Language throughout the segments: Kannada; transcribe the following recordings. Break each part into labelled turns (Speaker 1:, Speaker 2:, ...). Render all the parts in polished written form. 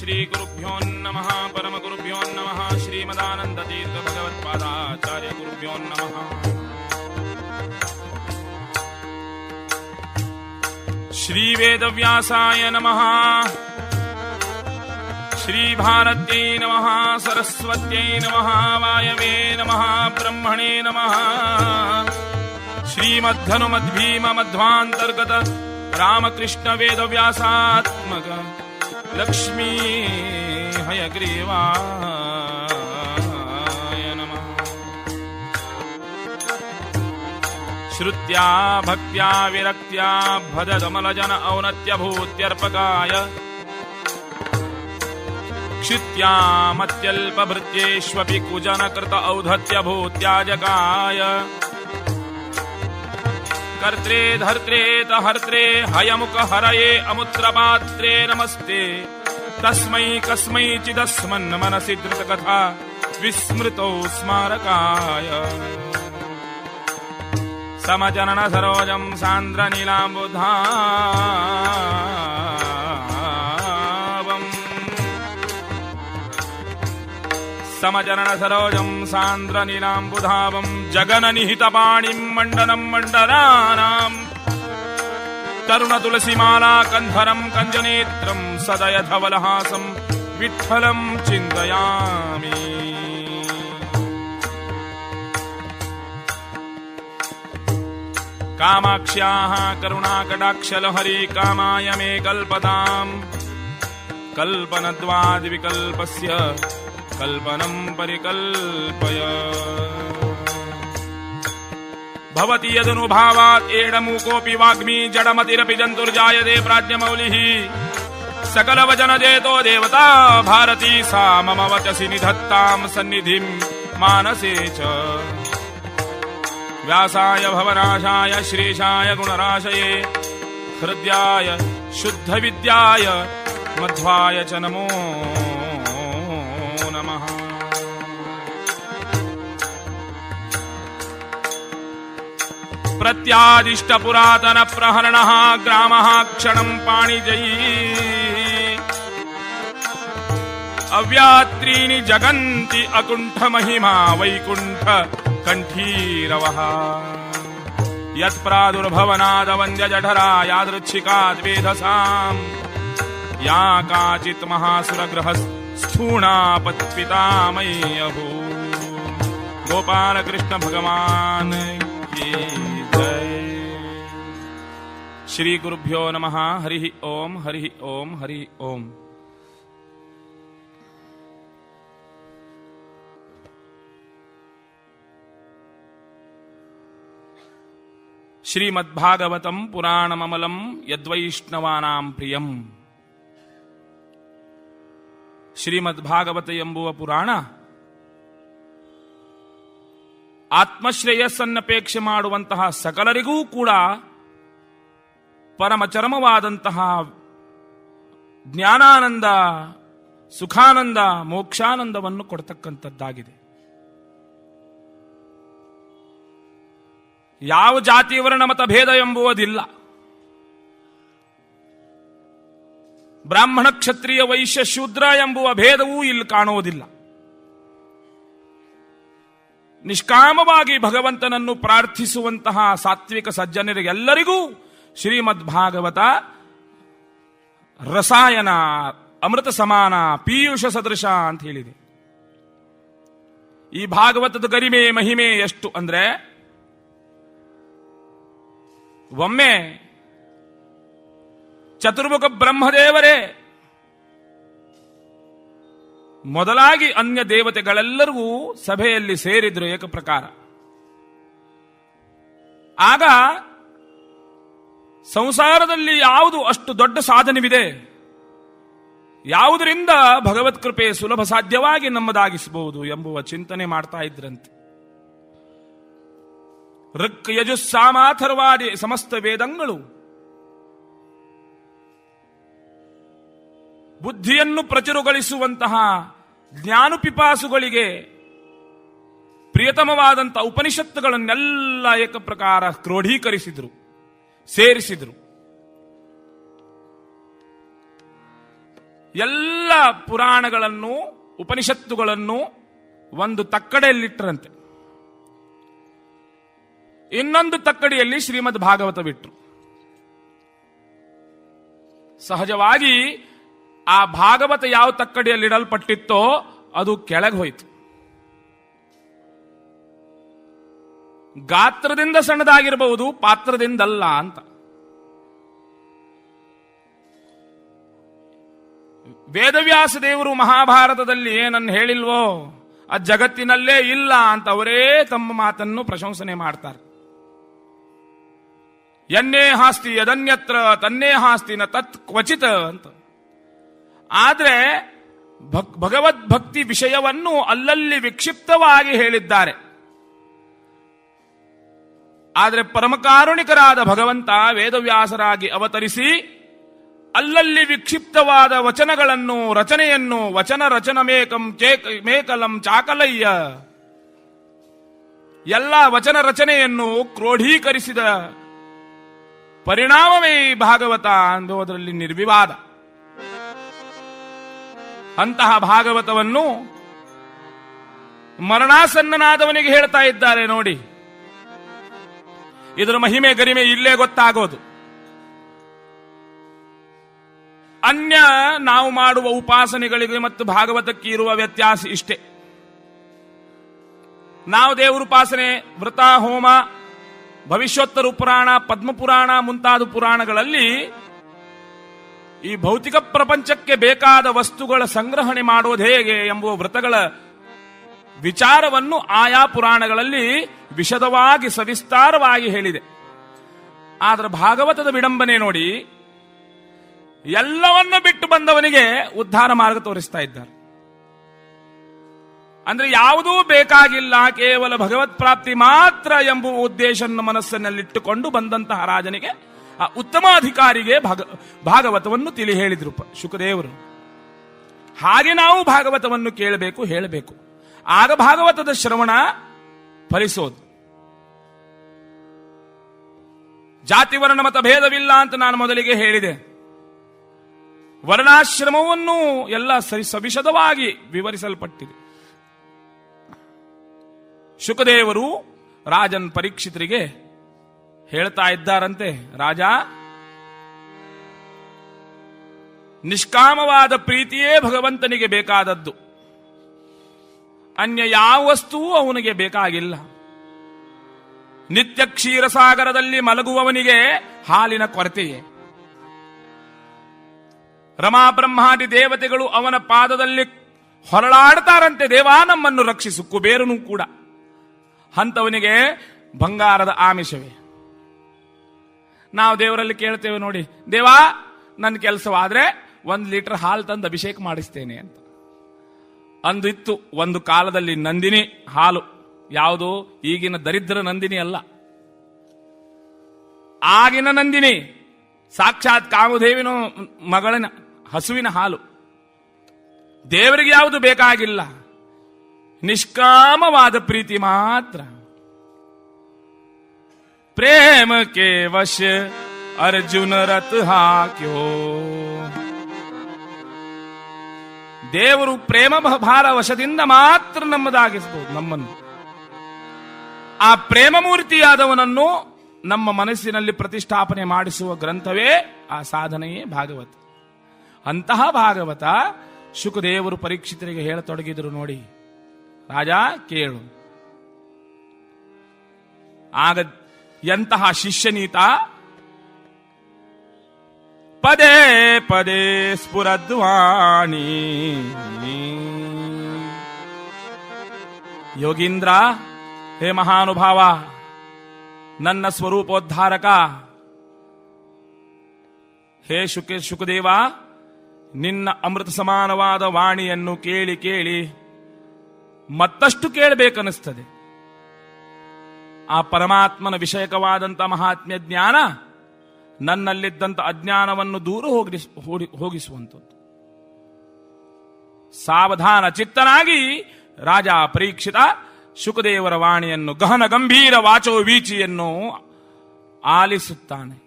Speaker 1: ಶ್ರೀ ಗುರುಭ್ಯೋ ನಮಃ ಪರಮಗುರುಭ್ಯೋ ನಮಃ ಶ್ರೀಮದಾನಂದ ತೀರ್ಥ ಭಗವತ್ಪಾದಾಚಾರ್ಯ ಗುರುಭ್ಯೋ ನಮಃ. ಶ್ರೀ ವೇದವ್ಯಾಸಾಯ ನಮಃ. ಶ್ರೀ ಭಾರತ್ಯೈ ನಮಃ. ಸರಸ್ವತ್ಯೈ ನಮಃ. ವಾಯವೇ ನಮಃ. ಬ್ರಹ್ಮಣೇ ನಮಃ. ಶ್ರೀಮದ್ಧನುಮದ್ಭೀಮ ಮಧ್ವಾಂತರ್ಗತ ರಾಮಕೃಷ್ಣ ವೇದವ್ಯಾಸಾತ್ಮಕ ಲಕ್ಷ್ಮೀ ಹಯಗ್ರೀವಾಯ ನಮಃ. ಶ್ರುತ್ಯಾ ಭಕ್ತ್ಯಾ ವಿರಕ್ತ್ಯಾ ಭಜದಮಲಜನ ಔನ್ನತ್ಯಭೂತ್ಯರ್ಪಕಾಯ ಕ್ಷಿತ್ಯಾಮತ್ಯಲ್ಪಭೃತ್ಯೇಷ್ವಪಿ ಕುಜನಕೃತ ಔಧತ್ಯಭೂತ್ಯಾಜಕಾಯ ಕರ್ತ್ರೇ ಧರ್ತ್ರೇ ತಹರ್ತ್ರೇ ಹಯಮುಖ ಹರಯೇ ಅಮುತ್ರಪಾತ್ರೇ ನಮಸ್ತೆ ತಸ್ಮೈ ಕಸ್ಮೈಚಿದಸ್ಮನ್ ಮನಸಿ ಧೃತಕಥಾ ವಿಸ್ಮೃತೌ ಸ್ಮಾರಕಾಯ ಸಮಜನನ ಸರೋಜಂ ಸಾಂದ್ರ ನೀಲಾಂಬುಧಾವಂ ಸಮಜನನ ಸರೋಜಂ ಸಾಂದ್ರ ನೀಲಾಂಬುಧಾವಂ ಜಗನ ನಿಹಿತ ಪಾಣಿಂ ಮಂಡನಂ ಮಂಡನಾನಾಂ ತರುಣ ತುಳಸಿಮಾಲಾ ಕಂಧರಂ ಕಂಜನೇತ್ರಂ ಸದಯ ಧವಲಹಾಸಂ ವಿಠ್ಠಲಂ ಚಿಂತಯಾಮಿ. ಕಾಮಾಕ್ಷ್ಯಾಃ ಕರುಣಾಕಟಾಕ್ಷಲಹರಿ ಕಾಮಾಯ ಮೇ ಕಲ್ಪತಾಂ ಕಲ್ಪನದ್ವಾದ್ವಿಕಲ್ಪಸ್ಯ ಕಲ್ಪನಂ ಪರಿಕಲ್ಪಯ. ಭವತಿ ಯದನುಭಾವಾತ್ ಏಡಮೂಕೋಪಿ ವಾಗ್ಮಿ ಜಡಮತಿರಪಿ ಜಂತುರ್ಜಾಯತೆ ಪ್ರಾಜ್ಞಮೌಲಿಃ ಸಕಲವಚನಜೇತೋ ದೇವತಾ ಭಾರತೀ ಸಾ ಮಮ ವಚಸಿ ನಿಧತ್ತಾಂ ಸನ್ನಿಧಿಂ ಮಾನಸೇ ಚ. ವ್ಯಾಸಾಯ ಭವನಾಶಾಯ ಶ್ರೀಶಾಯ ಗುಣರಾಶಯೇ ಹೃದ್ಯಾಯ ಶುದ್ಧವಿದ್ಯಾಯ ಮಧ್ವಾಯ ಚ ನಮೋ ನಮಃ. ಪ್ರತ್ಯಾದಿಷ್ಟ ಪುರಾತನ ಪ್ರಹರಣಃ ಗ್ರಾಮಃ ಕ್ಷಣಂ ಪಾಣಿಜಯೀ ಅವ್ಯಾತ್ರೀನಿ ಜಗಂತಿ ಅಕುಂಠ ಮಹಿಮಾ ವೈಕುಂಠ ಕಂಠೀರವಃ. ಯತ್ಪ್ರಾದುರ್ಭವನಾದ ವಂದ್ಯ ಜಠರಾ ಯಾದೃಚ್ಛಿಕಾದ್ವೇಧಸಾಂ ಯಾ ಕಾಚಿತ್ ಮಹಾಸುರಗ್ರಹ ಸ್ಥೂಣಾಪತ್ಪಿತಾಮಯ್ಯಭೂ. ಗೋಪಾಲಕೃಷ್ಣ ಭಗವಾನ್ ಕೀ ಜೈ. ಶ್ರೀ ಗುರುಭ್ಯೋ ನಮಃ. ಹರಿ ಓಂ ಹರಿ ಓಂ ಹರಿ ಓಂ. ಶ್ರೀಮದ್ಭಾಗವತಂ ಪುರಾಣಮಮಲಂ ಯದ್ವೈಷ್ಣವಾನಾಂ ಪ್ರಿಯಂ. ಶ್ರೀಮದ್ಭಾಗವತ ಎಂಬುವ ಪುರಾಣ ಆತ್ಮಶ್ರೇಯಸ್ಸನ್ನಪೇಕ್ಷೆ ಮಾಡುವಂತಹ ಸಕಲರಿಗೂ ಕೂಡ ಪರಮಚರಮವಾದಂತಹ ಜ್ಞಾನಾನಂದ, ಸುಖಾನಂದ, ಮೋಕ್ಷಾನಂದವನ್ನು ಕೊಡ್ತಕ್ಕಂಥದ್ದಾಗಿದೆ. ಯಾವ ಜಾತಿ ವರ್ಣ ಮತ ಭೇದ ಎಂಬುವುದಿಲ್ಲ. ಬ್ರಾಹ್ಮಣ ಕ್ಷತ್ರಿಯ ವೈಶ್ಯ ಶೂದ್ರ ಎಂಬುವ ಭೇದವೂ ಇಲ್ಲಿ ಕಾಣುವುದಿಲ್ಲ. ನಿಷ್ಕಾಮವಾಗಿ ಭಗವಂತನನ್ನು ಪ್ರಾರ್ಥಿಸುವಂತಹ ಸಾತ್ವಿಕ ಸಜ್ಜನರಿಗೆಲ್ಲರಿಗೂ ಶ್ರೀಮದ್ ಭಾಗವತ ರಸಾಯನ, ಅಮೃತ ಸಮಾನ, ಪೀಯೂಷ ಸದೃಶ ಅಂತ ಹೇಳಿದೆ. ಈ ಭಾಗವತದ ಗರಿಮೆ ಮಹಿಮೆ ಎಷ್ಟು ಅಂದ್ರೆ, ಒಮ್ಮೆ ಚತುರ್ಮುಖ ಬ್ರಹ್ಮದೇವರೇ ಮೊದಲಾಗಿ ಅನ್ಯ ದೇವತೆಗಳೆಲ್ಲರಿಗೂ ಸಭೆಯಲ್ಲಿ ಸೇರಿದ್ರು ಏಕಪ್ರಕಾರ. ಆಗ ಸಂಸಾರದಲ್ಲಿ ಯಾವುದು ಅಷ್ಟು ದೊಡ್ಡ ಸಾಧನವಿದೆ, ಯಾವುದರಿಂದ ಭಗವತ್ ಕೃಪೆ ಸುಲಭ ಸಾಧ್ಯವಾಗಿ ನಮ್ಮದಾಗಿಸಬಹುದು ಎಂಬುವ ಚಿಂತನೆ ಮಾಡ್ತಾ ಇದ್ರಂತೆ. ಋಕ್ ಯಜುಸ್ಸಾಮಾಥರ್ವಾದಿ ಸಮಸ್ತ ವೇದಗಳು ಬುದ್ಧಿಯನ್ನು ಪ್ರಚುರಗೊಳಿಸುವಂತಹ ಜ್ಞಾನಪಿಪಾಸುಗಳಿಗೆ ಪ್ರಿಯತಮವಾದಂತಹ ಉಪನಿಷತ್ತುಗಳನ್ನೆಲ್ಲ ಏಕಪ್ರಕಾರ ಕ್ರೋಢೀಕರಿಸಿದ್ರು, ಸೇರಿಸಿದ್ರು. ಎಲ್ಲ ಪುರಾಣಗಳನ್ನು ಉಪನಿಷತ್ತುಗಳನ್ನು ಒಂದು ತಕ್ಕಡೆಯಲ್ಲಿಟ್ಟರಂತೆ. ಇನ್ನೊಂದು ತಕ್ಕಡಿಯಲ್ಲಿ ಶ್ರೀಮದ್ ಭಾಗವತ ಬಿಟ್ರು. ಸಹಜವಾಗಿ ಆ ಭಾಗವತ ಯಾವ ತಕ್ಕಡಿಯಲ್ಲಿ ಇಡಲ್ಪಟ್ಟಿತ್ತೋ ಅದು ಕೆಳಗೆ ಹೋಯಿತು. ಗಾತ್ರದಿಂದ ಸಣ್ಣದಾಗಿರಬಹುದು, ಪಾತ್ರದಿಂದಲ್ಲ ಅಂತ. ವೇದವ್ಯಾಸ ದೇವರು ಮಹಾಭಾರತದಲ್ಲಿ ಏನನ್ನು ಹೇಳಿಲ್ವೋ ಆ ಜಗತ್ತಿನಲ್ಲೇ ಇಲ್ಲ ಅಂತ ಅವರೇ ತಮ್ಮ ಮಾತನ್ನು ಪ್ರಶಂಸನೆ ಮಾಡ್ತಾರೆ. ಎನ್ನೇ ಹಾಸ್ತಿ ಯದನ್ಯತ್ರ ತನ್ನೇ ಹಾಸ್ತಿ ನ ತತ್ ಕ್ವಚಿತ್ ಅಂತ. ಆದ್ರೆ ಭಗವದ್ಭಕ್ತಿ ವಿಷಯವನ್ನು ಅಲ್ಲಲ್ಲಿ ವಿಕ್ಷಿಪ್ತವಾಗಿ ಹೇಳಿದ್ದಾರೆ. ಆದರೆ ಪರಮಕಾರುಣಿಕರಾದ ಭಗವಂತ ವೇದವ್ಯಾಸರಾಗಿ ಅವತರಿಸಿ ಅಲ್ಲಲ್ಲಿ ವಿಕ್ಷಿಪ್ತವಾದ ವಚನಗಳನ್ನು ರಚನೆಯನ್ನು ವಚನ ರಚನಮೇಕಂ ಮೇಕಲಂ ಚಾಕಲಯ್ಯ ಎಲ್ಲ ವಚನ ರಚನೆಯನ್ನು ಕ್ರೋಢೀಕರಿಸಿದ ಪರಿಣಾಮವೇ ಈ ಭಾಗವತ ಅನ್ನುವುದರಲ್ಲಿ ನಿರ್ವಿವಾದ. ಅಂತಹ ಭಾಗವತವನ್ನು ಮರಣಾಸನ್ನನಾದವನಿಗೆ ಹೇಳ್ತಾ ಇದ್ದಾರೆ ನೋಡಿ. ಇದರ ಮಹಿಮೆ ಗರಿಮೆ ಇಲ್ಲೇ ಗೊತ್ತಾಗೋದು. ಅನ್ಯ ನಾವು ಮಾಡುವ ಉಪಾಸನೆಗಳಿಗೆ ಮತ್ತು ಭಾಗವತಕ್ಕೆ ಇರುವ ವ್ಯತ್ಯಾಸ ಇಷ್ಟೇ. ನಾವು ದೇವರುಪಾಸನೆ, ವ್ರತ, ಹೋಮ, ಭವಿಷ್ಯೋತ್ತರ ಪುರಾಣ, ಪದ್ಮಪುರಾಣ ಮುಂತಾದ ಪುರಾಣಗಳಲ್ಲಿ ಈ ಭೌತಿಕ ಪ್ರಪಂಚಕ್ಕೆ ಬೇಕಾದ ವಸ್ತುಗಳ ಸಂಗ್ರಹಣೆ ಮಾಡುವುದು ಹೇಗೆ ಎಂಬುವ ವ್ರತಗಳ ವಿಚಾರವನ್ನು ಆಯಾ ಪುರಾಣಗಳಲ್ಲಿ ವಿಶದವಾಗಿ ಸವಿಸ್ತಾರವಾಗಿ ಹೇಳಿದೆ. ಆದರೆ ಭಾಗವತದ ವಿಡಂಬನೆ ನೋಡಿ, ಎಲ್ಲವನ್ನೂ ಬಿಟ್ಟು ಬಂದವನಿಗೆ ಉದ್ಧಾರ ಮಾರ್ಗ ತೋರಿಸ್ತಾ ಇದ್ದಾರೆ. ಅಂದ್ರೆ ಯಾವುದೂ ಬೇಕಾಗಿಲ್ಲ, ಕೇವಲ ಭಗವತ್ ಪ್ರಾಪ್ತಿ ಮಾತ್ರ ಎಂಬುವ ಉದ್ದೇಶ ಮನಸ್ಸಿನಲ್ಲಿಟ್ಟುಕೊಂಡು ಬಂದಂತಹ ರಾಜನಿಗೆ, ಆ ಉತ್ತಮಾಧಿಕಾರಿಗೆ ಭಾಗವತವನ್ನು ತಿಳಿ ಹೇಳಿದ್ರು ಶುಕದೇವರು. ಹಾಗೆ ನಾವು ಭಾಗವತವನ್ನು ಕೇಳಬೇಕು, ಹೇಳಬೇಕು. ಆಗ ಭಾಗವತದ ಶ್ರವಣ ಫಲಿಸೋದು. ಜಾತಿ ವರ್ಣ ಮತ ಭೇದವಿಲ್ಲ ಅಂತ ನಾನು ಮೊದಲಿಗೆ ಹೇಳಿದೆ. ವರ್ಣಾಶ್ರಮವನ್ನು ಎಲ್ಲ ಸವಿಶದವಾಗಿ ವಿವರಿಸಲ್ಪಟ್ಟಿದೆ. ಶುಕದೇವರು ರಾಜನ್ ಪರೀಕ್ಷಿತರಿಗೆ ಹೇಳ್ತಾ ಇದ್ದಾರಂತೆ, ರಾಜ, ನಿಷ್ಕಾಮವಾದ ಪ್ರೀತಿಯೇ ಭಗವಂತನಿಗೆ ಬೇಕಾದದ್ದು, ಅನ್ಯ ಯಾವ ವಸ್ತುವೂ ಅವನಿಗೆ ಬೇಕಾಗಿಲ್ಲ. ನಿತ್ಯ ಕ್ಷೀರಸಾಗರದಲ್ಲಿ ಮಲಗುವವನಿಗೆ ಹಾಲಿನ ಕೊರತೆಯೇ. ರಮಾ ಬ್ರಹ್ಮಾದಿ ದೇವತೆಗಳು ಅವನ ಪಾದದಲ್ಲಿ ಹೊರಳಾಡ್ತಾರಂತೆ, ದೇವಾ ನಮ್ಮನ್ನು ರಕ್ಷಿಸು. ಕುಬೇರನು ಕೂಡ ಅಂಥವನಿಗೆ ಬಂಗಾರದ ಆಮಿಷವೇ. ನಾವು ದೇವರಲ್ಲಿ ಕೇಳ್ತೇವೆ ನೋಡಿ, ದೇವಾ ನನ್ನ ಕೆಲಸವಾದ್ರೆ 1 ಲೀಟರ್ ಹಾಲು ತಂದು ಅಭಿಷೇಕ ಮಾಡಿಸ್ತೇನೆ ಅಂತ. ಅಂದಿತ್ತು ಒಂದು ಕಾಲದಲ್ಲಿ ನಂದಿನಿ ಹಾಲು. ಯಾವುದು? ಈಗಿನ ದರಿದ್ರ ನಂದಿನಿ ಅಲ್ಲ, ಆಗಿನ ನಂದಿನಿ, ಸಾಕ್ಷಾತ್ ಕಾಮದೇವಿನ ಮಗಳಿನ ಹಸುವಿನ ಹಾಲು. ದೇವರಿಗೆ ಯಾವುದು ಬೇಕಾಗಿಲ್ಲ, ನಿಷ್ಕಾಮವಾದ ಪ್ರೀತಿ ಮಾತ್ರ. ಪ್ರೇಮ ಕೆ ವಶ ಅರ್ಜುನ ರತ್ ಹಾಕ್ಯೋ. ದೇವರು ಪ್ರೇಮ ಭಾರ ವಶದಿಂದ ಮಾತ್ರ ನಮ್ಮದಾಗಿಸಬಹುದು ನಮ್ಮನ್ನು. ಆ ಪ್ರೇಮ ಮೂರ್ತಿಯಾದವನನ್ನು ನಮ್ಮ ಮನಸ್ಸಿನಲ್ಲಿ ಪ್ರತಿಷ್ಠಾಪನೆ ಮಾಡಿಸುವ ಗ್ರಂಥವೇ ಆ ಸಾಧನೆಯೇ ಭಾಗವತ. ಅಂತಹ ಭಾಗವತ ಶುಕದೇವರು ಪರೀಕ್ಷಿತರಿಗೆ ಹೇಳತೊಡಗಿದರು ನೋಡಿ, ರಾಜ ಕೇಳು. ಆಗ ಎಂತಹ ಶಿಷ್ಯನೀತ, ಪದೇ ಪದೇ ಸ್ಫುರದ್ವಾಣಿ. ಯೋಗೀಂದ್ರ, ಹೇ ಮಹಾನುಭಾವ, ನನ್ನ ಸ್ವರೂಪೋದ್ಧಾರಕ, ಹೇ ಶುಕದೇವ, ನಿನ್ನ ಅಮೃತ ಸಮಾನವಾದ ವಾಣಿಯನ್ನು ಕೇಳಿ ಕೇಳಿ ಮತ್ತಷ್ಟು ಕೇಳಬೇಕನ್ನಿಸ್ತದೆ. ಆ ಪರಮಾತ್ಮನ ವಿಷಯಕವಾದಂಥ ಮಹಾತ್ಮ್ಯ ಜ್ಞಾನ ನನ್ನಲ್ಲಿದ್ದಂಥ ಅಜ್ಞಾನವನ್ನು ದೂರ ಹೋಗಿಸುವಂಥದ್ದು. ಸಾವಧಾನ ಚಿತ್ತನಾಗಿ ರಾಜ ಪರೀಕ್ಷಿತ ಶುಕದೇವರ ವಾಣಿಯನ್ನು, ಗಹನ ಗಂಭೀರ ವಾಚೋ ವೀಚಿಯನ್ನು ಆಲಿಸುತ್ತಾನೆ.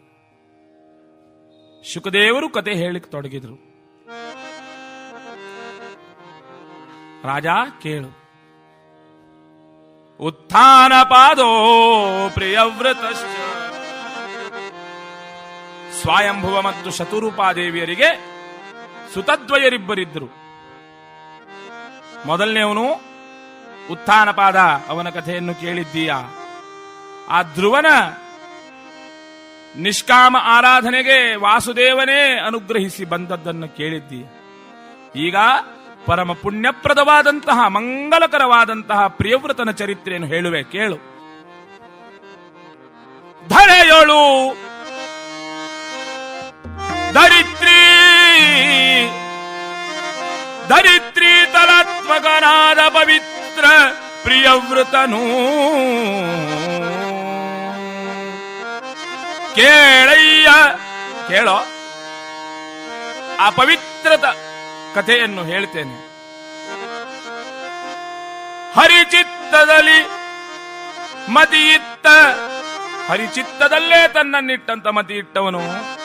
Speaker 1: ಶುಕದೇವರು ಕತೆ ಹೇಳಿಕ್ ತೊಡಗಿದ್ರು. ರಾಜ ಕೇಳು. ಉತ್ಥಾನ ಪಾದೋ ಪ್ರಿಯವೃತ, ಸ್ವಯಂಭುವ ಮತ್ತು ಶತರೂಪಾದೇವಿಯರಿಗೆ ಸುತದ್ವಯರಿಬ್ಬರಿದ್ದರು. ಮೊದಲನೇವನು ಉತ್ಥಾನಪಾದ, ಅವನ ಕಥೆಯನ್ನು ಕೇಳಿದ್ದೀಯ. ಆ ಧ್ರುವನ ನಿಷ್ಕಾಮ ಆರಾಧನೆಗೆ ವಾಸುದೇವನೇ ಅನುಗ್ರಹಿಸಿ ಬಂದದ್ದನ್ನು ಕೇಳಿದ್ದೀಯ. ಈಗ ಪರಮ ಪುಣ್ಯಪ್ರದವಾದಂತಹ ಮಂಗಲಕರವಾದಂತಹ ಪ್ರಿಯವ್ರತನ ಚರಿತ್ರೆಯನ್ನು ಹೇಳುವೆ, ಕೇಳು. ಧರೆಯೊಳು ಧರಿತ್ರಿ ತಲಾತ್ಮಕನಾದ ಪವಿತ್ರ ಪ್ರಿಯವ್ರತನು ಕೇಳಯ್ಯ, ಕೇಳೋ. ಆ ಪವಿತ್ರದ ಕಥೆಯನ್ನು ಹೇಳ್ತೇನೆ. ಹರಿಚಿತ್ತದಲ್ಲಿ ಮತಿಯಿತ್ತ, ಹರಿಚಿತ್ತದಲ್ಲೇ ತನ್ನನ್ನಿಟ್ಟಂತ ಮತಿ ಇಟ್ಟವನು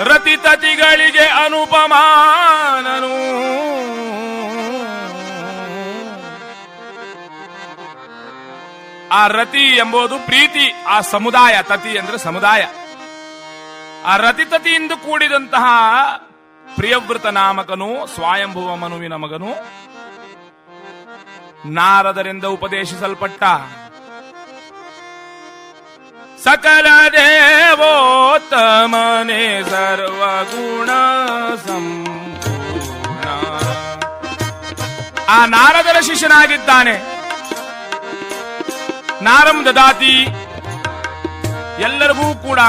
Speaker 1: ರತಿತತಿಗಳಿಗೆ ಅನುಪಮಾನನು. ಆ ರತಿ ಎಂಬುದು ಪ್ರೀತಿ, ಆ ಸಮುದಾಯ. ತತಿ ಅಂದ್ರೆ ಸಮುದಾಯ. ಆ ರತಿತತಿಯಿಂದ ಕೂಡಿದಂತಹ ಪ್ರಿಯವ್ರತ ನಾಮಕನು ಸ್ವಯಂಭುವ ಮನುವಿನ ಮಗನು ನಾರದರಿಂದ ಉಪದೇಶಿಸಲ್ಪಟ್ಟ. ಸಕಲ ದೇವೋತ್ತಮನೆ ಸರ್ವಗುಣ ಸಂಪೂರ್ಣ. ಆ ನಾರದರ ಶಿಷ್ಯನಾಗಿದ್ದಾನೆ. ನಾರಂ ದದಾತಿ, ಎಲ್ಲರಿಗೂ ಕೂಡ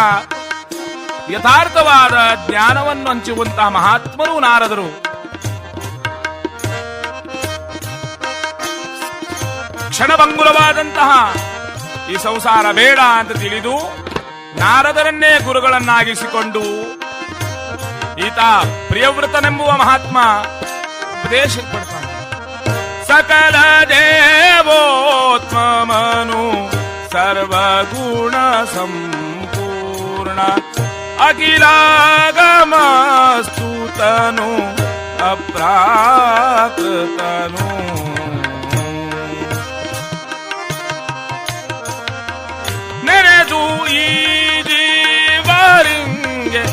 Speaker 1: ಯಥಾರ್ಥವಾದ ಜ್ಞಾನವನ್ನು ಹಂಚುವಂತಹ ಮಹಾತ್ಮರು ನಾರದರು. ಕ್ಷಣಭಂಗುರವಾದಂತಹ ಈ ಸಂಸಾರ ಬೇಡ ಅಂತ ತಿಳಿದು ನಾರದರನ್ನೇ ಗುರುಗಳನ್ನಾಗಿಸಿಕೊಂಡು ಈತ ಪ್ರಿಯವ್ರತನೆಂಬುವ ಮಹಾತ್ಮ ಉಪದೇಶ ಕೊಡ್ತಾನೆ. ಸಕಲ ದೇವೋತ್ಮನು ಸರ್ವಗುಣ ಸಂಪೂರ್ಣ ಅಖಿಲಾಗಮಸ್ತುತನು ಅಪ್ರಾಕೃತನು. ನೆನೆದು ಈ ಜೀವರಿಂಗೆ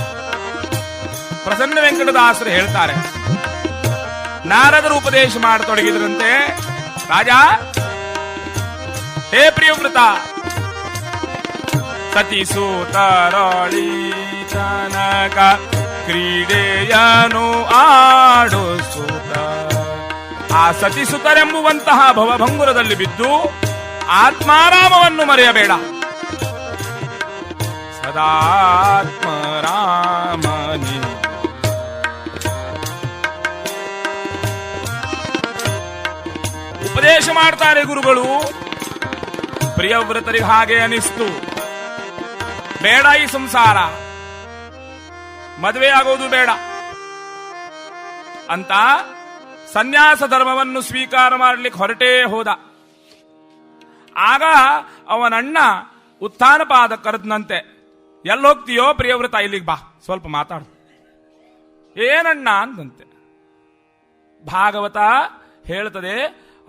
Speaker 1: ಪ್ರಸನ್ನ ವೆಂಕಟದಾಸರು ಹೇಳ್ತಾರೆ. ನಾರದರು ಉಪದೇಶ ಮಾಡತೊಡಗಿದ್ರಂತೆ. ರಾಜ, ಹೇ ಪ್ರಿಯವ್ರತ, ಸತಿಸೂತರಳಿ ತನಕ ಕ್ರೀಡೆಯನು ಆಡುಸುತ್ತ. ಆ ಸತಿಸುತರೆಂಬುವಂತಹ ಭವಭಂಗುರದಲ್ಲಿ ಬಿದ್ದು ಆತ್ಮಾರಾಮವನ್ನು ಮರೆಯಬೇಡ. ಸದಾತ್ಮರಾಮನಿ ಉಪದೇಶ ಮಾಡ್ತಾರೆ ಗುರುಗಳು. ಪ್ರಿಯವ್ರತರಿಗೆ ಹಾಗೆ ಅನಿಸ್ತು. ಬೇಡ ಈ ಸಂಸಾರ, ಮದುವೆ ಆಗೋದು ಬೇಡ ಅಂತ ಸನ್ಯಾಸ ಧರ್ಮವನ್ನು ಸ್ವೀಕಾರ ಮಾಡಲಿಕ್ಕೆ ಹೊರಟೇ ಹೋದ. ಆಗ ಅವನಣ್ಣ ಉತ್ಥಾನಪಾದ ಕರೆದನಂತೆ. ಎಲ್ಲೋಗ್ತೀಯೋ ಪ್ರಿಯವ್ರತ, ಇಲ್ಲಿಗೆ ಬಾ, ಸ್ವಲ್ಪ ಮಾತಾಡು. ಏನಣ್ಣ ಅಂತಂತೆ. ಭಾಗವತ ಹೇಳ್ತದೆ,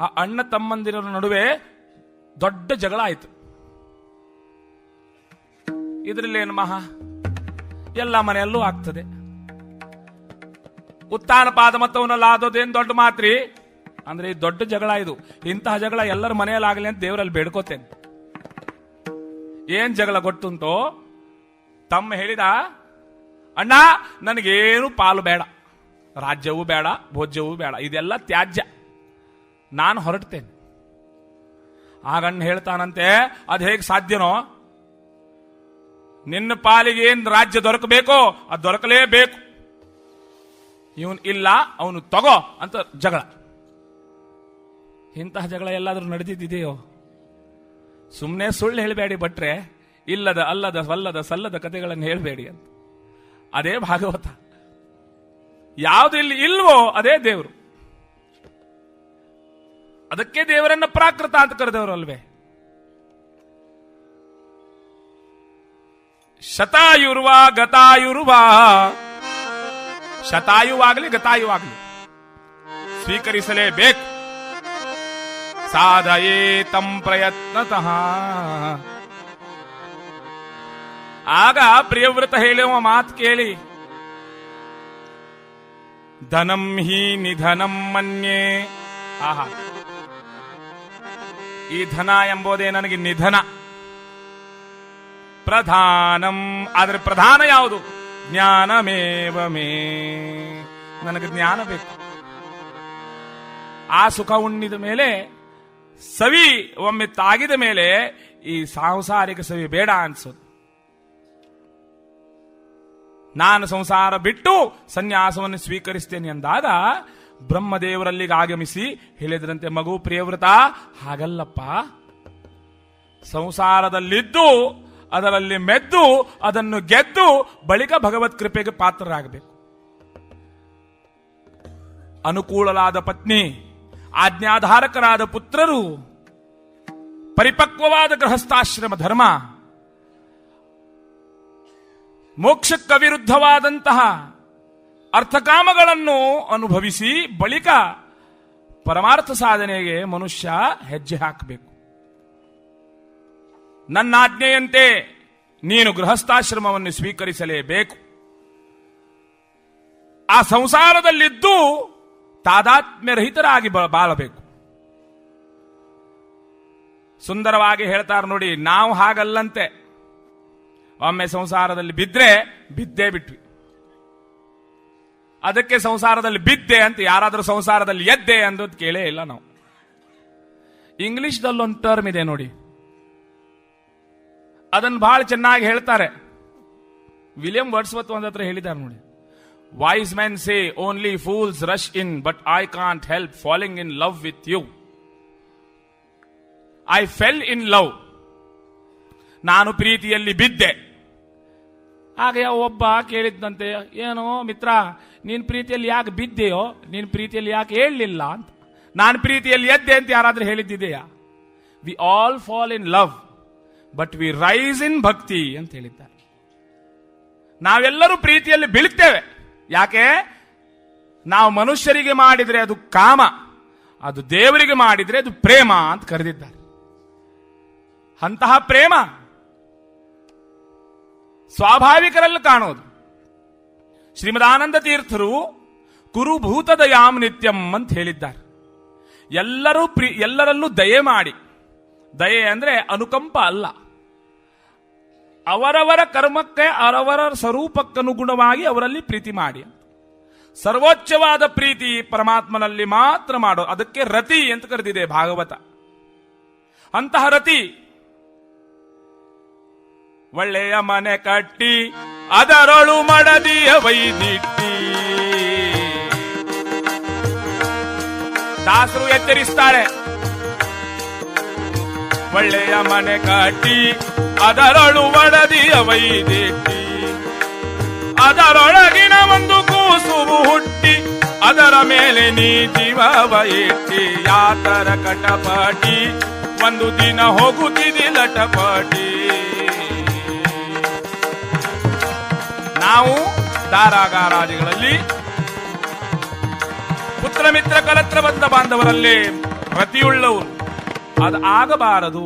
Speaker 1: ಆ ಅಣ್ಣ ತಮ್ಮಂದಿರ ನಡುವೆ ದೊಡ್ಡ ಜಗಳ ಆಯಿತು. ಇದರಲ್ಲೇನು ಮಹಾ, ಎಲ್ಲ ಮನೆಯಲ್ಲೂ ಆಗ್ತದೆ. ಉತ್ಥಾನಪಾದ ಮತ್ತವನ್ನೆಲ್ಲ ಆದೋದೇನು ದೊಡ್ಡ ಮಾತ್ರಿ ಅಂದ್ರೆ ಈ ದೊಡ್ಡ ಜಗಳ ಇದು. ಇಂತಹ ಜಗಳ ಎಲ್ಲರ ಮನೆಯಲ್ಲಾಗಲಿ ಅಂತ ದೇವರಲ್ಲಿ ಬೇಡ್ಕೋತೇನೆ. ಏನ್ ಜಗಳ ಗೊತ್ತುಂಟೋ, ತಮ್ಮ ಹೇಳಿದ, ಅಣ್ಣ ನನಗೇನು ಪಾಲು ಬೇಡ, ರಾಜ್ಯವೂ ಬೇಡ, ಭೋಜ್ಯವೂ ಬೇಡ, ಇದೆಲ್ಲ ತ್ಯಾಜ್ಯ, ನಾನು ಹೊರಡ್ತೇನೆ. ಆಗಣ್ಣ ಹೇಳ್ತಾನಂತೆ, ಅದು ಹೇಗೆ ಸಾಧ್ಯನೋ, ನಿನ್ನ ಪಾಲಿಗೆ ಏನ್ ರಾಜ್ಯ ದೊರಕಬೇಕೋ ಅದು ದೊರಕಲೇಬೇಕು. ಇವನ್ ಇಲ್ಲ, ಅವನು ತಗೋ ಅಂತ ಜಗಳ. ಇಂತಹ ಜಗಳ ಎಲ್ಲಾದ್ರೂ ನಡೆದಿದೆಯೋ? ಸುಮ್ಮನೆ ಸುಳ್ಳು ಹೇಳಬೇಡಿ ಭಟ್ರೆ, ಇಲ್ಲದ ಅಲ್ಲದ ವಲ್ಲದ ಸಲ್ಲದ ಕಥೆಗಳನ್ನು ಹೇಳಬೇಡಿ ಅಂತ. ಅದೇ ಭಾಗವತ. ಯಾವುದು ಇಲ್ಲಿ ಇಲ್ವೋ ಅದೇ ದೇವರು. ಅದಕ್ಕೆ ದೇವರನ್ನ ಪ್ರಾಕೃತ ಅಂತ ಕರೆದವರು ಅಲ್ವೇ. ಶತಾಯುರ್ವ ಗತಾಯುರ್ವ, ಶತಾಯುವಾಗಲಿ ಗತಾಯುವಾಗಲಿ ಸ್ವೀಕರಿಸಲೇಬೇಕು. ಸಾಧಯೇತಂ ಪ್ರಯತ್ನತಃ. ಆಗ ಪ್ರಿಯವ್ರತ ಹೇಳುವ ಮಾತು ಕೇಳಿ, ಧನಂ ಹಿ ನಿಧನಂ ಮನ್ಯೆ. ಆಹಾ, ಈ ಧನ ಎಂಬುದೇ ನನಗೆ ನಿಧನ. ಪ್ರಧಾನಂ, ಆದರೆ ಪ್ರಧಾನ ಯಾವುದು? ಜ್ಞಾನಮೇವ ಮೇ. ನನಗೆ ಜ್ಞಾನ ಬೇಕು. ಆ ಸುಖ ಉಣ್ಣಿದ ಮೇಲೆ, ಸವಿ ಒಮ್ಮೆ ತಾಗಿದ ಮೇಲೆ ಈ ಸಾಂಸಾರಿಕ ಸವಿ ಬೇಡ ಅನ್ಸೋದು. ನಾನು ಸಂಸಾರ ಬಿಟ್ಟು ಸನ್ಯಾಸವನ್ನು ಸ್ವೀಕರಿಸ್ತೇನೆ ಎಂದಾಗ ಬ್ರಹ್ಮದೇವರಲ್ಲಿಗೆ ಆಗಮಿಸಿ ಹೇಳಿದ್ರಂತೆ, ಮಗು ಪ್ರಿಯವ್ರತ, ಹಾಗಲ್ಲಪ್ಪ, ಸಂಸಾರದಲ್ಲಿದ್ದು ಅದರಲ್ಲಿ ಮೆದ್ದು ಅದನ್ನು ಗೆದ್ದು ಬಳಿಕ ಭಗವತ್ ಕೃಪೆಗೆ ಪಾತ್ರರಾಗಬೇಕು. ಅನುಕೂಲವಾದ ಪತ್ನಿ, ಆಜ್ಞಾಧಾರಕರಾದ ಪುತ್ರರು, ಪರಿಪಕ್ವವಾದ ಗೃಹಸ್ಥಾಶ್ರಮ ಧರ್ಮ, ಮೋಕ್ಷಕ್ಕ ವಿರುದ್ಧವಾದಂತಹ ಅರ್ಥಕಾಮಗಳನ್ನು ಅನುಭವಿಸಿ ಬಳಿಕ ಪರಮಾರ್ಥ ಸಾಧನೆಗೆ ಮನುಷ್ಯ ಹೆಜ್ಜೆ ಹಾಕಬೇಕು. ನನ್ನ ಆಜ್ಞೆಯಂತೆ ನೀನು ಗೃಹಸ್ಥಾಶ್ರಮವನ್ನು ಸ್ವೀಕರಿಸಲೇಬೇಕು. ಆ ಸಂಸಾರದಲ್ಲಿದ್ದು ತಾದಾತ್ಮ್ಯರಹಿತರಾಗಿ ಬಾಳಬೇಕು. ಸುಂದರವಾಗಿ ಹೇಳ್ತಾರೆ ನೋಡಿ, ನಾವು ಹಾಗಲ್ಲಂತೆ. ಒಮ್ಮೆ ಸಂಸಾರದಲ್ಲಿ ಬಿದ್ದೇ ಬಿಟ್ವಿ. ಅದಕ್ಕೆ ಸಂಸಾರದಲ್ಲಿ ಬಿದ್ದೆ ಅಂತ. ಯಾರಾದರೂ ಸಂಸಾರದಲ್ಲಿ ಎದ್ದೆ ಅಂದದ್ದು ಕೇಳೇ ಇಲ್ಲ ನಾವು. ಇಂಗ್ಲಿಷ್ದಲ್ಲೊಂದು ಟರ್ಮ್ ಇದೆ ನೋಡಿ, ಅದನ್ನು ಬಹಳ ಚೆನ್ನಾಗಿ ಹೇಳ್ತಾರೆ. ವಿಲಿಯಂ ವರ್ಡ್ಸ್ವರ್ತ್ ಒಂದ್ ಹತ್ರ ಹೇಳಿದ್ದಾರೆ ನೋಡಿ, voice men say only fools rush in, but I can't help falling in love with you. I fell in love. ನಾನು ಪ್ರೀತಿಯಲ್ಲಿ ಬಿದ್ದೆ. ಹಾಗೆ ಒಬ್ಬ ಕೇಳಿದ್ದಂತೆ, ಏನೋ ಮಿತ್ರ, ನೀನ್ ಪ್ರೀತಿಯಲ್ಲಿ ಯಾಕೆ ಬಿದ್ದೆಯೋ, ನೀನ್ ಪ್ರೀತಿಯಲ್ಲಿ ಯಾಕೆ ಹೇಳಲಿಲ್ಲ ಅಂತ. ನಾನು ಪ್ರೀತಿಯಲ್ಲಿ ಎದ್ದೆ ಅಂತ ಯಾರಾದ್ರೂ ಹೇಳಿದ್ದಿದೆಯಾ? We all fall in love but we rise in bhakti ಅಂತ ಹೇಳಿದ್ದಾರೆ. ನಾವೆಲ್ಲರೂ ಪ್ರೀತಿಯಲ್ಲಿ ಬೀಳ್ತೇವೆ. ಯಾಕೆ? ನಾವು ಮನುಷ್ಯರಿಗೆ ಮಾಡಿದ್ರೆ ಅದು ಕಾಮ, ಅದು ದೇವರಿಗೆ ಮಾಡಿದ್ರೆ ಅದು ಪ್ರೇಮ ಅಂತ ಕರೆದಿದ್ದಾರೆ. ಅಂತಹ ಪ್ರೇಮ ಸ್ವಾಭಾವಿಕರಲ್ಲಿ ಕಾಣೋದು. ಶ್ರೀಮದಾನಂದ ತೀರ್ಥರು ಕುರುಭೂತದಯಾಮ್ ನಿತ್ಯಂ ಅಂತ ಹೇಳಿದ್ದಾರೆ. ಎಲ್ಲರಲ್ಲೂ ದಯೆ ಮಾಡಿ. ದಯೆ ಅಂದ್ರೆ ಅನುಕಂಪ ಅಲ್ಲ, ಅವರವರ ಕರ್ಮಕ್ಕೆ ಅವರವರ ಸ್ವರೂಪಕ್ಕನುಗುಣವಾಗಿ ಅವರಲ್ಲಿ ಪ್ರೀತಿ ಮಾಡಿ. ಸರ್ವೋಚ್ಚವಾದ ಪ್ರೀತಿ ಪರಮಾತ್ಮನಲ್ಲಿ ಮಾತ್ರ ಮಾಡೋ, ಅದಕ್ಕೆ ರತಿ ಅಂತ ಕರೆದಿದೆ ಭಾಗವತ. ಅಂತಹ ರತಿ ಒಳ್ಳೆಯ ಮನೆ ಕಟ್ಟಿ ಅದರೊಳು ಮಡದಿಯ ವೈದಿಟ್ಟಿ. ದಾಸರು ಎಚ್ಚರಿಸ್ತಾರೆ, ಒಳ್ಳೆಯ ಮನೆ ಕಟ್ಟಿ ಅದರೊಳು ಮಡದಿಯ ವೈದಿಟ್ಟಿ. ಅದರೊಳಗಿನ ಒಂದು ಕೂಸುವು ಹುಟ್ಟಿ ಅದರ ಮೇಲೆ ನೀ ಜೀವವ ಇಟ್ಟಿ. ಯಾತರ ಕಟಪಾಟಿ ಒಂದು ದಿನ ಹೋಗುತ್ತಿದೆ ಲಟಪಾಟಿ. ನಾವು ದಾರಾಗಾರಾದಿಗಳಲ್ಲಿ ಪುತ್ರ ಮಿತ್ರ ಕಲತ್ರ ಬಂದ ಬಾಂಧವರಲ್ಲಿ ರತಿಯುಳ್ಳವರು. ಅದು ಆಗಬಾರದು.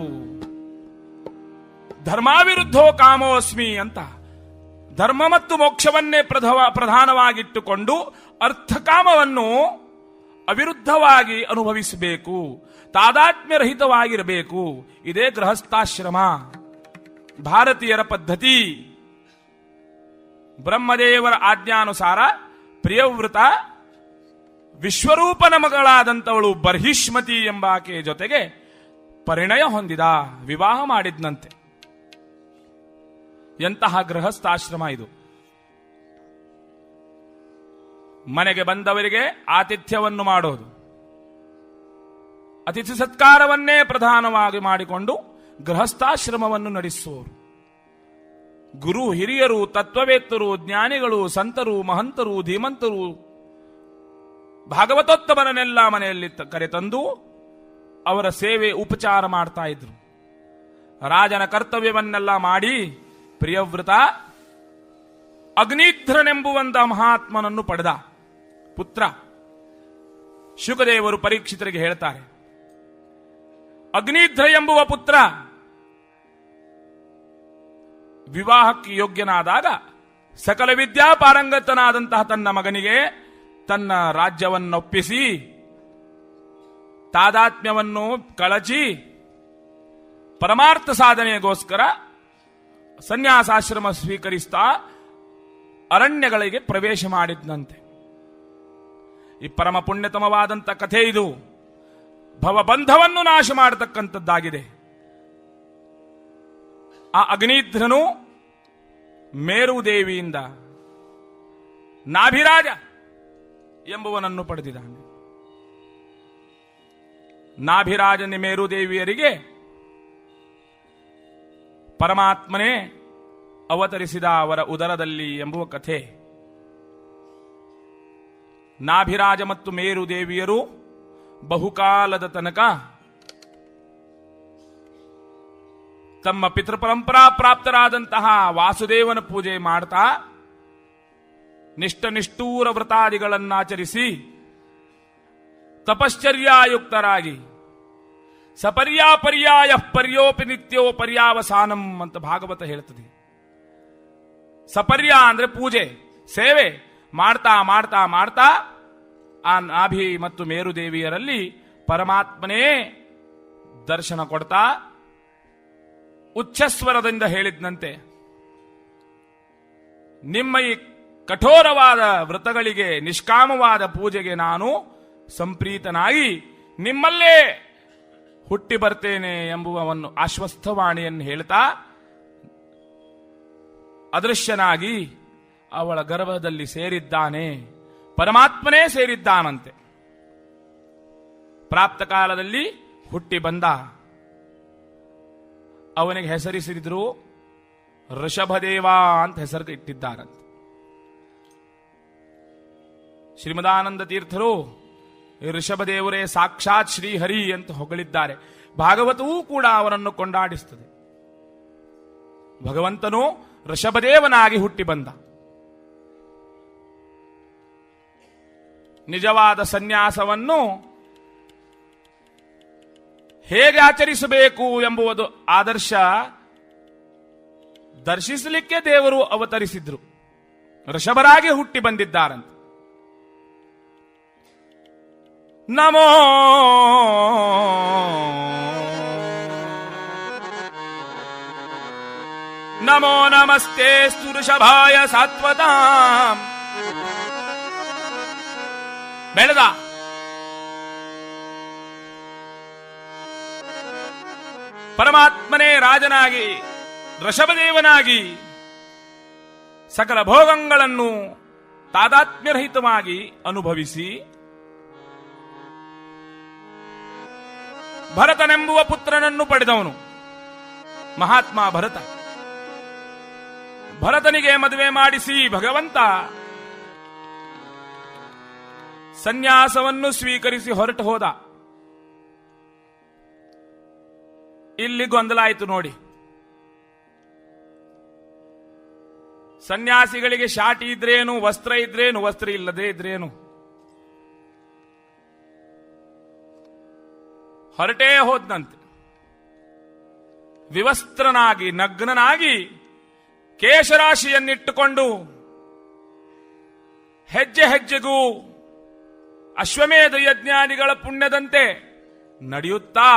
Speaker 1: ಧರ್ಮಾವಿರುದ್ಧೋ ಕಾಮೋಸ್ಮಿ ಅಂತ ಧರ್ಮ ಮತ್ತು ಮೋಕ್ಷವನ್ನೇ ಪ್ರಧಾನವಾಗಿಟ್ಟುಕೊಂಡು ಅರ್ಥಕಾಮವನ್ನು ಅವಿರುದ್ಧವಾಗಿ ಅನುಭವಿಸಬೇಕು, ತಾದಾತ್ಮ್ಯರಹಿತವಾಗಿರಬೇಕು. ಇದೇ ಗೃಹಸ್ಥಾಶ್ರಮ, ಭಾರತೀಯರ ಪದ್ಧತಿ. ಬ್ರಹ್ಮದೇವರ ಆಜ್ಞಾನುಸಾರ ಪ್ರಿಯವ್ರತ ವಿಶ್ವರೂಪನ ಮಗಳಾದಂಥವಳು ಬರ್ಹಿಷ್ಮತಿ ಎಂಬಾಕೆಯ ಜೊತೆಗೆ ಪರಿಣಯ ಹೊಂದಿದ, ವಿವಾಹ ಮಾಡಿದ್ನಂತೆ. ಎಂತಹ ಗೃಹಸ್ಥಾಶ್ರಮ ಇದು! ಮನೆಗೆ ಬಂದವರಿಗೆ ಆತಿಥ್ಯವನ್ನು ಮಾಡೋದು, ಅತಿಥಿ ಸತ್ಕಾರವನ್ನೇ ಪ್ರಧಾನವಾಗಿ ಮಾಡಿಕೊಂಡು ಗೃಹಸ್ಥಾಶ್ರಮವನ್ನು ನಡೆಸುವವರು. ಗುರು ಹಿರಿಯರು, ತತ್ವವೇತ್ತರು, ಜ್ಞಾನಿಗಳು, ಸಂತರು, ಮಹಂತರು, ಧೀಮಂತರು ಭಾಗವತೋತ್ತಮರನ್ನೆಲ್ಲ ಮನೆಯಲ್ಲಿ ಕರೆತಂದು ಅವರ ಸೇವೆ ಉಪಚಾರ ಮಾಡ್ತಾ ಇದ್ರು. ರಾಜನ ಕರ್ತವ್ಯವನ್ನೆಲ್ಲ ಮಾಡಿ ಪ್ರಿಯವ್ರತ ಅಗ್ನಿಧ್ರನೆಂಬುವಂತ ಮಹಾತ್ಮನನ್ನು ಪಡೆದ ಪುತ್ರ. ಶುಕದೇವರು ಪರೀಕ್ಷಿತರಿಗೆ ಹೇಳ್ತಾರೆ, ಅಗ್ನಿಧ್ರ ಎಂಬುವ ಪುತ್ರ ವಿವಾಹಕ್ಕೆ ಯೋಗ್ಯನಾದಾಗ ಸಕಲ ವಿದ್ಯಾ ಪಾರಂಗತನಾದಂತಹ ತನ್ನ ಮಗನಿಗೆ ತನ್ನ ರಾಜ್ಯವನ್ನೊಪ್ಪಿಸಿ ತಾದಾತ್ಮ್ಯವನ್ನು ಕಳಚಿ ಪರಮಾರ್ಥ ಸಾಧನೆಗೋಸ್ಕರ ಸನ್ಯಾಸಾಶ್ರಮ ಸ್ವೀಕರಿಸ್ತಾ ಅರಣ್ಯಗಳಿಗೆ ಪ್ರವೇಶ ಮಾಡಿದ್ನಂತೆ. ಈ ಪರಮ ಪುಣ್ಯತಮವಾದಂಥ ಕಥೆ ಇದು. ಭವಬಂಧವನ್ನು ನಾಶ ಮಾಡತಕ್ಕಂಥದ್ದಾಗಿದೆ. ಆ ಅಗ್ನಿಧ್ರನು ಮೇರುದೇವಿಯಿಂದ ನಾಭಿರಾಜ ಎಂಬುವನನ್ನು ಪಡೆದಿದ್ದಾನೆ. ನಾಭಿರಾಜನ ಮೇರುದೇವಿಯರಿಗೆ ಪರಮಾತ್ಮನೇ ಅವತರಿಸಿದ ಅವರ ಉದರದಲ್ಲಿ ಎಂಬುವ ಕಥೆ. ನಾಭಿರಾಜ ಮತ್ತು ಮೇರುದೇವಿಯರು ಬಹುಕಾಲದ ತನಕ ತಮ್ಮ ಪಿತೃಪರಂಪರಾ ಪ್ರಾಪ್ತರಾದಂತಹ ವಾಸುದೇವನ ಪೂಜೆ ಮಾಡ್ತಾ ನಿಷ್ಠೂರ ವ್ರತಾದಿಗಳನ್ನಾಚರಿಸಿ ತಪಶ್ಚರ್ಯಾಯುಕ್ತರಾಗಿ ಸಪರ್ಯಾಪರ್ಯಾಯ ಪರ್ಯೋಪಿ ನಿತ್ಯೋ ಪರ್ಯಾವಸಾನಂ ಅಂತ ಭಾಗವತ ಹೇಳ್ತದೆ. ಸಪರ್ಯ ಅಂದ್ರೆ ಪೂಜೆ, ಸೇವೆ ಮಾಡ್ತಾ ಮಾಡ್ತಾ ಮಾಡ್ತಾ ಆ ನಾಭಿ ಮತ್ತು ಮೇರುದೇವಿಯರಲ್ಲಿ ಪರಮಾತ್ಮನೇ ದರ್ಶನ ಕೊಡ್ತಾ ಉಚ್ಚಸ್ವರದಿಂದ ಹೇಳಿದ್ನಂತೆ, ನಿಮ್ಮ ಈ ಕಠೋರವಾದ ವ್ರತಗಳಿಗೆ, ನಿಷ್ಕಾಮವಾದ ಪೂಜೆಗೆ ನಾನು ಸಂಪ್ರೀತನಾಗಿ ನಿಮ್ಮಲ್ಲೇ ಹುಟ್ಟಿ ಬರ್ತೇನೆ ಎಂಬುವವನ್ನು ಆಶ್ವಸ್ಥವಾಣಿಯನ್ನು ಹೇಳ್ತಾ ಅದೃಶ್ಯನಾಗಿ ಅವಳ ಗರ್ಭದಲ್ಲಿ ಸೇರಿದ್ದಾನೆ. ಪರಮಾತ್ಮನೇ ಸೇರಿದ್ದಾನಂತೆ. ಪ್ರಾಪ್ತ ಕಾಲದಲ್ಲಿ ಹುಟ್ಟಿ ಬಂದ. ಅವನಿಗೆ ಹೆಸರಿಸಿದ್ರು ಋಷಭದೇವ ಅಂತ ಹೆಸರು ಇಟ್ಟಿದ್ದಾರಂತೆ. ಶ್ರೀಮದಾನಂದ ತೀರ್ಥರು ಋಷಭದೇವರೇ ಸಾಕ್ಷಾತ್ ಶ್ರೀಹರಿ ಅಂತ ಹೊಗಳಿದ್ದಾರೆ. ಭಾಗವತವೂ ಕೂಡ ಅವರನ್ನು ಕೊಂಡಾಡಿಸುತ್ತದೆ. ಭಗವಂತನು ಋಷಭದೇವನಾಗಿ ಹುಟ್ಟಿ ಬಂದ. ನಿಜವಾದ ಸನ್ಯಾಸವನ್ನು ಹೇಗೆ ಆಚರಿಸಬೇಕು ಎಂಬುವುದು ಆದರ್ಶ ದರ್ಶಿಸಲಿಕ್ಕೆ ದೇವರು ಅವತರಿಸಿದ್ರು. ಋಷಭರಾಗಿ ಹುಟ್ಟಿ ಬಂದಿದ್ದಾರಂತೆ. ನಮೋ ನಮೋ ನಮಸ್ತೆ ಋಷಭಾಯ ಸಾತ್ವತಾಂ. ಬೆಳೆದ ಪರಮಾತ್ಮನೇ ರಾಜನಾಗಿ ಋಷಭದೇವನಾಗಿ ಸಕಲ ಭೋಗಗಳನ್ನು ತಾದಾತ್ಮ್ಯರಹಿತವಾಗಿ ಅನುಭವಿಸಿ ಭರತನೆಂಬುವ ಪುತ್ರನನ್ನು ಪಡೆದವನು ಮಹಾತ್ಮ ಭರತ. ಭರತನಿಗೆ ಮದುವೆ ಮಾಡಿಸಿ ಭಗವಂತ ಸನ್ಯಾಸವನ್ನು ಸ್ವೀಕರಿಸಿ ಹೊರಟು ಹೋದ. ಇಲ್ಲಿ ಗೊಂದಲ ಆಯಿತು ನೋಡಿ. ಸನ್ಯಾಸಿಗಳಿಗೆ ಶಾಟಿ ಇದ್ರೇನು, ವಸ್ತ್ರ ಇದ್ರೇನು, ವಸ್ತ್ರ ಇಲ್ಲದೆ ಇದ್ರೇನು, ಹೊರಟೇ ಹೋದ್ನಂತೆ. ವಿವಸ್ತ್ರನಾಗಿ ನಗ್ನನಾಗಿ ಕೇಶರಾಶಿಯನ್ನಿಟ್ಟುಕೊಂಡು ಹೆಜ್ಜೆ ಹೆಜ್ಜೆಗೂ ಅಶ್ವಮೇಧ ಯಜ್ಞಾನಿಗಳ ಪುಣ್ಯದಂತೆ ನಡೆಯುತ್ತಾ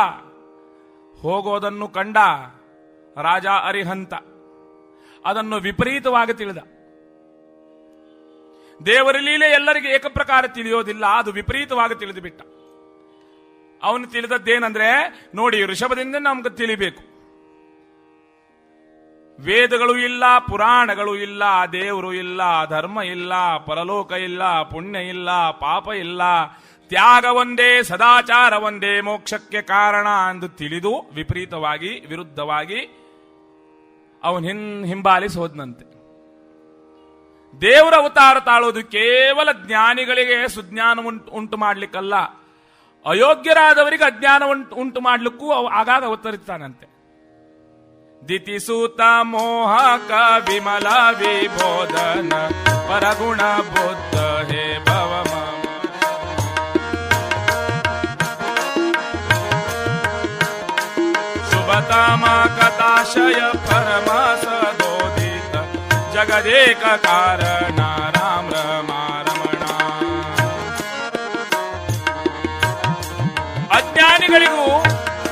Speaker 1: ಹೋಗೋದನ್ನು ಕಂಡ ರಾಜ ಅರಿಹಂತ ಅದನ್ನು ವಿಪರೀತವಾಗಿ ತಿಳಿದ. ದೇವರ ಲೀಲೆ ಎಲ್ಲರಿಗೆ ಏಕಪ್ರಕಾರ ತಿಳಿಯೋದಿಲ್ಲ, ಅದು ವಿಪರೀತವಾಗಿ ತಿಳಿದು ಬಿಟ್ಟ. ಅವನು ತಿಳಿದದ್ದೇನೆಂದ್ರೆ, ನೋಡಿ, ಋಷಭದಿಂದ ನಮ್ಗೆ ತಿಳಿಬೇಕು. ವೇದಗಳು ಇಲ್ಲ, ಪುರಾಣಗಳು ಇಲ್ಲ, ದೇವರು ಇಲ್ಲ, ಧರ್ಮ ಇಲ್ಲ, ಪರಲೋಕ ಇಲ್ಲ, ಪುಣ್ಯ ಇಲ್ಲ, ಪಾಪ ಇಲ್ಲ, ತ್ಯಾಗ ಒಂದೇ, ಸದಾಚಾರ ಒಂದೇ ಮೋಕ್ಷಕ್ಕೆ ಕಾರಣ ಎಂದು ತಿಳಿದು ವಿಪರೀತವಾಗಿ ವಿರುದ್ಧವಾಗಿ ಅವನು ಹಿಂಬಾಲಿಸಿ ಹೋದ್ನಂತೆ. ದೇವರ ಅವತಾರ ತಾಳೋದು ಕೇವಲ ಜ್ಞಾನಿಗಳಿಗೆ ಸುಜ್ಞಾನ ಉಂಟು ಮಾಡ್ಲಿಕ್ಕಲ್ಲ, ಅಯೋಗ್ಯರಾದವರಿಗೆ ಅಜ್ಞಾನ ಉಂಟು ಮಾಡ್ಲಿಕ್ಕೂ ಆಗಾಗ ಅವತರಿಸ್ತಾನಂತೆ. ದಿತಿಸೂತ ಮೋಹಕ ವಿಮಲ ವಿಬೋಧನ ಪರಗುಣ ಬುದ್ಧ ಹೇ ಭವ ಜಗತಾಶಯ ಪರಮ ಸದೋದಿತ ಜಗದೇಕ ಕಾರಣ ರಾಮ ರಮಣ. ಅಜ್ಞಾನಿಗಳಿಗೂ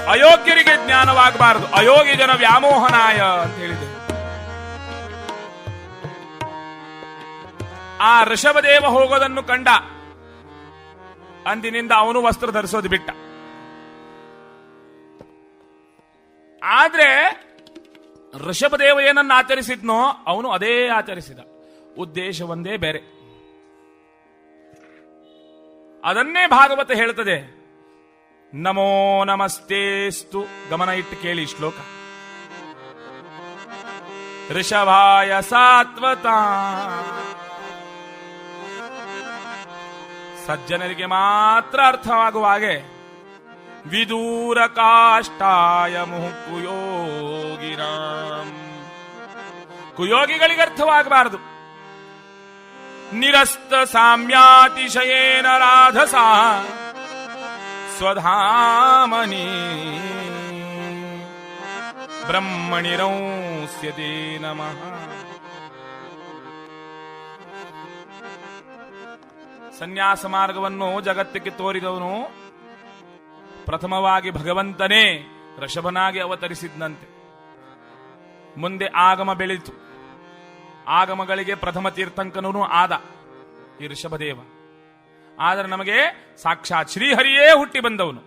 Speaker 1: ಅಯೋಗ್ಯರಿಗೆ ಜ್ಞಾನವಾಗಬಾರದು. ಅಯೋಗ್ಯ ಜನ ವ್ಯಾಮೋಹನಾಯ ಅಂತ ಹೇಳಿದೆ. ಆ ಋಷಭದೇವ ಹೋಗೋದನ್ನು ಕಂಡ. ಅಂದಿನಿಂದ ಅವನು ವಸ್ತ್ರ ಧರಿಸೋದು ಬಿಟ್ಟ. ಆದ್ರೆ ಋಷಭದೇವ ಏನನ್ನ ಆಚರಿಸಿದ್ನೋ ಅವನು ಅದೇ ಆಚರಿಸಿದ. ಉದ್ದೇಶ ಒಂದೇ ಬೇರೆ. ಅದನ್ನೇ ಭಾಗವತ ಹೇಳ್ತದೆ. ನಮೋ ನಮಸ್ತೇಸ್ತು. ಗಮನ ಇಟ್ಟು ಕೇಳಿ ಶ್ಲೋಕ. ಋಷಭಾಯ ಸಾತ್ವತಾ. ಸಜ್ಜನರಿಗೆ ಮಾತ್ರ ಅರ್ಥವಾಗುವ ಹಾಗೆ ವಿದೂರ ಕಾಷ್ಟಾಯ ಕುಯೋಗಿರಾಮ್. ಕುಯೋಗಿಗಳಿಗೆ ಅರ್ಥವಾಗಬಾರದು. ನಿರಸ್ತ ಸಾಮ್ಯಾತಿಶಯೇನ ರಾಧಸಾ ಸ್ವಧಾಮನಿ ಬ್ರಹ್ಮಣಿ ರೌಸ್ಯತೆ ನಮಃ. ಸನ್ಯಾಸ ಮಾರ್ಗವನ್ನು ಜಗತ್ತಿಗೆ ತೋರಿದವನು ಪ್ರಥಮವಾಗಿ ಭಗವಂತನೇ ಋಷಭನಾಗಿ ಅವತರಿಸಿದ್ನಂತೆ. ಮುಂದೆ ಆಗಮ ಬೆಳೀತು. ಆಗಮಗಳಿಗೆ ಪ್ರಥಮ ತೀರ್ಥಂಕನೂ ಆದ ಈ ಋಷಭದೇವ. ಆದರೆ ನಮಗೆ ಸಾಕ್ಷಾತ್ ಶ್ರೀಹರಿಯೇ ಹುಟ್ಟಿ ಬಂದವನು.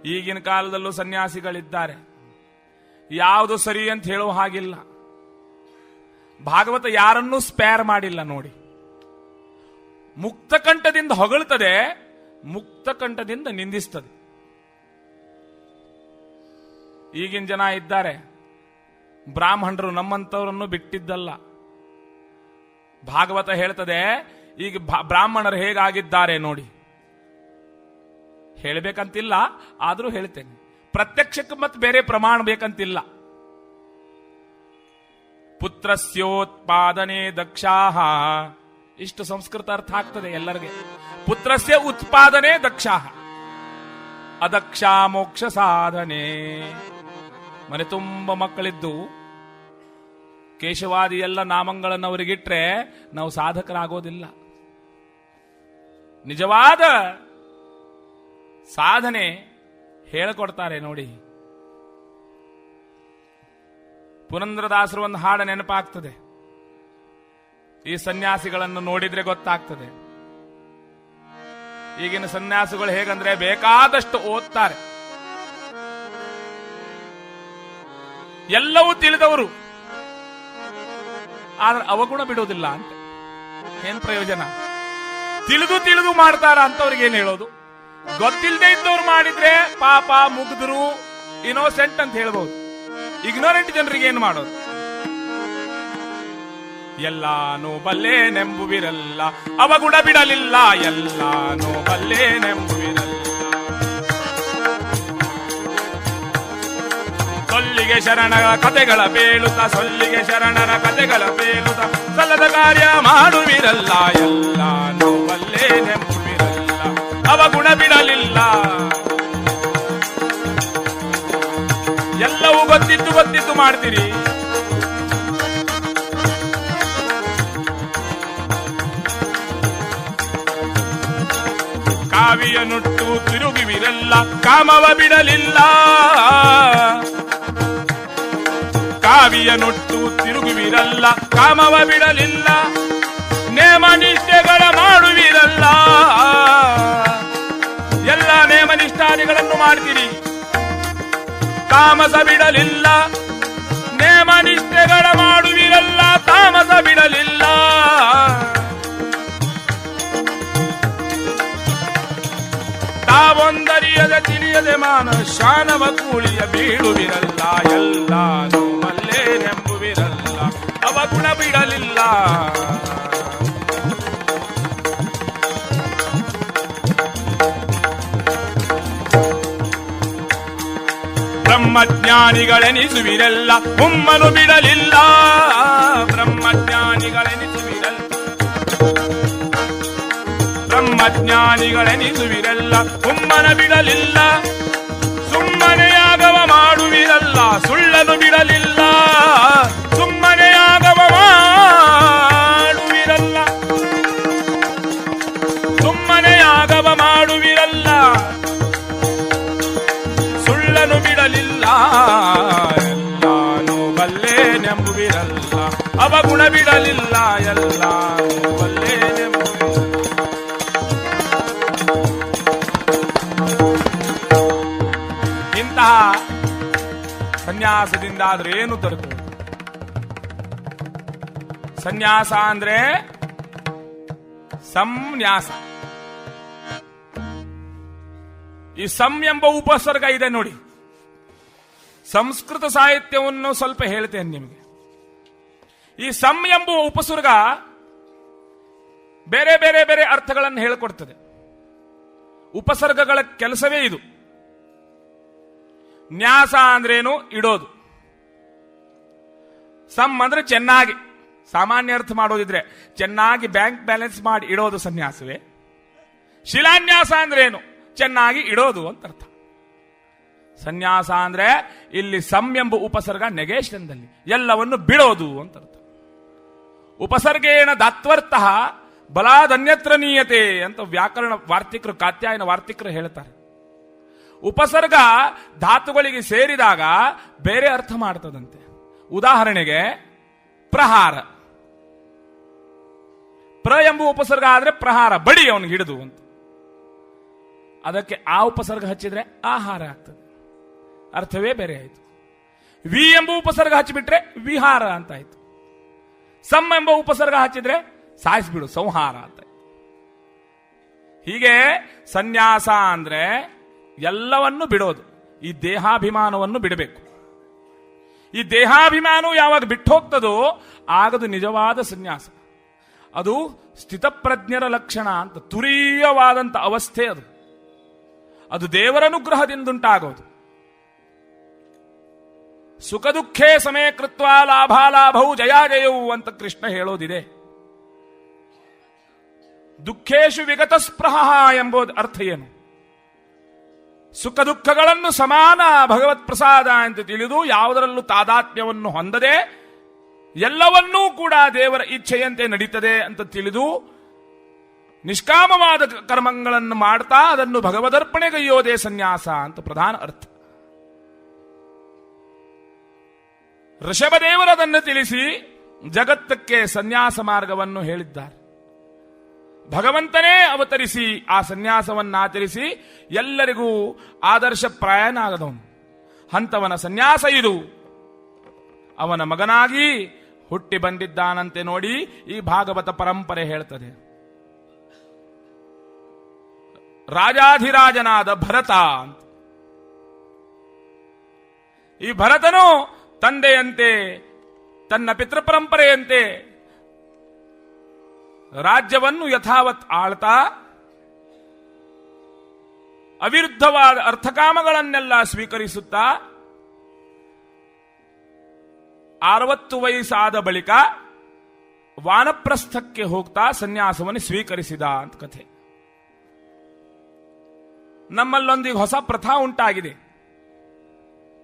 Speaker 1: ಈಗಿನ ಕಾಲದಲ್ಲೂ ಸನ್ಯಾಸಿಗಳಿದ್ದಾರೆ. ಯಾವುದು ಸರಿ ಅಂತ ಹೇಳೋ ಹಾಗಿಲ್ಲ. ಭಾಗವತ ಯಾರನ್ನೂ ಸ್ಪೇರ್ ಮಾಡಿಲ್ಲ ನೋಡಿ. ಮುಕ್ತಕಂಠದಿಂದ ಹೊಗಳ್ತದೆ, ಮುಕ್ತಕಂಠದಿಂದ ನಿಂದಿಸ್ತದೆ. ಈಗಿನ ಜನ ಇದ್ದಾರೆ. ಬ್ರಾಹ್ಮಣರು ನಮ್ಮಂತವರನ್ನು ಬಿಟ್ಟಿದ್ದಲ್ಲ. ಭಾಗವತ ಹೇಳ್ತದೆ ಈಗ ಬ್ರಾಹ್ಮಣರು ಹೇಗಾಗಿದ್ದಾರೆ ನೋಡಿ. ಹೇಳಬೇಕಂತಿಲ್ಲ, ಆದರೂ ಹೇಳ್ತೇನೆ. ಪ್ರತ್ಯಕ್ಷಕ್ಕೆ ಮತ್ತೆ ಬೇರೆ ಪ್ರಮಾಣ ಬೇಕಂತಿಲ್ಲ. ಪುತ್ರಸ್ಯೋತ್ಪಾದನೆ ದಕ್ಷಾಹ. ಇಷ್ಟು ಸಂಸ್ಕೃತ ಅರ್ಥ ಆಗ್ತದೆ ಎಲ್ಲರಿಗೆ. ಪುತ್ರಸ್ಯ ಉತ್ಪಾದನೆ ದಕ್ಷಾಹ, ಅದಕ್ಷ ಮೋಕ್ಷ ಸಾಧನೆ. ಮನೆ ತುಂಬ ಮಕ್ಕಳಿದ್ದು ಕೇಶವಾದಿ ಎಲ್ಲ ನಾಮಗಳನ್ನು ಅವರಿಗಿಟ್ರೆ ನಾವು ಸಾಧಕರಾಗೋದಿಲ್ಲ. ನಿಜವಾದ ಸಾಧನೆ ಹೇಳಿಕೊಡ್ತಾರೆ ನೋಡಿ. ಪುರಂದರದಾಸರು ಒಂದು ಹಾಡು ನೆನಪಾಗ್ತದೆ. ಈ ಸನ್ಯಾಸಿಗಳನ್ನು ನೋಡಿದ್ರೆ ಗೊತ್ತಾಗ್ತದೆ. ಈಗಿನ ಸನ್ಯಾಸಿಗಳು ಹೇಗಂದ್ರೆ ಬೇಕಾದಷ್ಟು ಓದ್ತಾರೆ, ಎಲ್ಲವೂ ತಿಳಿದವರು, ಆದ್ರೆ ಅವಗುಣ ಬಿಡೋದಿಲ್ಲ ಅಂತ. ಏನ್ ಪ್ರಯೋಜನ? ತಿಳಿದು ಮಾಡ್ತಾರ ಅಂತವ್ರಿಗೆ ಏನ್ ಹೇಳೋದು? ಗೊತ್ತಿಲ್ಲದೆ ಇದ್ದವ್ರು ಮಾಡಿದ್ರೆ ಪಾಪ ಮುಗ್ಧರು ಇನೋಸೆಂಟ್ ಅಂತ ಹೇಳ್ಬಹುದು. ಇಗ್ನೋರೆಂಟ್ ಜನರಿಗೆ ಏನು ಮಾಡೋದು? ಎಲ್ಲಾನು ಬಲ್ಲೆ ನೆಂಬುವಿರಲ್ಲ, ಅವಗುಣ ಬಿಡಲಿಲ್ಲ. ಎಲ್ಲಾನು ಬಲ್ಲೆ ನೆಂಬುವಿರಲ್ಲ. ಸೊಲ್ಲಿಗೆ ಶರಣರ ಕತೆಗಳ ಬೇಳುತ್ತ, ಸೊಲ್ಲಿಗೆ ಶರಣರ ಕತೆಗಳ ಬೇಳುತ್ತ, ಸಲ್ಲದ ಕಾರ್ಯ ಮಾಡುವಿರಲ್ಲ. ಎಲ್ಲಾನು ಬಲ್ಲೆ ನೆಂಬುವಿರಲ್ಲ, ಅವಗುಣ ಬಿಡಲಿಲ್ಲ. ಎಲ್ಲವೂ ಗೊತ್ತಿದ್ದು ಮಾಡ್ತೀರಿ. ಕಾವಿಯ ನುಟ್ಟು ತಿರುಗುವಿರಲ್ಲ, ಕಾಮವ ಬಿಡಲಿಲ್ಲ. ಕಾವಿಯ ನುಟ್ಟು ತಿರುಗುವಿರಲ್ಲ, ಕಾಮವ ಬಿಡಲಿಲ್ಲ. ನೇಮ ನಿಷ್ಠೆಗಳ ಮಾಡುವಿರಲ್ಲ. ಎಲ್ಲ ನೇಮ ನಿಷ್ಠಾದಿಗಳನ್ನು ಮಾಡ್ತೀರಿ, ತಾಮಸ ಬಿಡಲಿಲ್ಲ. ನೇಮ ನಿಷ್ಠೆಗಳ ಮಾಡುವಿರಲ್ಲ, ತಾಮಸ ಬಿಡಲಿಲ್ಲ. ತಾವೊಂದರಿಯದ ತಿಳಿಯದೆ ಮಾನ ಶಾನವ ಕೂಳಿಯ ಬೀಳುವಿರಲ್ಲ. ಎಲ್ಲಾನು ಮಲ್ಲೇ ನೆಂಬುವಿರಲ್ಲ, ಅವಗುಣ ಬಿಡಲಿಲ್ಲ. ಬ್ರಹ್ಮಜ್ಞಾನಿಗಳೆನಿಸುವಿರಲ್ಲ, ಹುಮ್ಮನು ಬಿಡಲಿಲ್ಲ. ಬ್ರಹ್ಮಜ್ಞಾನಿಗಳೆನಿಸುವಿರಲ್ಲ, ಬ್ರಹ್ಮಜ್ಞಾನಿಗಳೆನಿಸುವಿರಲ್ಲ, ಹುಮ್ಮನ ಬಿಡಲಿಲ್ಲ. ಸುಮ್ಮನೆ ಯಾಗವ ಮಾಡು ಸುಳ್ಳನು ಬಿಡಲಿಲ್ಲ, ಸುಮ್ಮನೆ ಆಗವ ಮಾಡುವಿರಲ್ಲ, ಸುಮ್ಮನೆ ಆಗವ ಮಾಡುವಿರಲ್ಲ, ಸುಳ್ಳನು ಬಿಡಲಿಲ್ಲ, ಎಲ್ಲಾನು ಬಲ್ಲೆನೆಂಬುವಿರಲ್ಲ, ಅವಗುಣ ಬಿಡಲಿಲ್ಲ, ಎಲ್ಲಾನು ಬಲ್ಲೆನೆಂಬುವಿರಲ್ಲ. ಇಂತಹ ಸನ್ಯಾಸದಿಂದಾದ್ರೂ ಏನು ದೊರಕುವುದು? ಸನ್ಯಾಸ ಅಂದ್ರೆ ಸಂನ್ಯಾಸ. ಈ ಸಂ ಎಂಬ ಉಪಸರ್ಗ ಇದೆ ನೋಡಿ. ಸಂಸ್ಕೃತ ಸಾಹಿತ್ಯವನ್ನು ಸ್ವಲ್ಪ ಹೇಳ್ತೇನೆ ನಿಮಗೆ. ಈ ಸಂ ಎಂಬುವ ಉಪಸರ್ಗ ಬೇರೆ ಬೇರೆ ಬೇರೆ ಅರ್ಥಗಳನ್ನು ಹೇಳಿಕೊಡ್ತದೆ. ಉಪಸರ್ಗಗಳ ಕೆಲಸವೇ ಇದು. ನ್ಯಾಸ ಅಂದ್ರೇನು? ಇಡೋದು. ಸಮ್ ಅಂದ್ರೆ ಚೆನ್ನಾಗಿ, ಸಾಮಾನ್ಯ ಅರ್ಥ ಮಾಡೋದಿದ್ರೆ ಚೆನ್ನಾಗಿ ಬ್ಯಾಂಕ್ ಬ್ಯಾಲೆನ್ಸ್ ಮಾಡಿ ಇಡೋದು ಸನ್ಯಾಸವೇ. ಶಿಲಾನ್ಯಾಸ ಅಂದ್ರೇನು? ಚೆನ್ನಾಗಿ ಇಡೋದು ಅಂತ ಅರ್ಥ. ಸನ್ಯಾಸ ಅಂದ್ರೆ ಇಲ್ಲಿ ಸಮ್ ಎಂಬ ಉಪಸರ್ಗ ನೆಗೇಶನ್ದಲ್ಲಿ ಎಲ್ಲವನ್ನು ಬಿಡೋದು ಅಂತ ಅರ್ಥ. ಉಪಸರ್ಗೇಣ ದಾತ್ವರ್ಥ ಬಲಾದನ್ಯತ್ರ ನೀಯತೆ ಅಂತ ವ್ಯಾಕರಣ ವಾರ್ತಿಕರು, ಕಾತ್ಯಾಯನ ವಾರ್ತಿಕರು ಹೇಳ್ತಾರೆ. ಉಪಸರ್ಗ ಧಾತುಗಳಿಗೆ ಸೇರಿದಾಗ ಬೇರೆ ಅರ್ಥ ಮಾಡ್ತದಂತೆ. ಉದಾಹರಣೆಗೆ ಪ್ರಹಾರ. ಪ್ರ ಎಂಬ ಉಪಸರ್ಗ ಆದ್ರೆ ಪ್ರಹಾರ, ಬಡಿ ಅವನಿಗೆ ಹಿಡಿದು ಅಂತ. ಅದಕ್ಕೆ ಆ ಉಪಸರ್ಗ ಹಚ್ಚಿದ್ರೆ ಆಹಾರ ಆಗ್ತದೆ, ಅರ್ಥವೇ ಬೇರೆ ಆಯ್ತು. ವಿ ಎಂಬ ಉಪಸರ್ಗ ಹಚ್ಚಿಬಿಟ್ರೆ ವಿಹಾರ ಅಂತ ಆಯ್ತು. ಸಮ್ ಎಂಬ ಉಪಸರ್ಗ ಹಚ್ಚಿದ್ರೆ ಸಾಯಿಸ್ಬಿಡು, ಸಂಹಾರ ಅಂತ. ಹೀಗೆ ಸನ್ಯಾಸ ಅಂದ್ರೆ ಎಲ್ಲವನ್ನು ಬಿಡೋದು. ಈ ದೇಹಾಭಿಮಾನವನ್ನು ಬಿಡಬೇಕು. ಈ ದೇಹಾಭಿಮಾನವು ಯಾವಾಗ ಬಿಟ್ಟು ಹೋಗ್ತದೋ ಆಗದು ನಿಜವಾದ ಸನ್ಯಾಸ. ಅದು ಸ್ಥಿತಪ್ರಜ್ಞರ ಲಕ್ಷಣ ಅಂತ, ತುರೀಯವಾದಂತ ಅವಸ್ಥೆ ಅದು. ಅದು ದೇವರನುಗ್ರಹದಿಂದುಂಟಾಗೋದು. ಸುಖ ದುಃಖೇ ಸಮೇ ಕೃತ್ವ ಲಾಭಾಲಾಭವು ಜಯಾಜಯವು ಅಂತ ಕೃಷ್ಣ ಹೇಳೋದಿದೆ. ದುಃಖೇಶು ವಿಗತ ಸ್ಪೃಹ ಎಂಬುದು ಅರ್ಥ ಏನು? ಸುಖ ದುಃಖಗಳನ್ನು ಸಮಾನ ಭಗವತ್ ಪ್ರಸಾದ ಅಂತ ತಿಳಿದು ಯಾವುದರಲ್ಲೂ ತಾದಾತ್ಮ್ಯವನ್ನು ಹೊಂದದೆ ಎಲ್ಲವನ್ನೂ ಕೂಡ ದೇವರ ಇಚ್ಛೆಯಂತೆ ನಡೀತದೆ ಅಂತ ತಿಳಿದು ನಿಷ್ಕಾಮವಾದ ಕರ್ಮಗಳನ್ನು ಮಾಡ್ತಾ ಅದನ್ನು ಭಗವದರ್ಪಣೆಗೈಯೋದೇ ಸನ್ಯಾಸ ಅಂತ ಪ್ರಧಾನ ಅರ್ಥ. ಋಷಭದೇವರದನ್ನು ತಿಳಿಸಿ ಜಗತ್ತಕ್ಕೆ ಸನ್ಯಾಸ ಮಾರ್ಗವನ್ನು ಹೇಳಿದ್ದಾರೆ. ಭಗವಂತನೇ ಅವತರಿಸಿ ಆ ಸನ್ಯಾಸವನ್ನಾಚರಿಸಿ ಎಲ್ಲರಿಗೂ ಆದರ್ಶಪ್ರಾಯನಾಗದವನು. ಅಂಥವನ ಸನ್ಯಾಸ ಇದು. ಅವನ ಮಗನಾಗಿ ಹುಟ್ಟಿ ಬಂದಿದ್ದಾನಂತೆ ನೋಡಿ ಈ ಭಾಗವತ ಪರಂಪರೆ ಹೇಳ್ತದೆ. ರಾಜಾಧಿರಾಜನಾದ ಭರತ ಅಂತ. ಈ ಭರತನು ತಂದೆಯಂತೆ ತನ್ನ ಪಿತೃಪರಂಪರೆಯಂತೆ ರಾಜ್ಯವನ್ನು ಯಥಾವತ್ ಆಳ್ತಾ ಅವಿರುದ್ಧವಾದ ಅರ್ಥಕಾಮಗಳನ್ನೆಲ್ಲ ಸ್ವೀಕರಿಸುತ್ತಾ 60 ವಯಸ್ಸಾದ ಬಳಿಕ ವಾನಪ್ರಸ್ಥಕ್ಕೆ ಹೋಗ್ತಾ ಸನ್ಯಾಸವನ್ನು ಸ್ವೀಕರಿಸಿದ ಅಂತ ಕಥೆ. ನಮ್ಮಲ್ಲೊಂದಿಗೆ ಹೊಸ ಪ್ರಥಾ ಉಂಟಾಗಿದೆ.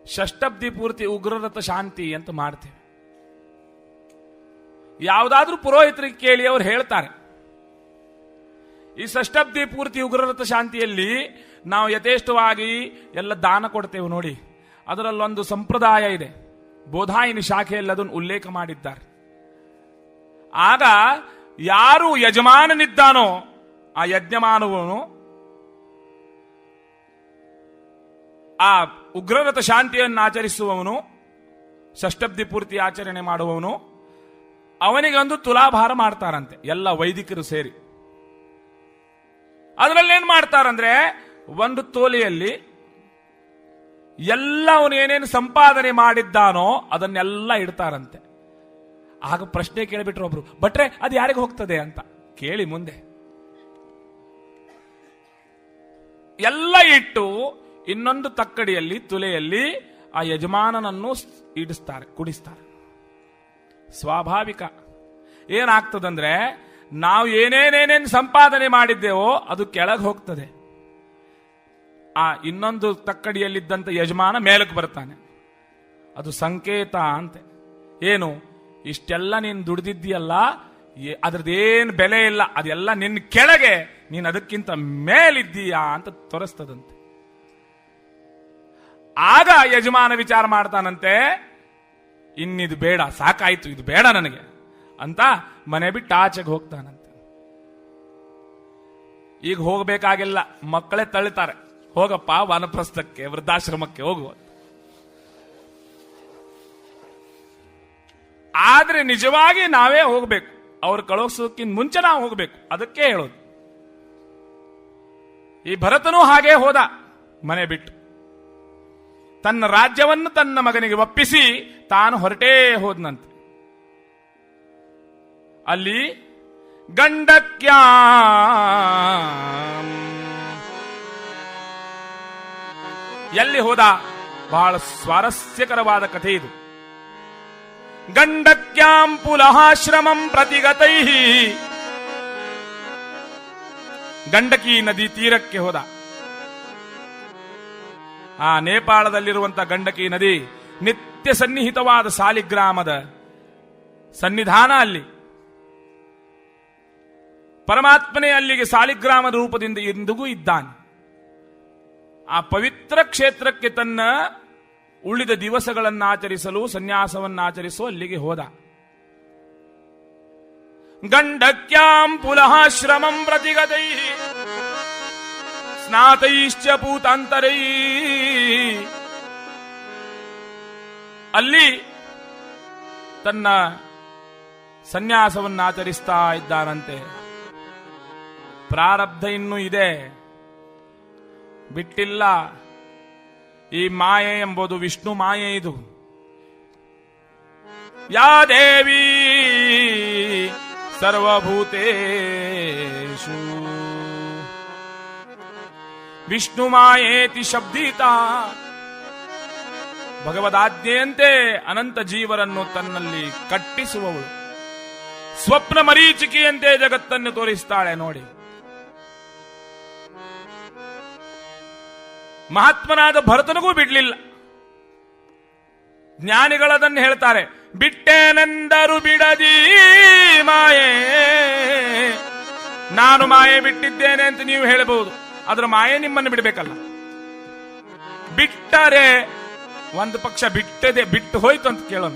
Speaker 1: ಷಷ್ಠಬ್ದಿ ಪೂರ್ತಿ ಉಗ್ರರಥ ಶಾಂತಿ ಅಂತ ಮಾಡ್ತೇವೆ. ಯಾವುದಾದ್ರೂ ಪುರೋಹಿತರಿಗೆ ಕೇಳಿ ಅವರು ಹೇಳ್ತಾರೆ, ಈ ಷಷ್ಠಬ್ದಿ ಪೂರ್ತಿ ಉಗ್ರರಥ ಶಾಂತಿಯಲ್ಲಿ ನಾವು ಯಥೇಷ್ಟವಾಗಿ ಎಲ್ಲ ದಾನ ಕೊಡ್ತೇವೆ ನೋಡಿ. ಅದರಲ್ಲೊಂದು ಸಂಪ್ರದಾಯ ಇದೆ, ಬೋಧಾಯಿನಿ ಶಾಖೆಯಲ್ಲಿ ಅದನ್ನು ಉಲ್ಲೇಖ ಮಾಡಿದ್ದಾರೆ. ಆಗ ಯಾರು ಯಜಮಾನನಿದ್ದಾನೋ ಆ ಯಜ್ಞಮಾನವನು ಆ ಉಗ್ರರಥ ಶಾಂತಿಯನ್ನು ಆಚರಿಸುವವನು, ಷಷ್ಠಬ್ದಿ ಪೂರ್ತಿ ಆಚರಣೆ ಮಾಡುವವನು, ಅವನಿಗೆ ಒಂದು ತುಲಾಭಾರ ಮಾಡ್ತಾರಂತೆ ಎಲ್ಲ ವೈದಿಕರು ಸೇರಿ. ಅದರಲ್ಲೇನ್ ಮಾಡ್ತಾರಂದ್ರೆ ಒಂದು ತೋಲೆಯಲ್ಲಿ ಎಲ್ಲ ಅವನು ಏನೇನು ಸಂಪಾದನೆ ಮಾಡಿದ್ದಾನೋ ಅದನ್ನೆಲ್ಲ ಇಡ್ತಾರಂತೆ. ಆಗ ಪ್ರಶ್ನೆ ಕೇಳಿಬಿಟ್ರು ಒಬ್ರು, ಬಟ್ರೆ ಅದು ಯಾರಿಗೆ ಹೋಗ್ತದೆ ಅಂತ ಕೇಳಿ ಮುಂದೆ ಎಲ್ಲ ಇಟ್ಟು ಇನ್ನೊಂದು ತಕ್ಕಡಿಯಲ್ಲಿ ತುಲೆಯಲ್ಲಿ ಆ ಯಜಮಾನನನ್ನು ಇಡಿಸ್ತಾರೆ, ಕುಡಿಸ್ತಾರೆ. ಸ್ವಾಭಾವಿಕ ಏನಾಗ್ತದಂದ್ರೆ ನಾವು ಏನೇನೇನೇನು ಸಂಪಾದನೆ ಮಾಡಿದ್ದೇವೋ ಅದು ಕೆಳಗೆ ಹೋಗ್ತದೆ. ಆ ಇನ್ನೊಂದು ತಕ್ಕಡಿಯಲ್ಲಿದ್ದಂಥ ಯಜಮಾನ ಮೇಲಕ್ಕೆ ಬರ್ತಾನೆ. ಅದು ಸಂಕೇತ ಅಂತೆ. ಏನು, ಇಷ್ಟೆಲ್ಲ ನೀನು ದುಡಿದಿದ್ದೀಯಲ್ಲ, ಅದ್ರದ್ದೇನು ಬೆಲೆ ಇಲ್ಲ, ಅದೆಲ್ಲ ನಿನ್ನ ಕೆಳಗೆ, ನೀನು ಅದಕ್ಕಿಂತ ಮೇಲಿದ್ದೀಯಾ ಅಂತ ತೋರಿಸ್ತದಂತೆ. ಆಗ ಯಜಮಾನ ವಿಚಾರ ಮಾಡ್ತಾನಂತೆ, ಇನ್ನಿದು ಬೇಡ, ಸಾಕಾಯ್ತು, ಇದು ಬೇಡ ನನಗೆ ಅಂತ ಮನೆ ಬಿಟ್ಟು ಆಚೆಗೆ ಹೋಗ್ತಾನಂತೆ. ಈಗ ಹೋಗ್ಬೇಕಾಗಿಲ್ಲ, ಮಕ್ಕಳೇ ತಳ್ತಾರೆ, ಹೋಗಪ್ಪ ವಾನಪ್ರಸ್ಥಕ್ಕೆ, ವೃದ್ಧಾಶ್ರಮಕ್ಕೆ ಹೋಗುವ. ಆದ್ರೆ ನಿಜವಾಗಿ ನಾವೇ ಹೋಗ್ಬೇಕು, ಅವ್ರು ಕಳಿಸೋಕ್ಕಿಂತ ಮುಂಚೆ ನಾವು ಹೋಗ್ಬೇಕು, ಅದಕ್ಕೆ ಹೇಳೋದು. ಈ ಭರತನೂ ಹಾಗೇ ಹೋದ, ಮನೆ ಬಿಟ್ಟು ತನ್ನ ರಾಜ್ಯವನ್ನು ತನ್ನ ಮಗನಿಗೆ ಒಪ್ಪಿಸಿ ತಾನು ಹೊರಟೇ ಹೋದನಂತೆ. ಅಲ್ಲಿ ಗಂಡಕ್ಯ ಎಲ್ಲಿ ಹೋದ? ಬಹಳ ಸ್ವಾರಸ್ಯಕರವಾದ ಕಥೆ ಇದು. ಗಂಡಕ್ಯಾಂ ಪುಲಹಾಶ್ರಮಂ ಪ್ರತಿಗತೈ, ಗಂಡಕಿ ನದಿ ತೀರಕ್ಕೆ ಹೋದ. ಆ ನೇಪಾಳದಲ್ಲಿರುವಂತಹ ಗಂಡಕಿ ನದಿ ನಿತ್ಯ ಸನ್ನಿಹಿತವಾದ ಸಾಲಿಗ್ರಾಮದ ಸನ್ನಿಧಾನ ಅಲ್ಲಿ. ಪರಮಾತ್ಮನೇ ಅಲ್ಲಿಗೆ ಸಾಲಿಗ್ರಾಮ ರೂಪದಿಂದ ಇಂದಿಗೂ ಇದ್ದಾನೆ. ಆ ಪವಿತ್ರ ಕ್ಷೇತ್ರಕ್ಕೆ ತನ್ನ ಉಳಿದ ದಿವಸಗಳನ್ನಾಚರಿಸಲು, ಸನ್ಯಾಸವನ್ನಾಚರಿಸಲು ಅಲ್ಲಿಗೆ ಹೋದ. ಗಂಡಕ್ಯಾಂ ಪುಲಹಾಶ್ರಮಂ ಪ್ರತಿಗತೈ ಸ್ನಾತೈಶ್ಚ ಪೂತಾಂತರೈ, ಅಲ್ಲಿ ತನ್ನ ಸನ್ಯಾಸವನ್ನಾಚರಿಸ್ತಾ ಇದ್ದಾನಂತೆ. ಪ್ರಾರಬ್ಧ ಇನ್ನೂ ಇದೆ, ಬಿಟ್ಟಿಲ್ಲ. ಈ ಮಾಯೆ ಎಂಬುದು ವಿಷ್ಣು ಮಾಯೆ. ಇದು ಯಾ ದೇವಿ ಸರ್ವಭೂತೇಷು ವಿಷ್ಣು ಮಾಯೇತಿ ಶಬ್ದೀತ, ಭಗವದಾಜ್ಞೆಯಂತೆ ಅನಂತ ಜೀವರನ್ನು ತನ್ನಲ್ಲಿ ಕಟ್ಟಿಸುವವಳು, ಸ್ವಪ್ನ ಮರೀಚಿಕೆಯಂತೆ ಜಗತ್ತನ್ನು ತೋರಿಸ್ತಾಳೆ ನೋಡಿ. ಮಹಾತ್ಮನಾದ ಭರತನಿಗೂ ಬಿಡ್ಲಿಲ್ಲ. ಜ್ಞಾನಿಗಳದನ್ನು ಹೇಳ್ತಾರೆ, ಬಿಟ್ಟೇನೆಂದರು ಬಿಡದಿ ಮಾಯೆ. ನಾನು ಮಾಯೆ ಬಿಟ್ಟಿದ್ದೇನೆ ಅಂತ ನೀವು ಹೇಳಬಹುದು, ಅದರ ಮಾಯೆ ನಿಮ್ಮನ್ನು ಬಿಡಬೇಕಲ್ಲ. ಬಿಟ್ಟರೆ ಒಂದು ಪಕ್ಷ ಬಿಟ್ಟು ಹೋಯ್ತು ಅಂತ ಕೇಳೋಣ.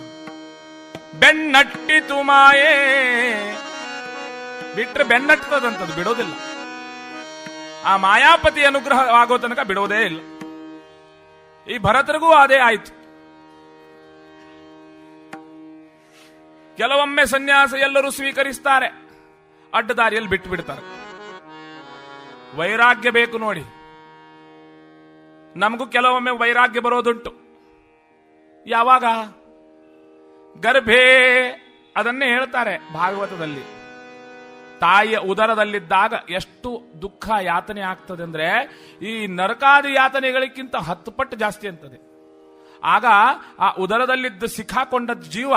Speaker 1: ಬೆನ್ನಟ್ಟಿತು ಮಾಯೆ, ಬಿಟ್ರೆ ಬೆನ್ನಟ್ಟದಂತದ್ದು, ಬಿಡೋದಿಲ್ಲ. ಆ ಮಾಯಾಪತಿ ಅನುಗ್ರಹ ಆಗೋ ತನಕ ಬಿಡೋದೇ ಇಲ್ಲ. ಈ ಭರತರಿಗೂ ಅದೇ ಆಯ್ತು. ಕೆಲವೊಮ್ಮೆ ಸನ್ಯಾಸ ಎಲ್ಲರೂ ಸ್ವೀಕರಿಸ್ತಾರೆ, ಅಡ್ಡದಾರಿಯಲ್ಲಿ ಬಿಟ್ಟು ಬಿಡ್ತಾರೆ. ವೈರಾಗ್ಯ ಬೇಕು ನೋಡಿ. ನಮಗೂ ಕೆಲವೊಮ್ಮೆ ವೈರಾಗ್ಯ ಬರೋದುಂಟು. ಯಾವಾಗ? ಗರ್ಭೇ, ಅದನ್ನೇ ಹೇಳ್ತಾರೆ ಭಾಗವತದಲ್ಲಿ. ತಾಯಿಯ ಉದರದಲ್ಲಿದ್ದಾಗ ಎಷ್ಟು ದುಃಖ ಯಾತನೆ ಆಗ್ತದೆ ಅಂದ್ರೆ, ಈ ನರಕಾದಿ ಯಾತನೆಗಳಿಗಿಂತ 10 ಪಟ್ಟು ಜಾಸ್ತಿ ಅಂತದೆ. ಆಗ ಆ ಉದರದಲ್ಲಿದ್ದ ಸಿಕ್ಕಾಕೊಂಡ ಜೀವ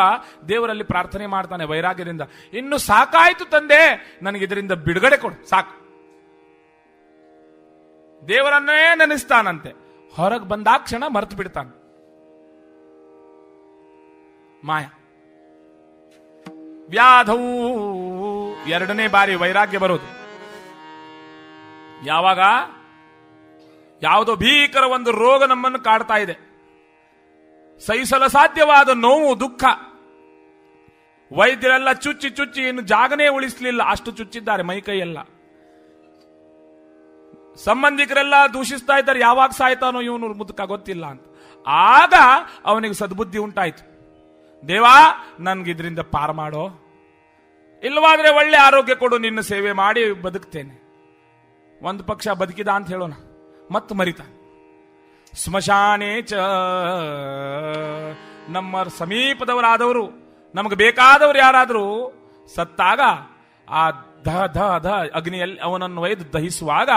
Speaker 1: ದೇವರಲ್ಲಿ ಪ್ರಾರ್ಥನೆ ಮಾಡ್ತಾನೆ ವೈರಾಗ್ಯದಿಂದ, ಇನ್ನು ಸಾಕಾಯ್ತು ತಂದೆ, ನನಗೆ ಇದರಿಂದ ಬಿಡುಗಡೆ ಕೊಡು, ಸಾಕು. ದೇವರನ್ನೇ ನೆನೆಸ್ತಾನಂತೆ. ಹೊರಗೆ ಬಂದಾಕ್ಷಣ ಮರೆತು ಬಿಡ್ತಾನೆ. ಮಾಯ ವ್ಯಾಧವು ಎರಡನೇ ಬಾರಿ ವೈರಾಗ್ಯ ಬರೋದು ಯಾವಾಗ? ಯಾವುದೋ ಭೀಕರ ಒಂದು ರೋಗ ನಮ್ಮನ್ನು ಕಾಡ್ತಾ ಇದೆ, ಸಹಿಸಲು ಸಾಧ್ಯವಾದ ನೋವು, ದುಃಖ. ವೈದ್ಯರೆಲ್ಲ ಚುಚ್ಚಿ ಚುಚ್ಚಿ ಇನ್ನು ಜಾಗನೇ ಉಳಿಸಲಿಲ್ಲ, ಅಷ್ಟು ಚುಚ್ಚಿದ್ದಾರೆ ಮೈಕೈ ಎಲ್ಲ. ಸಂಬಂಧಿಕರೆಲ್ಲ ದೂಷಿಸ್ತಾ ಇದ್ದಾರೆ, ಯಾವಾಗ ಸಾಯ್ತಾನೋ ಇವನು ಮುದುಕ ಗೊತ್ತಿಲ್ಲ ಅಂತ. ಆಗ ಅವನಿಗೆ ಸದ್ಬುದ್ಧಿ ಉಂಟಾಯ್ತು, ದೇವಾ ನನ್ಗಿದ್ರಿಂದ ಪಾರ ಮಾಡೋ, ಇಲ್ಲವಾದ್ರೆ ಒಳ್ಳೆ ಆರೋಗ್ಯ ಕೊಡು, ನಿನ್ನ ಸೇವೆ ಮಾಡಿ ಬದುಕ್ತೇನೆ. ಒಂದು ಪಕ್ಷ ಬದುಕಿದ ಅಂತ ಹೇಳೋಣ, ಮತ್ತು ಮರಿತಾನೆ. ಸ್ಮಶಾನೇ ಚ, ನಮ್ಮ ಸಮೀಪದವರಾದವರು, ನಮಗೆ ಬೇಕಾದವರು ಯಾರಾದರೂ ಸತ್ತಾಗ ಆ ಧ ಅಗ್ನಿಯಲ್ಲಿ ಅವನನ್ನು ಒಯ್ದು ದಹಿಸುವಾಗ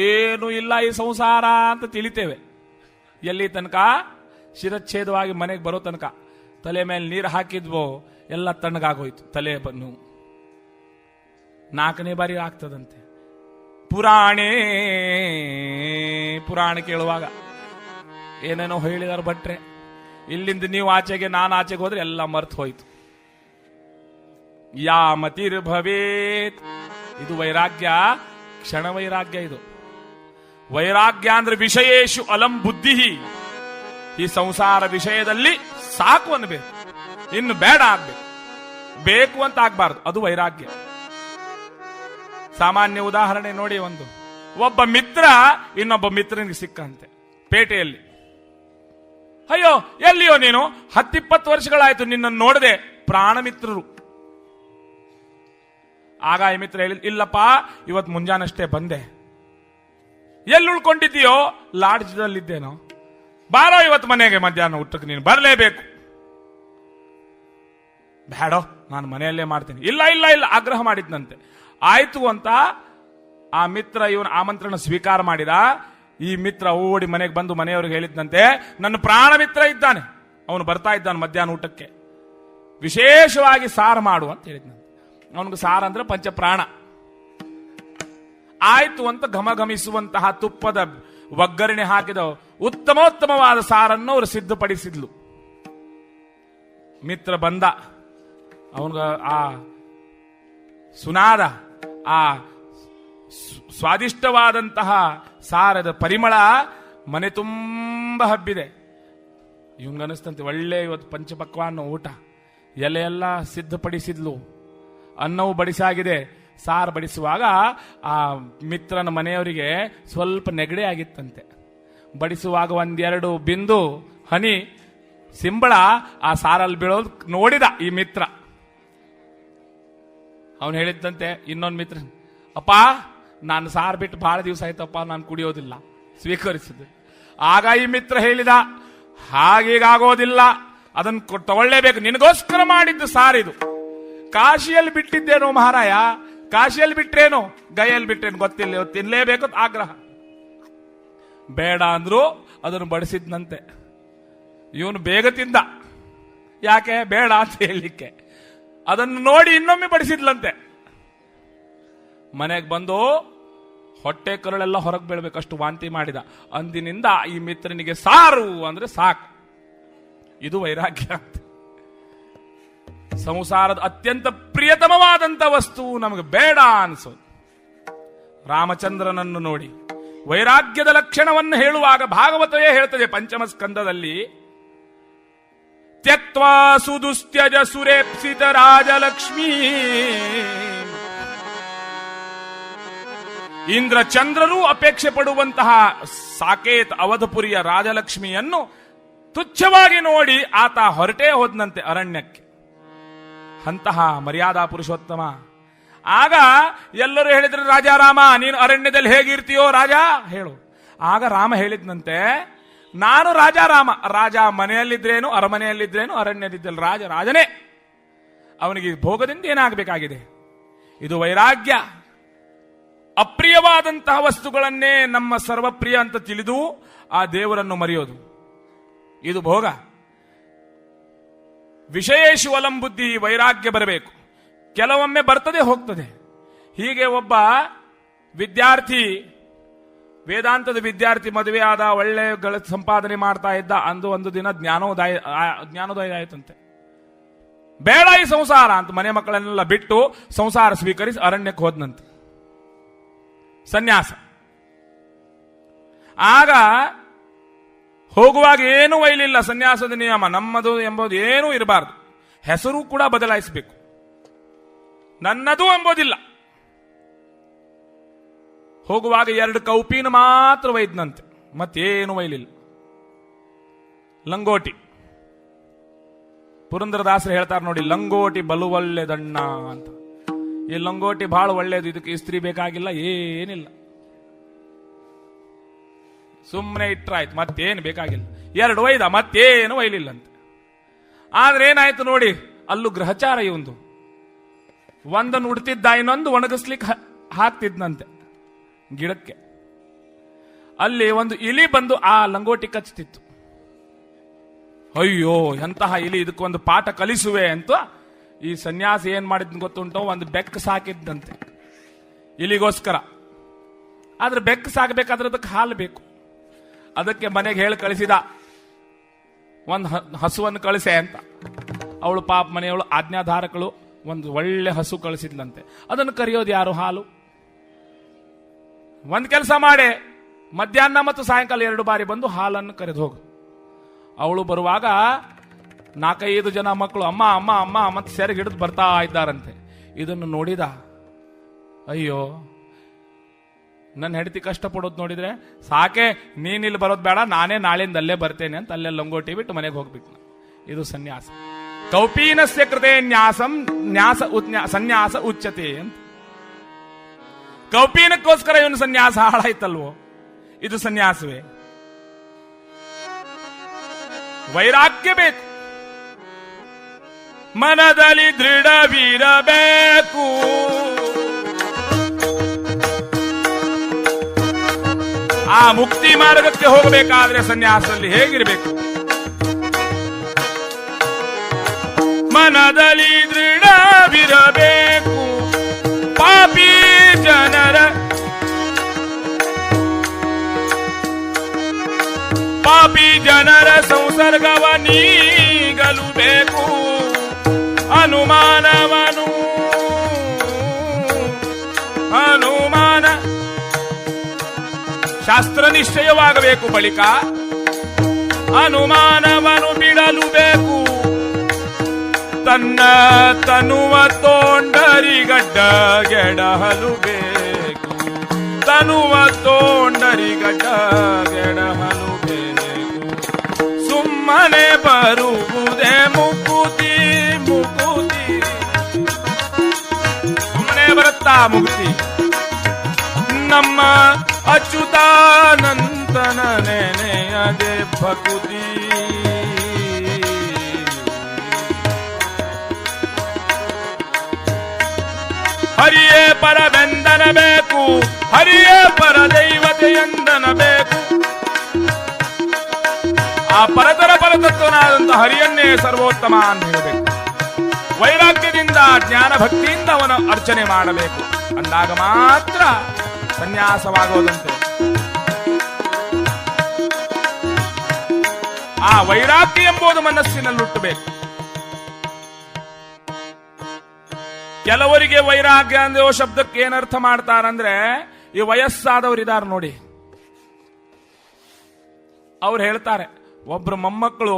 Speaker 1: ಏನು ಇಲ್ಲ ಈ ಸಂಸಾರ ಅಂತ ತಿಳಿತೇವೆ. ಎಲ್ಲಿ ತನಕ? ಶಿರಚ್ಛೇದವಾಗಿ ಮನೆಗೆ ಬರೋ ತನಕ. ತಲೆ ಮೇಲೆ ನೀರು ಹಾಕಿದ್ವೋ ಎಲ್ಲ ತಣ್ಣಗಾಗೋಯ್ತು, ತಲೆ ಬನ್ನು 4ನೇ ಬಾರಿ ಆಗ್ತದಂತೆ. ಪುರಾಣ ಕೇಳುವಾಗ ಏನೇನೋ ಹೇಳಿದಾರೆ ಭಟ್ರೆ, ಇಲ್ಲಿಂದ ನೀವು ಆಚೆಗೆ ನಾನು ಆಚೆಗೆ ಹೋದ್ರೆ ಎಲ್ಲ ಮರ್ತು ಹೋಯ್ತು. ಯಾ ಮತಿರ್ಭವೇತ್, ಇದು ವೈರಾಗ್ಯ, ಕ್ಷಣ ವೈರಾಗ್ಯ. ಇದು ವೈರಾಗ್ಯ ಅಂದ್ರೆ ವಿಷಯೇಶು ಅಲಂ ಬುದ್ಧಿ, ಈ ಸಂಸಾರ ವಿಷಯದಲ್ಲಿ ಸಾಕು ಅನ್ಬೇಕು, ಇನ್ನು ಬೇಡ ಆಗ್ಬೇಕು, ಬೇಕು ಅಂತ ಆಗ್ಬಾರ್ದು, ಅದು ವೈರಾಗ್ಯ. ಸಾಮಾನ್ಯ ಉದಾಹರಣೆ ನೋಡಿ, ಒಬ್ಬ ಮಿತ್ರ ಇನ್ನೊಬ್ಬ ಮಿತ್ರನಿಗೆ ಸಿಕ್ಕಂತೆ ಪೇಟೆಯಲ್ಲಿ. ಅಯ್ಯೋ ಎಲ್ಲಿಯೋ ನೀನು, 10-20 ವರ್ಷಗಳಾಯ್ತು ನಿನ್ನನ್ನು ನೋಡದೆ, ಪ್ರಾಣ ಮಿತ್ರರು. ಆಗ ಈ ಮಿತ್ರ ಹೇಳಿ, ಇಲ್ಲಪ್ಪ ಇವತ್ತು ಮುಂಜಾನಷ್ಟೇ ಬಂದೆ. ಎಲ್ಲಿ ಉಳ್ಕೊಂಡಿದ್ದೀಯೋ? ಲಾಡ್ಜ್ದಲ್ಲಿದ್ದೇನೋ, ಬಾರೋ ಇವತ್ತು ಮನೆಗೆ ಮಧ್ಯಾಹ್ನ ಊಟಕ್ಕೆ ನೀನು ಬರಲೇಬೇಕು. ಬೇಡೋ ನಾನು ಮನೆಯಲ್ಲೇ ಮಾಡ್ತೀನಿ. ಇಲ್ಲ ಇಲ್ಲ ಇಲ್ಲ ಆಗ್ರಹ ಮಾಡಿದ್ನಂತೆ. ಆಯ್ತು ಅಂತ ಆ ಮಿತ್ರ ಇವನ ಆಮಂತ್ರಣ ಸ್ವೀಕಾರ ಮಾಡಿದ. ಈ ಮಿತ್ರ ಓಡಿ ಮನೆಗೆ ಬಂದು ಮನೆಯವ್ರಿಗೆ ಹೇಳಿದ್ನಂತೆ, ನನ್ನ ಪ್ರಾಣ ಮಿತ್ರ ಇದ್ದಾನೆ, ಅವನು ಬರ್ತಾ ಇದ್ದಾನೆ ಮಧ್ಯಾಹ್ನ ಊಟಕ್ಕೆ, ವಿಶೇಷವಾಗಿ ಸಾರು ಮಾಡು ಅಂತ ಹೇಳಿದ್ನಂತೆ. ಅವನಿಗೆ ಸಾರ ಅಂದ್ರೆ ಪಂಚಪ್ರಾಣ. ಆಯ್ತು ಅಂತ ಘಮಘಮಿಸುವಂತಹ ತುಪ್ಪದ ಒಗ್ಗರಣೆ ಹಾಕಿದ ಉತ್ತಮೋತ್ತಮವಾದ ಸಾರನ್ನು ಅವರು ಸಿದ್ಧಪಡಿಸಿದ್ಲು. ಮಿತ್ರ ಬಂದ, ಅವನಿಗ ಆ ಸುನಾದ, ಆ ಸ್ವಾದಿಷ್ಟವಾದಂತಹ ಸಾರದ ಪರಿಮಳ ಮನೆ ತುಂಬ ಹಬ್ಬಿದೆ. ಇವಂಗನಿಸ್ತಂತೆ ಒಳ್ಳೆ ಇವತ್ತು ಪಂಚಪಕ್ವಾನ್ನ ಊಟ, ಎಲೆ ಎಲ್ಲ ಸಿದ್ಧಪಡಿಸಿದ್ಲು, ಅನ್ನವು ಬಡಿಸಾಗಿದೆ. ಸಾರು ಬಡಿಸುವಾಗ ಆ ಮಿತ್ರನ ಮನೆಯವರಿಗೆ ಸ್ವಲ್ಪ ನೆಗಡಿ ಆಗಿತ್ತಂತೆ. ಬಡಿಸುವಾಗ 1-2 ಬಿಂದು ಹನಿ ಸಿಂಬಳ ಆ ಸಾರಲ್ಲಿ ಬೀಳೋದು ನೋಡಿದ ಈ ಮಿತ್ರ. ಅವನು ಹೇಳಿದ್ದಂತೆ ಇನ್ನೊಂದು ಮಿತ್ರ, ಅಪ್ಪ ನಾನು ಸಾರು ಬಿಟ್ಟು ಬಹಳ ದಿವಸ ಆಯ್ತಪ್ಪ, ನಾನು ಕುಡಿಯೋದಿಲ್ಲ, ಸ್ವೀಕರಿಸಿದೆ. ಆಗ ಈ ಮಿತ್ರ ಹೇಳಿದ, ಹಾಗೀಗಾಗೋದಿಲ್ಲ, ಅದನ್ನು ತಗೊಳ್ಳೇಬೇಕು, ನಿನಗೋಸ್ಕರ ಮಾಡಿದ್ದು ಸಾರಿದು. ಕಾಶಿಯಲ್ಲಿ ಬಿಟ್ಟಿದ್ದೇನೋ ಮಹಾರಾಯ, ಕಾಶಿಯಲ್ಲಿ ಬಿಟ್ರೇನೋ, ಗೈಯಲ್ಲಿ ಬಿಟ್ರೇನು ಗೊತ್ತಿಲ್ಲ, ತಿನ್ಲೇಬೇಕು ಆಗ್ರಹ. ಬೇಡ ಅಂದ್ರು ಅದನ್ನು ಬಡಿಸಿದ್ನಂತೆ. ಇವನು ಬೇಗ ತಿಂದ, ಯಾಕೆ ಬೇಡ ಅಂತ ಹೇಳಲಿಕ್ಕೆ. ಅದನ್ನು ನೋಡಿ ಇನ್ನೊಮ್ಮೆ ಬಡಿಸಿದ್ಲಂತೆ. ಮನೆಗೆ ಬಂದು ಹೊಟ್ಟೆ ಕರುಳೆಲ್ಲ ಹೊರಗೆ ಬೀಳ್ಬೇಕಷ್ಟು ವಾಂತಿ ಮಾಡಿದ. ಅಂದಿನಿಂದ ಈ ಮಿತ್ರನಿಗೆ ಸಾರು ಅಂದ್ರೆ ಸಾಕು. ಇದು ವೈರಾಗ್ಯ. ಸಂಸಾರದ ಅತ್ಯಂತ ಪ್ರಿಯತಮವಾದಂತ ವಸ್ತು ನಮಗೆ ಬೇಡ ಅನಿಸೋದು. ರಾಮಚಂದ್ರನನ್ನು ನೋಡಿ ವೈರಾಗ್ಯದ ಲಕ್ಷಣವನ್ನು ಹೇಳುವಾಗ ಭಾಗವತವೇ ಹೇಳ್ತದೆ ಪಂಚಮ ಸ್ಕಂದದಲ್ಲಿ, ತ್ಯಕ್ತ್ವಾ ಸುದುಸ್ತ್ಯಜ ಸುರೇಪ್ಸಿತ ರಾಜಲಕ್ಷ್ಮೀ. ಇಂದ್ರ ಚಂದ್ರರು ಅಪೇಕ್ಷೆ ಪಡುವಂತಹ ಸಾಕೇತ್ ಅವಧಪುರಿಯ ರಾಜಲಕ್ಷ್ಮಿಯನ್ನು ತುಚ್ಛವಾಗಿ ನೋಡಿ ಆತ ಹೊರಟೇ ಹೋದ್ನಂತೆ ಅರಣ್ಯಕ್ಕೆ. ಅಂತಹ ಮರ್ಯಾದಾ ಪುರುಷೋತ್ತಮ. ಆಗ ಎಲ್ಲರೂ ಹೇಳಿದ್ರು, ರಾಜಾರಾಮ ನೀನು ಅರಣ್ಯದಲ್ಲಿ ಹೇಗಿರ್ತೀಯೋ ರಾಜ ಹೇಳು. ಆಗ ರಾಮ ಹೇಳಿದ್ನಂತೆ, ನಾನು ರಾಜಾರಾಮ, ರಾಜ ಮನೆಯಲ್ಲಿದ್ರೇನು ಅರಮನೆಯಲ್ಲಿದ್ರೇನು ಅರಣ್ಯದಿದ್ದಲ್ಲಿ ರಾಜ ರಾಜನೇ, ಅವನಿಗೆ ಭೋಗದಿಂದ ಏನಾಗಬೇಕಾಗಿದೆ. ಇದು ವೈರಾಗ್ಯ. ಅಪ್ರಿಯವಾದಂತಹ ವಸ್ತುಗಳನ್ನೇ ನಮ್ಮ ಸರ್ವಪ್ರಿಯ ಅಂತ ತಿಳಿದು ಆ ದೇವರನ್ನು ಮರೆಯೋದು, ಇದು ಭೋಗ. ವಿಷಯೇಶು ಅಲಂ ಬುದ್ಧಿ, ವೈರಾಗ್ಯ ಬರಬೇಕು. ಕೆಲವೊಮ್ಮೆ ಬರ್ತದೆ ಹೋಗ್ತದೆ. ಹೀಗೆ ಒಬ್ಬ ವಿದ್ಯಾರ್ಥಿ, ವೇದಾಂತದ ವಿದ್ಯಾರ್ಥಿ ಮದುವೆ ಆದ, ಒಳ್ಳೆ ಸಂಪಾದನೆ ಮಾಡ್ತಾ ಇದ್ದ. ಅಂದು ಒಂದು ದಿನ ಜ್ಞಾನೋದಯ ಆಯ್ತಂತೆ. ಬೇಡ ಈ ಸಂಸಾರ ಅಂತ ಮನೆ ಮಕ್ಕಳನ್ನೆಲ್ಲ ಬಿಟ್ಟು ಸಂಸಾರ ಸ್ವೀಕರಿಸಿ ಅರಣ್ಯಕ್ಕೆ ಹೋದ್ನಂತೆ, ಸನ್ಯಾಸ. ಆಗ ಹೋಗುವಾಗ ಏನೂ ಒಯ್ಲಿಲ್ಲ, ಸನ್ಯಾಸದ ನಿಯಮ ನಮ್ಮದು ಎಂಬುದು ಏನೂ ಇರಬಾರ್ದು, ಹೆಸರು ಕೂಡ ಬದಲಾಯಿಸಬೇಕು, ನನ್ನದು ಎಂಬುದಿಲ್ಲ. ಹೋಗುವಾಗ 2 ಕೌಪೀನ ಮಾತ್ರ ಒಯ್ದನಂತೆ, ಮತ್ತೇನು ಒಯ್ಲಿಲ್ಲ. ಲಂಗೋಟಿ, ಪುರಂದರದಾಸರು ಹೇಳ್ತಾರೆ ನೋಡಿ, ಲಂಗೋಟಿ ಬಲು ಒಳ್ಳೆದಣ್ಣ ಅಂತ. ಈ ಲಂಗೋಟಿ ಬಹಳ ಒಳ್ಳೇದು, ಇದಕ್ಕೆ ಇಸ್ತ್ರಿ ಬೇಕಾಗಿಲ್ಲ, ಏನಿಲ್ಲ, ಸುಮ್ಮನೆ ಇಟ್ರಾಯ್ತು, ಮತ್ತೇನು ಬೇಕಾಗಿಲ್ಲ. 2 ಒಯ್ದ, ಮತ್ತೇನು ಒಯ್ಲಿಲ್ಲಂತೆ. ಆದ್ರೆ ಏನಾಯ್ತು ನೋಡಿ, ಅಲ್ಲೂ ಗ್ರಹಚಾರ ಇವಂದು. ಒಂದನ್ನು ಉಡ್ತಿದ್ದ, ಇನ್ನೊಂದು ಒಣಗಿಸ್ಲಿಕ್ಕೆ ಹಾಕ್ತಿದ್ನಂತೆ ಗಿಡಕ್ಕೆ. ಅಲ್ಲಿ ಒಂದು ಇಲಿ ಬಂದು ಆ ಲಂಗೋಟಿ ಕಚ್ತಿತ್ತು. ಅಯ್ಯೋ ಎಂತಹ ಇಲಿ, ಇದಕ್ಕೊಂದು ಪಾಠ ಕಲಿಸುವೆ ಅಂತ ಈ ಸನ್ಯಾಸಿ ಏನ್ ಮಾಡಿದ್ ಗೊತ್ತುಂಟೋ, ಒಂದು ಬೆಕ್ಕು ಸಾಕಿದ್ದಂತೆ ಇಲಿಗೋಸ್ಕರ. ಆದ್ರೆ ಬೆಕ್ಕು ಸಾಕಬೇಕಾದ್ರೆ ಅದಕ್ಕೆ ಹಾಲು ಬೇಕು. ಅದಕ್ಕೆ ಮನೆಗೆ ಹೇಳಿ ಕಳಿಸಿದ, ಒಂದು ಹಸುವನ್ನು ಕಳಿಸೆ ಅಂತ. ಅವಳು ಪಾಪ ಮನೆಯವಳು ಆಜ್ಞಾಧಾರಕಳು ಒಂದು ಒಳ್ಳೆ ಹಸು ಕಳಿಸಿದ್ಲಂತೆ. ಅದನ್ನು ಕರೆಯೋದು ಯಾರು? ಹಾಲು. ಒಂದು ಕೆಲಸ ಮಾಡೆ, ಮಧ್ಯಾಹ್ನ ಮತ್ತು ಸಾಯಂಕಾಲ 2 ಬಾರಿ ಬಂದು ಹಾಲನ್ನು ಕರೆದು ಹೋಗು. ಅವಳು ಬರುವಾಗ 4-5 ಜನ ಮಕ್ಕಳು ಅಮ್ಮ ಅಮ್ಮ ಅಮ್ಮ ಮತ್ತೆ ಸೆರಗಿ ಹಿಡಿದು ಬರ್ತಾ ಇದ್ದಾರಂತೆ. ಇದನ್ನು ನೋಡಿದ, ಅಯ್ಯೋ ನನ್ನ ಹೆಂಡತಿ ಕಷ್ಟಪಡೋದು ನೋಡಿದ್ರೆ ಸಾಕೆ, ನೀನಿಲ್ಲಿ ಬರೋದು ಬೇಡ, ನಾನೇ ನಾಳೆಯಿಂದ ಅಲ್ಲೇ ಬರ್ತೇನೆ ಅಂತ ಅಲ್ಲೇ ಲಂಗೋಟಿ ಬಿಟ್ಟು ಮನೆಗೆ ಹೋಗ್ಬೇಕು. ಇದು ಸನ್ಯಾಸ. ಕೌಪೀನಸ್ಯ ಕೃತೆ ಸನ್ಯಾಸ ಉಚ್ಯತೆ ಅಂತ. ಕೌಪೀನಕ್ಕೋಸ್ಕರ ಇವನು ಸನ್ಯಾಸ ಹಾಳಾಯ್ತಲ್ವೋ, ಇದು ಸನ್ಯಾಸವೇ? ವೈರಾಗ್ಯ ಬೇಕು, ಮನದಲ್ಲಿ ದೃಢವಿರಬೇಕು. ಆ ಮುಕ್ತಿ ಮಾರ್ಗಕ್ಕೆ ಹೋಗಬೇಕಾದ್ರೆ ಸನ್ಯಾಸದಲ್ಲಿ ಹೇಗಿರಬೇಕು? ಮನದಲ್ಲಿ ದೃಢವಿರಬೇಕು. ಪಾಪಿ ಜನರ ಸಂಸರ್ಗವ ನೀಗಲು ಬೇಕು. ಅನುಮಾನ ಶಾಸ್ತ್ರ ನಿಶ್ಚಯವಾಗಬೇಕು. ಬಳಿಕ ಅನುಮಾನವನ್ನು ಬಿಡಲು ಬೇಕು. ತನ್ನ ತನುವ ತೋಂಡರಿಗಡ್ಡ ಗೆಡಹಲು ಬೇಕು. ತನುವ ತೋಂಡರಿಗಡ್ಡ ಗೆಡಹಲು ಬೇಕು. ಸುಮ್ಮನೆ ಬರುವುದೇ ಮುಕುತಿ ಮುಕುತಿ. ಸುಮ್ಮನೆ ಬರುತ್ತಾ ಮುಕ್ತಿ? ನಮ್ಮ ಅಚ್ಯುತಾನಂತನ ನೆನೆಯದೆ ಭಕುತಿ. ಹರಿಯೇ ಪರವೆಂದನ ಬೇಕು. ಹರಿಯೇ ಪರ ದೈವತೆಯೆಂದನ ಬೇಕು. ಆ ಪರತರ ಪರತತ್ವನಾದಂಥ ಹರಿಯನ್ನೇ ಸರ್ವೋತ್ತಮ ಅಂತ ಹೇಳಬೇಕು. ವೈರಾಗ್ಯದಿಂದ ಜ್ಞಾನ ಭಕ್ತಿಯಿಂದ ಅವನ ಅರ್ಚನೆ ಮಾಡಬೇಕು. ಅಂದಾಗ ಮಾತ್ರ ಸನ್ಯಾಸವಾಗೋದಂತೆ. ಆ ವೈರಾಗ್ಯ ಎಂಬುದು ಮನಸ್ಸಿನಲ್ಲಿ ಹುಟ್ಟಬೇಕು. ಕೆಲವರಿಗೆ ವೈರಾಗ್ಯ ಅಂದ್ರೆ ಶಬ್ದಕ್ಕೆ ಏನರ್ಥ ಮಾಡ್ತಾರಂದ್ರೆ, ಈ ವಯಸ್ಸಾದವರು ಇದಾರೆ ನೋಡಿ, ಅವ್ರು ಹೇಳ್ತಾರೆ, ಒಬ್ರು ಮೊಮ್ಮಕ್ಕಳು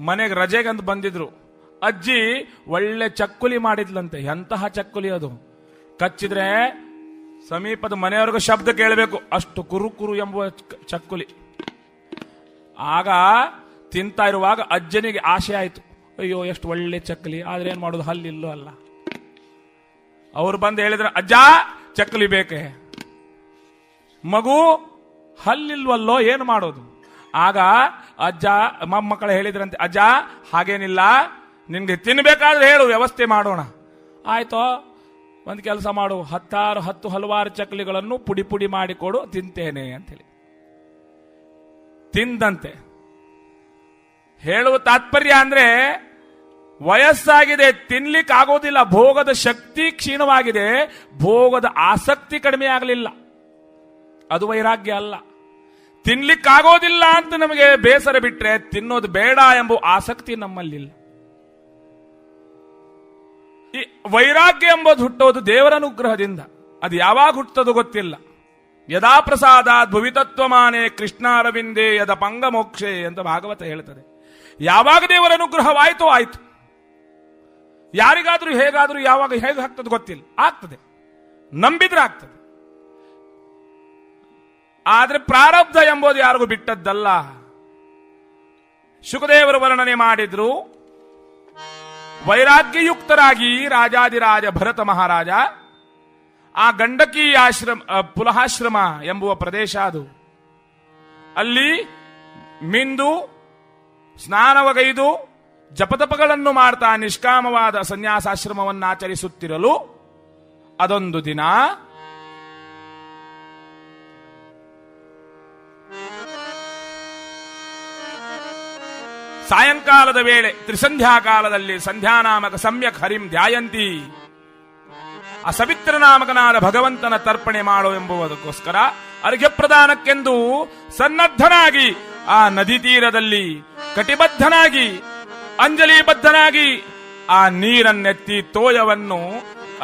Speaker 1: ಮನೆಗೆ ರಜೆಗಂತ ಬಂದಿದ್ರು. ಅಜ್ಜಿ ಒಳ್ಳೆ ಚಕ್ಕುಲಿ ಮಾಡಿದ್ಲಂತೆ. ಎಂತಹ ಚಕ್ಕುಲಿ ಅದು! ಕಚ್ಚಿದ್ರೆ ಸಮೀಪದ ಮನೆಯವರೆಗೂ ಶಬ್ದ ಕೇಳಬೇಕು, ಅಷ್ಟು ಕುರು ಕುರು ಎಂಬುವ ಚಕ್ಕುಲಿ. ಆಗ ತಿಂತಾ ಇರುವಾಗ ಅಜ್ಜನಿಗೆ ಆಸೆ ಆಯ್ತು, ಅಯ್ಯೋ ಎಷ್ಟು ಒಳ್ಳೆ ಚಕ್ಕಲಿ, ಆದ್ರೆ ಏನ್ ಮಾಡೋದು, ಹಲ್ಲಿಲ್ಲೋ ಅಲ್ಲ. ಅವ್ರು ಬಂದು ಹೇಳಿದ್ರೆ, ಅಜ್ಜ ಚಕ್ಕಲಿ ಬೇಕೆ? ಮಗು ಹಲ್ಲಿಲ್ವಲ್ಲೋ, ಏನು ಮಾಡೋದು? ಆಗ ಅಜ್ಜ ಮೊಮ್ಮಕ್ಕಳು ಹೇಳಿದ್ರಂತೆ, ಅಜ್ಜ ಹಾಗೇನಿಲ್ಲ, ನಿನ್ಗೆ ತಿನ್ಬೇಕಾದ್ರೆ ಹೇಳು, ವ್ಯವಸ್ಥೆ ಮಾಡೋಣ. ಆಯ್ತೋ, ಒಂದು ಕೆಲಸ ಮಾಡು, 10 ಹಲವಾರು ಚಕ್ಕಲಿಗಳನ್ನು ಪುಡಿ ಪುಡಿ ಮಾಡಿಕೊಡು, ತಿಂತೇನೆ ಅಂತೇಳಿ ತಿಂದಂತೆ. ಹೇಳುವ ತಾತ್ಪರ್ಯ ಅಂದ್ರೆ, ವಯಸ್ಸಾಗಿದೆ, ತಿನ್ಲಿಕ್ಕೆ ಆಗೋದಿಲ್ಲ, ಭೋಗದ ಶಕ್ತಿ ಕ್ಷೀಣವಾಗಿದೆ, ಭೋಗದ ಆಸಕ್ತಿ ಕಡಿಮೆ ಆಗಲಿಲ್ಲ, ಅದು ವೈರಾಗ್ಯ ಅಲ್ಲ. ತಿನ್ಲಿಕ್ಕಾಗೋದಿಲ್ಲ ಅಂತ ನಮಗೆ ಬೇಸರ ಬಿಟ್ರೆ ತಿನ್ನೋದು ಬೇಡ ಎಂಬ ಆಸಕ್ತಿ ನಮ್ಮಲ್ಲಿಲ್ಲ. ಈ ವೈರಾಗ್ಯ ಎಂಬುದು ಹುಟ್ಟೋದು ದೇವರ ಅನುಗ್ರಹದಿಂದ. ಅದು ಯಾವಾಗ ಹುಟ್ಟೋದು ಗೊತ್ತಿಲ್ಲ. ಯದಾ ಪ್ರಸಾದ ಭುವಿತತ್ವಮಾನೆ ಕೃಷ್ಣಾರವಿಂದೇ ಯದ ಪಂಗ ಮೋಕ್ಷೆ ಅಂತ ಭಾಗವತ ಹೇಳ್ತದೆ. ಯಾವಾಗ ದೇವರ ಅನುಗ್ರಹವಾಯಿತೋ ಆಯ್ತು. ಯಾರಿಗಾದ್ರೂ ಹೇಗಾದ್ರೂ ಯಾವಾಗ ಹೇಗೆ ಆಗ್ತದೆ ಗೊತ್ತಿಲ್ಲ, ಆಗ್ತದೆ, ನಂಬಿದ್ರೆ ಆಗ್ತದೆ. ಆದ್ರೆ ಪ್ರಾರಬ್ಧ ಎಂಬುದು ಯಾರಿಗೂ ಬಿಟ್ಟದ್ದಲ್ಲ. ಶುಕದೇವರು ವರ್ಣನೆ ಮಾಡಿದ್ರು, ವೈರಾಗ್ಯಯುಕ್ತರಾಗಿ ರಾಜಾದಿರಾಜ ಭರತ ಮಹಾರಾಜ ಆ ಗಂಡಕಿ ಆಶ್ರಮ, ಪುಲಹಾಶ್ರಮ ಎಂಬುವ ಪ್ರದೇಶ ಅದು. ಅಲ್ಲಿ ಮಿಂದು ಸ್ನಾನವಗೈದು ಜಪತಪಗಳನ್ನು ಮಾಡ್ತಾ ನಿಷ್ಕಾಮವಾದ ಸನ್ಯಾಸಾಶ್ರಮವನ್ನಾಚರಿಸುತ್ತಿರಲು ಅದೊಂದು ದಿನ ಸಾಯಂಕಾಲದ ವೇಳೆ ತ್ರಿಸಂಧ್ಯಾಕಾಲದಲ್ಲಿ ಸಂಧ್ಯಾನಾಮಕ ಸಮ್ಯಕ್ ಹರಿಂ ಧ್ಯಾಯಂತಿ, ಆ ಸವಿತ್ರ ನಾಮಕನಾದ ಭಗವಂತನ ತರ್ಪಣೆ ಮಾಡೋ ಎಂಬುದಕ್ಕೋಸ್ಕರ ಅರ್ಘ್ಯ ಪ್ರದಾನಕ್ಕೆಂದು ಸನ್ನದ್ಧನಾಗಿ ಆ ನದಿ ತೀರದಲ್ಲಿ ಕಟಿಬದ್ಧನಾಗಿ ಅಂಜಲಿಬದ್ಧನಾಗಿ ಆ ನೀರನ್ನೆತ್ತಿ ತೋಯವನ್ನು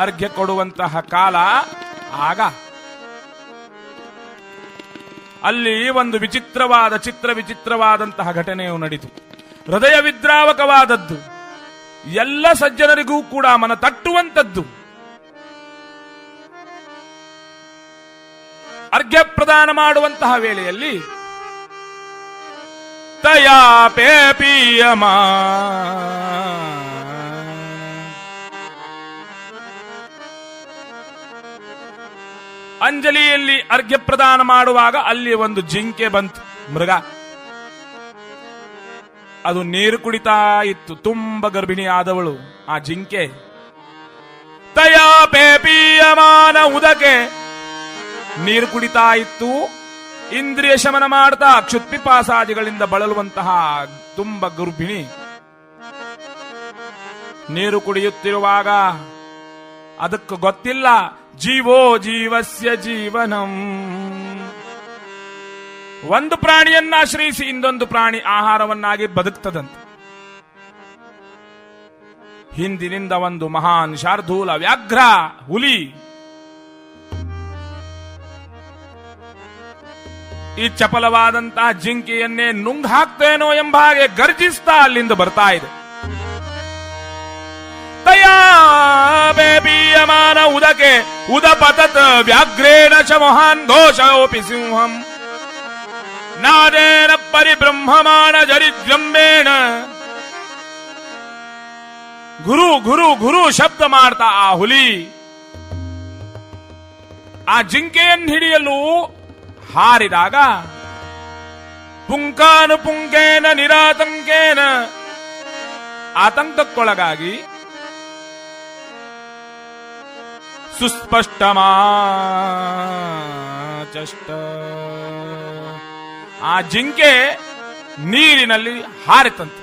Speaker 1: ಅರ್ಘ್ಯ ಕೊಡುವಂತಹ ಕಾಲ ಆಗ. ಅಲ್ಲಿ ಒಂದು ವಿಚಿತ್ರವಾದಂತಹ ಘಟನೆಯು ನಡೆಯಿತು. ಹೃದಯ ವಿದ್ರಾವಕವಾದದ್ದು, ಎಲ್ಲ ಸಜ್ಜನರಿಗೂ ಕೂಡ ಮನ ತಟ್ಟುವಂಥದ್ದು. ಅರ್ಘ್ಯ ಪ್ರದಾನ ಮಾಡುವಂತಹ ವೇಳೆಯಲ್ಲಿ ತಯಾ ಪೇಪಿಯಮ ಅಂಜಲಿಯಲ್ಲಿ ಅರ್ಘ್ಯ ಪ್ರದಾನ ಮಾಡುವಾಗ ಅಲ್ಲಿ ಒಂದು ಜಿಂಕೆ ಬಂತು, ಮೃಗ. ಅದು ನೀರು ಕುಡಿತಾ ಇತ್ತು, ತುಂಬ ಗರ್ಭಿಣಿ ಆದವಳು ಆ ಜಿಂಕೆ. ತಯಾ ಪೇಪಿಯಮಾನ ಉದಕೆ ನೀರು ಕುಡಿತಾ ಇತ್ತು, ಇಂದ್ರಿಯ ಶಮನ ಮಾಡ್ತಾ ಕ್ಷುತ್ಪಿಪಾಸಾದಿಗಳಿಂದ ಬಳಲುವಂತಹ ತುಂಬ ಗರ್ಭಿಣಿ ನೀರು ಕುಡಿಯುತ್ತಿರುವಾಗ ಅದಕ್ಕೆ ಗೊತ್ತಿಲ್ಲ ಜೀವೋ ಜೀವಸ್ಯ ಜೀವನಂ. ಒಂದು ಪ್ರಾಣಿಯನ್ನ ಆಶ್ರಯಿಸಿ ಇನ್ನೊಂದು ಪ್ರಾಣಿ ಆಹಾರವನ್ನಾಗಿ ಬದುಕ್ತದಂತೆ. ಹಿಂದಿನಿಂದ ಒಂದು ಮಹಾನ್ ಶಾರ್ದೂಲ ವ್ಯಾಘ್ರ ಹುಲಿ ಈ ಚಪಲವಾದಂತಹ ಜಿಂಕೆಯನ್ನೇ ನುಂಗ್ ಹಾಕ್ತೇನೋ ಎಂಬ ಹಾಗೆ ಗರ್ಜಿಸ್ತಾ ಅಲ್ಲಿಂದ ಬರ್ತಾ ಇದೆ. ತಯಾ ಬೇಬೀಯಮಾನ ಉದಕೆ ಉದಪತತ್ ವ್ಯಾಘ್ರೇಣ ಚ ಮಹಾನ್ ಘೋಷೋಪಿ ಸಿಂಹಂ ನಾದೇನ ಪರಿಬ್ರಹ್ಮಮಾಣ ಜರಿದ್ರಂಬೇಣ. ಗುರು ಗುರು ಗುರು ಶಬ್ದ ಮಾಡ್ತಾ ಆ ಹುಲಿ ಆ ಜಿಂಕೆಯನ್ನು ಹಿಡಿಯಲು ಹಾರಿದಾಗ ಪುಂಕಾನುಪುಂಕೇನ ನಿರಾತಂಕೇನ ಆತಂಕಕ್ಕೊಳಗಾಗಿ ಸುಸ್ಪಷ್ಟಮಾಚಷ್ಟ ಆ ಜಿಂಕೆ ನೀರಿನಲ್ಲಿ ಹಾರಿತಂತೆ.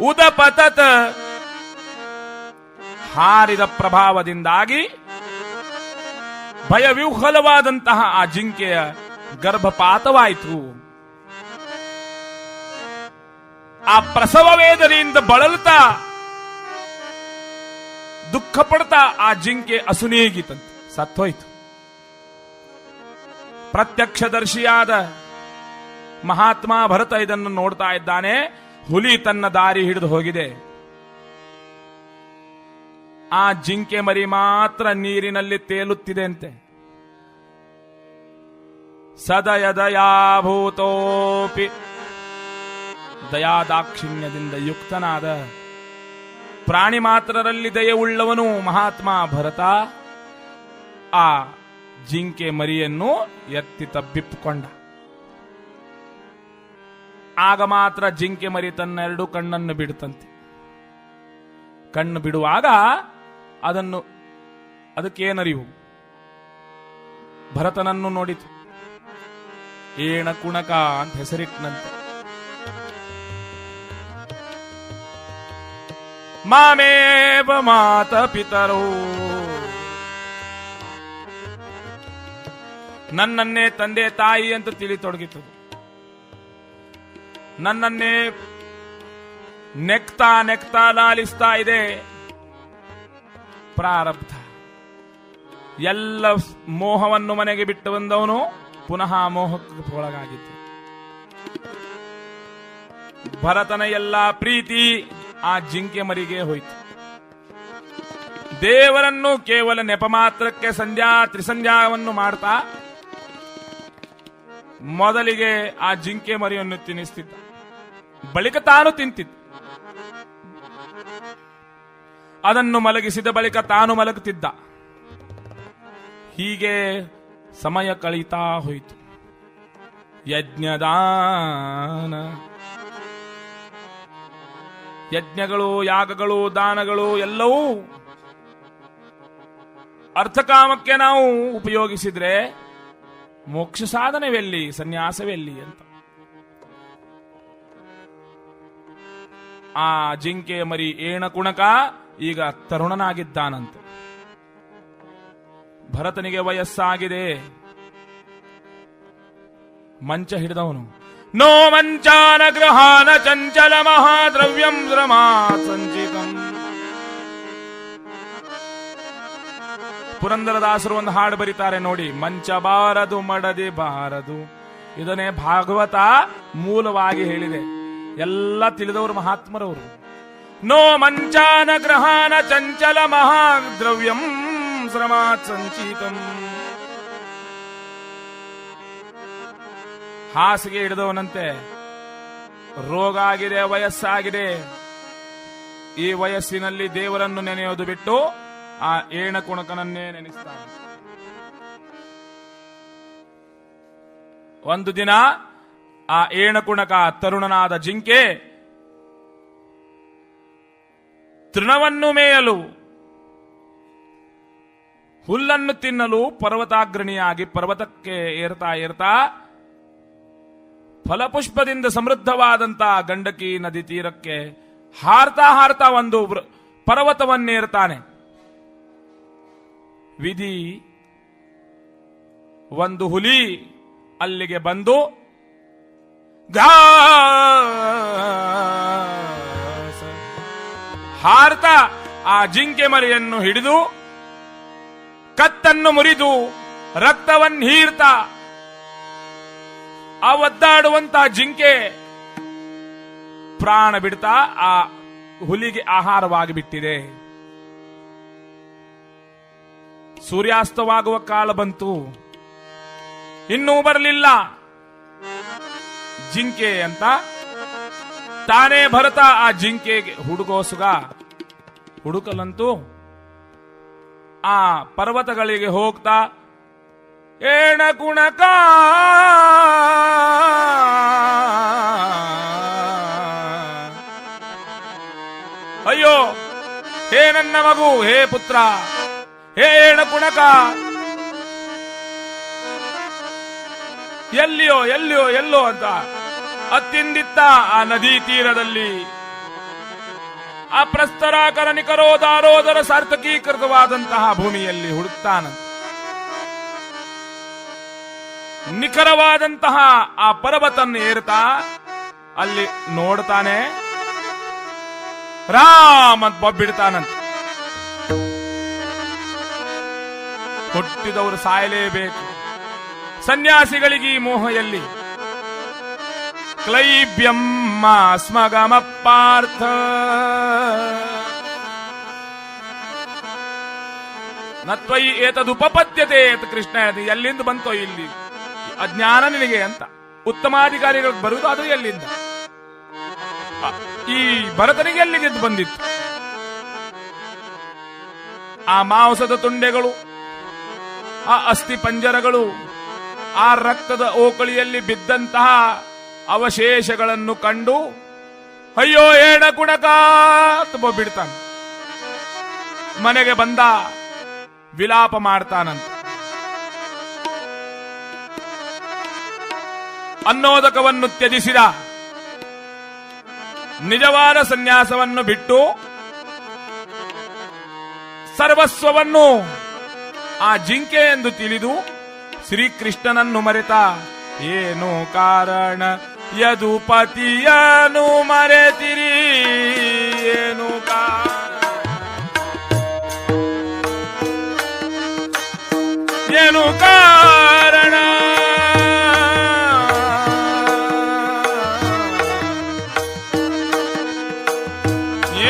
Speaker 1: ಉದಪತತ್ ಹಾರಿದ ಪ್ರಭಾವದಿಂದಾಗಿ ಭಯವಿಹ್ವಲವಾದಂತಹ ಆ ಜಿಂಕೆಯ ಗರ್ಭಪಾತವಾಯಿತು. ಆ ಪ್ರಸವ ವೇದನೆಯಿಂದ ಬಳಲ್ತಾ ದುಃಖ ಪಡ್ತಾ ಆ ಜಿಂಕೆ ಅಸುನೀಗಿತಂತೆ, ಸತ್ತೋಯ್ತು. ಪ್ರತ್ಯಕ್ಷದರ್ಶಿಯಾದ ಮಹಾತ್ಮ ಭರತ ಇದನ್ನು ನೋಡ್ತಾ ಇದ್ದಾನೆ. ಹುಲಿ ತನ್ನ ದಾರಿ ಹಿಡಿದು ಹೋಗಿದೆ, ಆ ಜಿಂಕೆ ಮರಿ ಮಾತ್ರ ನೀರಿನಲ್ಲಿ ತೇಲುತ್ತಿದೆ ಅಂತೆ. ಸದಯದಯಾಭೂತೋಪಿ ದಯಾದಾಕ್ಷಿಣ್ಯದಿಂದ ಯುಕ್ತನಾದ ಪ್ರಾಣಿ ಮಾತ್ರರಲ್ಲಿ ದಯೆಯುಳ್ಳವನು ಮಹಾತ್ಮ ಭರತ ಆ ಜಿಂಕೆ ಮರಿಯನ್ನು ಎತ್ತಿ ತಬ್ಬಿಪ್ಪಿಕೊಂಡ. ಆಗ ಮಾತ್ರ ಜಿಂಕೆ ಮರಿ ತನ್ನ ಎರಡು ಕಣ್ಣನ್ನು ಬಿಡುತ್ತಂತೆ. ಕಣ್ಣು ಬಿಡುವಾಗ ಅದಕ್ಕೇನರಿವು ಭರತನನ್ನು ನೋಡಿತು. ಏಣ ಕುಣಕ ಅಂತ ಹೆಸರಿಟ್ಟನಂತೆ. ಮಾಮೇವ ಮಾತ ಪಿತರೋ, ನನ್ನನ್ನೇ ತಂದೆ ತಾಯಿ ಅಂತ ತಿಳಿತೊಡಗಿತು. ನನ್ನನ್ನೇ ನೆಕ್ತಾ ನೆಕ್ತಾ ಲಾಲಿಸ್ತಾ ಇದೆ ಪ್ರಾರಬ್ಧ. ಎಲ್ಲ ಮೋಹವನ್ನು ಮನೆಗೆ ಬಿಟ್ಟು ಬಂದವನು ಪುನಃ ಮೋಹಕ್ಕೆ ಒಳಗಾಗಿತ್ತು. ಭರತನ ಎಲ್ಲ ಪ್ರೀತಿ ಆ ಜಿಂಕೆ ಮರಿಗೆ ಹೋಯಿತು. ದೇವರನ್ನು ಕೇವಲ ನೆಪ ಮಾತ್ರಕ್ಕೆ ತ್ರಿಸಂಧ್ಯಾವನ್ನು ಮಾಡ್ತಾ ಮೊದಲಿಗೆ ಆ ಜಿಂಕೆ ಮರಿಯನ್ನು ತಿನ್ನಿಸ್ತಿದ್ದ, ಬಳಿಕ ತಾನು ತಿಂತಿದ್ದ. ಅದನ್ನು ಮಲಗಿಸಿದ ಬಳಿಕ ತಾನು ಮಲಗುತ್ತಿದ್ದ. ಹೀಗೆ ಸಮಯ ಕಳೀತಾ ಹೋಯಿತು. ಯಜ್ಞಗಳು, ಯಾಗಗಳು, ದಾನಗಳು ಎಲ್ಲವೂ ಅರ್ಥಕಾಮಕ್ಕೆ ನಾವು ಉಪಯೋಗಿಸಿದ್ರೆ ಮೋಕ್ಷ ಸಾಧನವೆಲ್ಲಿ, ಸನ್ಯಾಸವೆಲ್ಲಿ ಅಂತ. ಆ ಜಿಂಕೆಯ ಮರಿ ಏಣ ಕುಣಕ ಈಗ ತರುಣನಾಗಿದ್ದಾನಂತೆ. ಭರತನಿಗೆ ವಯಸ್ಸಾಗಿದೆ. ಮಂಚ ಹಿಡಿದವನು. ನೋ ಮಂಚಾನ ಗೃಹಾನ ಚಂಚಲ ಮಹಾದ್ರವ್ಯಂ ಶ್ರಮಾ ಸಂಚಿತಂ. ಪುರಂದರದಾಸರು ಒಂದು ಹಾಡು ಬರೀತಾರೆ ನೋಡಿ, ಮಂಚ ಬಾರದು ಮಡದಿ ಬಾರದು. ಇದನ್ನೇ ಭಾಗವತ ಮೂಲವಾಗಿ ಹೇಳಿದೆ, ಎಲ್ಲ ತಿಳಿದವರು ಮಹಾತ್ಮರವರು. ನೋ ಮಂಚಾನ ಗ್ರಹಾನ ಚಂಚಲ ಮಹಾದ್ರವ್ಯಂ ಶ್ರಮಾ ಸಂಚಿತಂ. ಹಾಸಿಗೆ ಹಿಡಿದವನಂತೆ ರೋಗ ಆಗಿದೆ, ವಯಸ್ಸಾಗಿದೆ. ಈ ವಯಸ್ಸಿನಲ್ಲಿ ದೇವರನ್ನು ನೆನೆಯೋದು ಬಿಟ್ಟು ಆ ಏಣಕುಣಕನನ್ನೇ ನೆನೆಸ್ತಾನೆ. ಒಂದು ದಿನ ಆ ಏಣಕುಣಕ ತರುಣನಾದ ಜಿಂಕೆ ತೃಣವನ್ನು ಮೇಯಲು, ಹುಲ್ಲನ್ನು ತಿನ್ನಲು ಪರ್ವತಾಗ್ರಣಿಯಾಗಿ ಪರ್ವತಕ್ಕೆ ಏರ್ತಾ ಏರ್ತಾ ಫಲಪುಷ್ಪದಿಂದ ಸಮೃದ್ಧವಾದಂತಹ ಗಂಡಕಿ ನದಿ ತೀರಕ್ಕೆ ಹಾರ್ತಾ ಹಾರ್ತಾ ಒಂದು ಪರ್ವತವನ್ನೇರ್ತಾನೆ. ವಿಧಿ ಒಂದು ಹುಲಿ ಅಲ್ಲಿಗೆ ಬಂದು ಹಾರ್ತಾ ಆ ಜಿಂಕೆ ಮರಿಯನ್ನು ಹಿಡಿದು ಕತ್ತನ್ನು ಮುರಿದು ರಕ್ತವನ್ನು ಹೀರ್ತಾ ಆ ಒದ್ದಾಡುವಂತ ಜಿಂಕೆ ಪ್ರಾಣ ಬಿಡ್ತಾ ಆ ಹುಲಿಗೆ ಆಹಾರವಾಗಿ ಬಿಟ್ಟಿದೆ. ಸೂರ್ಯಾಸ್ತವಾಗುವ ಕಾಲ ಬಂತು, ಇನ್ನೂ ಬರಲಿಲ್ಲ ಜಿಂಕೆ ಅಂತ ತಾನೇ ಭರತ ಆ ಜಿಂಕೆಗೆ ಹುಡುಗೋಸುಗ ಹುಡುಕಲಂತೂ ಆ ಪರ್ವತಗಳಿಗೆ ಹೋಗ್ತಾ ಏಣಕುಣಕ ಅಯ್ಯೋ ಹೇ ನನ್ನ ಮಗು, ಹೇ ಪುತ್ರ, ಹೇ ಏಣಕುಣಕ, ಎಲ್ಲಿಯೋ ಎಲ್ಲಿಯೋ ಎಲ್ಲೋ ಅಂತ ಅತ್ತಿಂದಿತ್ತ ಆ ನದಿ ತೀರದಲ್ಲಿ ಆ ಪ್ರಸ್ತರಾಕರ ನಿಕರೋದಾರೋದರ ಸಾರ್ಥಕೀಕೃತವಾದಂತಹ ಭೂಮಿಯಲ್ಲಿ ಹುಡುಕ್ತಾನ. ನಿಖರವಾದಂತಹ ಆ ಪರ್ವತನ್ನು ಏರ್ತಾ ಅಲ್ಲಿ ನೋಡ್ತಾನೆ, ರಾಮ್ ಅಂತ ಬೊಬ್ಬಿಡ್ತಾನಂತ. ಹುಟ್ಟಿದವರು ಸಾಯಲೇಬೇಕು. ಸನ್ಯಾಸಿಗಳಿಗೆ ಈ ಮೋಹ ಎಲ್ಲಿ? ಕ್ಲೈಬ್ಯಂ ಸ್ಮಗಮ ಪಾರ್ಥ ನತ್ವಯಿ ಏತದುಪಪದ್ಯತೆ ಅಂತ ಕೃಷ್ಣ ಹೇಳಿದ. ಎಲ್ಲಿಂದ ಬಂತೋ ಇಲ್ಲಿ ಅಜ್ಞಾನ ನಿನಗೆ ಅಂತ. ಉತ್ತಮಾಧಿಕಾರಿಗಳಿಗೆ ಬರುವುದು ಅದು ಎಲ್ಲಿಂದ? ಈ ಭರತನಿಗೆ ಎಲ್ಲಿಗೆ ಬಂದಿತ್ತು? ಆ ಮಾಂಸದ ತುಂಡೆಗಳು, ಆ ಅಸ್ಥಿ ಪಂಜರಗಳು, ಆ ರಕ್ತದ ಓಕಳಿಯಲ್ಲಿ ಬಿದ್ದಂತಹ ಅವಶೇಷಗಳನ್ನು ಕಂಡು ಅಯ್ಯೋ ಏಣಕುಣಕ ಬಿಡ್ತಾನೆ. ಮನೆಗೆ ಬಂದ ವಿಲಾಪ ಮಾಡ್ತಾನಂತ. ಅನ್ನೋದಕವನ್ನು ತ್ಯಜಿಸಿದ, ನಿಜವಾದ ಸನ್ಯಾಸವನ್ನು ಬಿಟ್ಟು ಸರ್ವಸ್ವವನ್ನು ಆ ಜಿಂಕೆ ಎಂದು ತಿಳಿದು ಶ್ರೀಕೃಷ್ಣನನ್ನು ಮರೆತ. ಏನು ಕಾರಣ ಯದುಪತಿಯನು ಮರೆತಿರಿ, ಏನು ಏನು ಕಾರಣ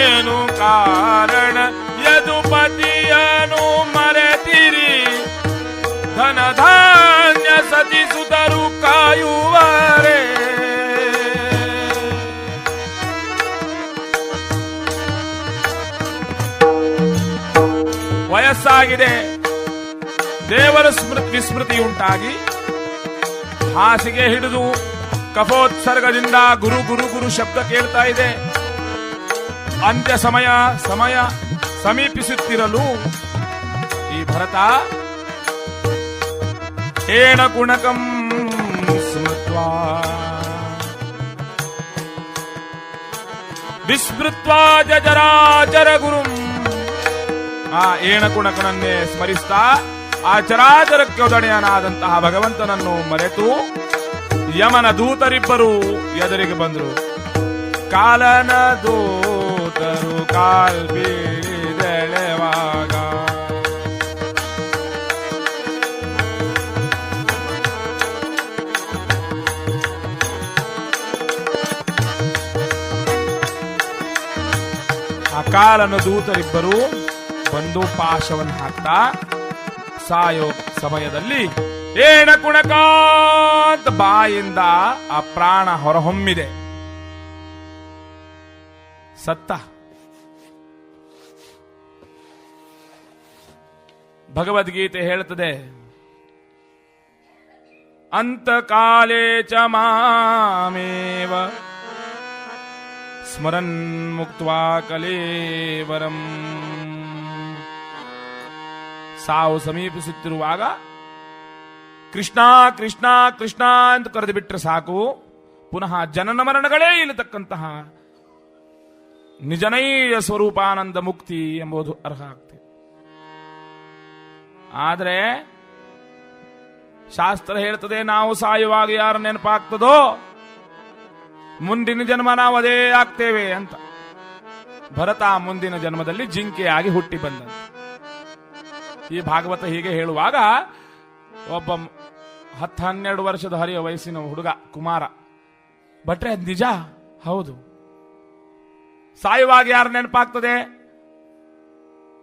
Speaker 1: ಏನು ಕಾರಣ ಯದುಪತಿಯನು ಮರೆತಿರಿ, ಧನಧಾನ್ಯ ಸತಿಸುತ್ತರು ಕಾಯುವರೆ. ವಯಸ್ಸಾಗಿದೆ, ದೇವರ ವಿಸ್ಮೃತಿ ಉಂಟಾಗಿ ಹಾಸಿಗೆ ಹಿಡಿದು ಕಫೋತ್ಸರ್ಗದಿಂದ ಗುರು ಗುರು ಗುರು ಶಬ್ದ ಕೇಳ್ತಾ ಇದೆ. ಅಂತ್ಯ ಸಮಯ ಸಮೀಪಿಸುತ್ತಿರಲು ಈ ಭರತ ಏಣಕುಣಕಂ ಸ್ಮೃತ್ವಾ ವಿಸ್ಮೃತ್ವಾ ಜರಾಚರ ಗುರುಂ. ಆ ಏಣಕುಣಕನನ್ನೇ ಸ್ಮರಿಸ್ತಾ ಆ ಚರಾಚರಕ್ಕೆ ಒದಣೆಯನಾದಂತಹ ಭಗವಂತನನ್ನು ಮರೆತು ಯಮನ ದೂತರಿಬ್ಬರು ಎದುರಿಗೆ ಬಂದರು. ಕಾಲನ ದೂತರು ಕಾಲ್ಬೀಳೆವಾಗ ಆ ಕಾಲನ ದೂತರಿಬ್ಬರು ಬಂದು ಪಾಶವನ್ನು ಹಾಕ್ತಾ ಸಾಯೋ ಸಮಯದಲ್ಲಿ ಏನ ಕುಣಕಾಂತ ಬಾಯಿಂದ ಆ ಪ್ರಾಣ ಹೊರಹೊಮ್ಮಿದೆ. ಸತ್ತ. ಭಗವದ್ಗೀತೆ ಹೇಳುತ್ತದೆ, ಅಂತಕಾಲೇ ಚ ಮಾಮೇವ ಸ್ಮರನ್ ಮುಕ್ತ್ವಾ ಕಲೇವರಂ. ಸಾವು ಸಮೀಪಿಸುತ್ತಿರುವಾಗ ಕೃಷ್ಣ ಕೃಷ್ಣ ಕೃಷ್ಣ ಅಂತ ಕರೆದು ಬಿಟ್ರೆ ಸಾಕು, ಪುನಃ ಜನನ ಮರಣಗಳೇ ಇಲ್ಲತಕ್ಕಂತಹ ನಿಜನೈಯ ಸ್ವರೂಪಾನಂದ ಮುಕ್ತಿ ಎಂಬುದು ಅರ್ಹ ಆಗ್ತದೆ. ಆದರೆ ಶಾಸ್ತ್ರ ಹೇಳ್ತದೆ, ನಾವು ಸಾಯುವಾಗ ಯಾರ ನೆನಪಾಗ್ತದೋ ಮುಂದಿನ ಜನ್ಮ ನಾವು ಅದೇ ಆಗ್ತೇವೆ ಅಂತ. ಭರತ ಮುಂದಿನ ಜನ್ಮದಲ್ಲಿ ಜಿಂಕೆಯಾಗಿ ಹುಟ್ಟಿ ಬಂದ. ಈ ಭಾಗವತ ಹೀಗೆ ಹೇಳುವಾಗ ಒಬ್ಬ 10-12 ವರ್ಷದ ಹರಿಯ ವಯಸ್ಸಿನ ಹುಡುಗ ಕುಮಾರ, ಭಟ್ರೆ ಅದು ನಿಜ? ಹೌದು. ಸಾಯುವಾಗ ಯಾರು ನೆನಪಾಗ್ತದೆ?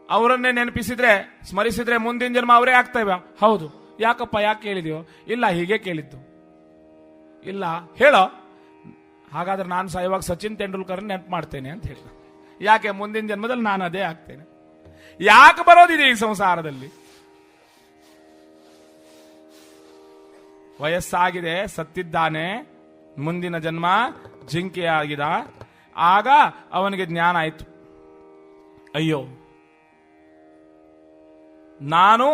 Speaker 1: ಅವರನ್ನೇ ನೆನಪಿಸಿದ್ರೆ ಸ್ಮರಿಸಿದ್ರೆ ಮುಂದಿನ ಜನ್ಮ ಅವರೇ ಆಗ್ತೇವೆ. ಹೌದು. ಯಾಕಪ್ಪ, ಯಾಕೆ ಕೇಳಿದ್ಯೋ? ಇಲ್ಲ, ಹೀಗೆ ಕೇಳಿದ್ದು. ಇಲ್ಲ ಹೇಳೋ. ಹಾಗಾದ್ರೆ ನಾನು ಸಾಯುವಾಗ ಸಚಿನ್ ತೆಂಡೂಲ್ಕರ್ ನೆನಪು ಮಾಡ್ತೇನೆ ಅಂತ ಹೇಳಿದ. ಯಾಕೆ? ಮುಂದಿನ ಜನ್ಮದಲ್ಲಿ ನಾನು ಅದೇ ಆಗ್ತೇನೆ. ಯಾಕೆ ಬರೋದಿದೆ ಈ ಸಂಸಾರದಲ್ಲಿ? ವಯಸ್ಸಾಗಿದೆ, ಸತ್ತಿದ್ದಾನೆ, ಮುಂದಿನ ಜನ್ಮ ಜಿಂಕೆಯಾಗಿದ. ಆಗ ಅವನಿಗೆ ಜ್ಞಾನ ಆಯಿತು, ಅಯ್ಯೋ ನಾನು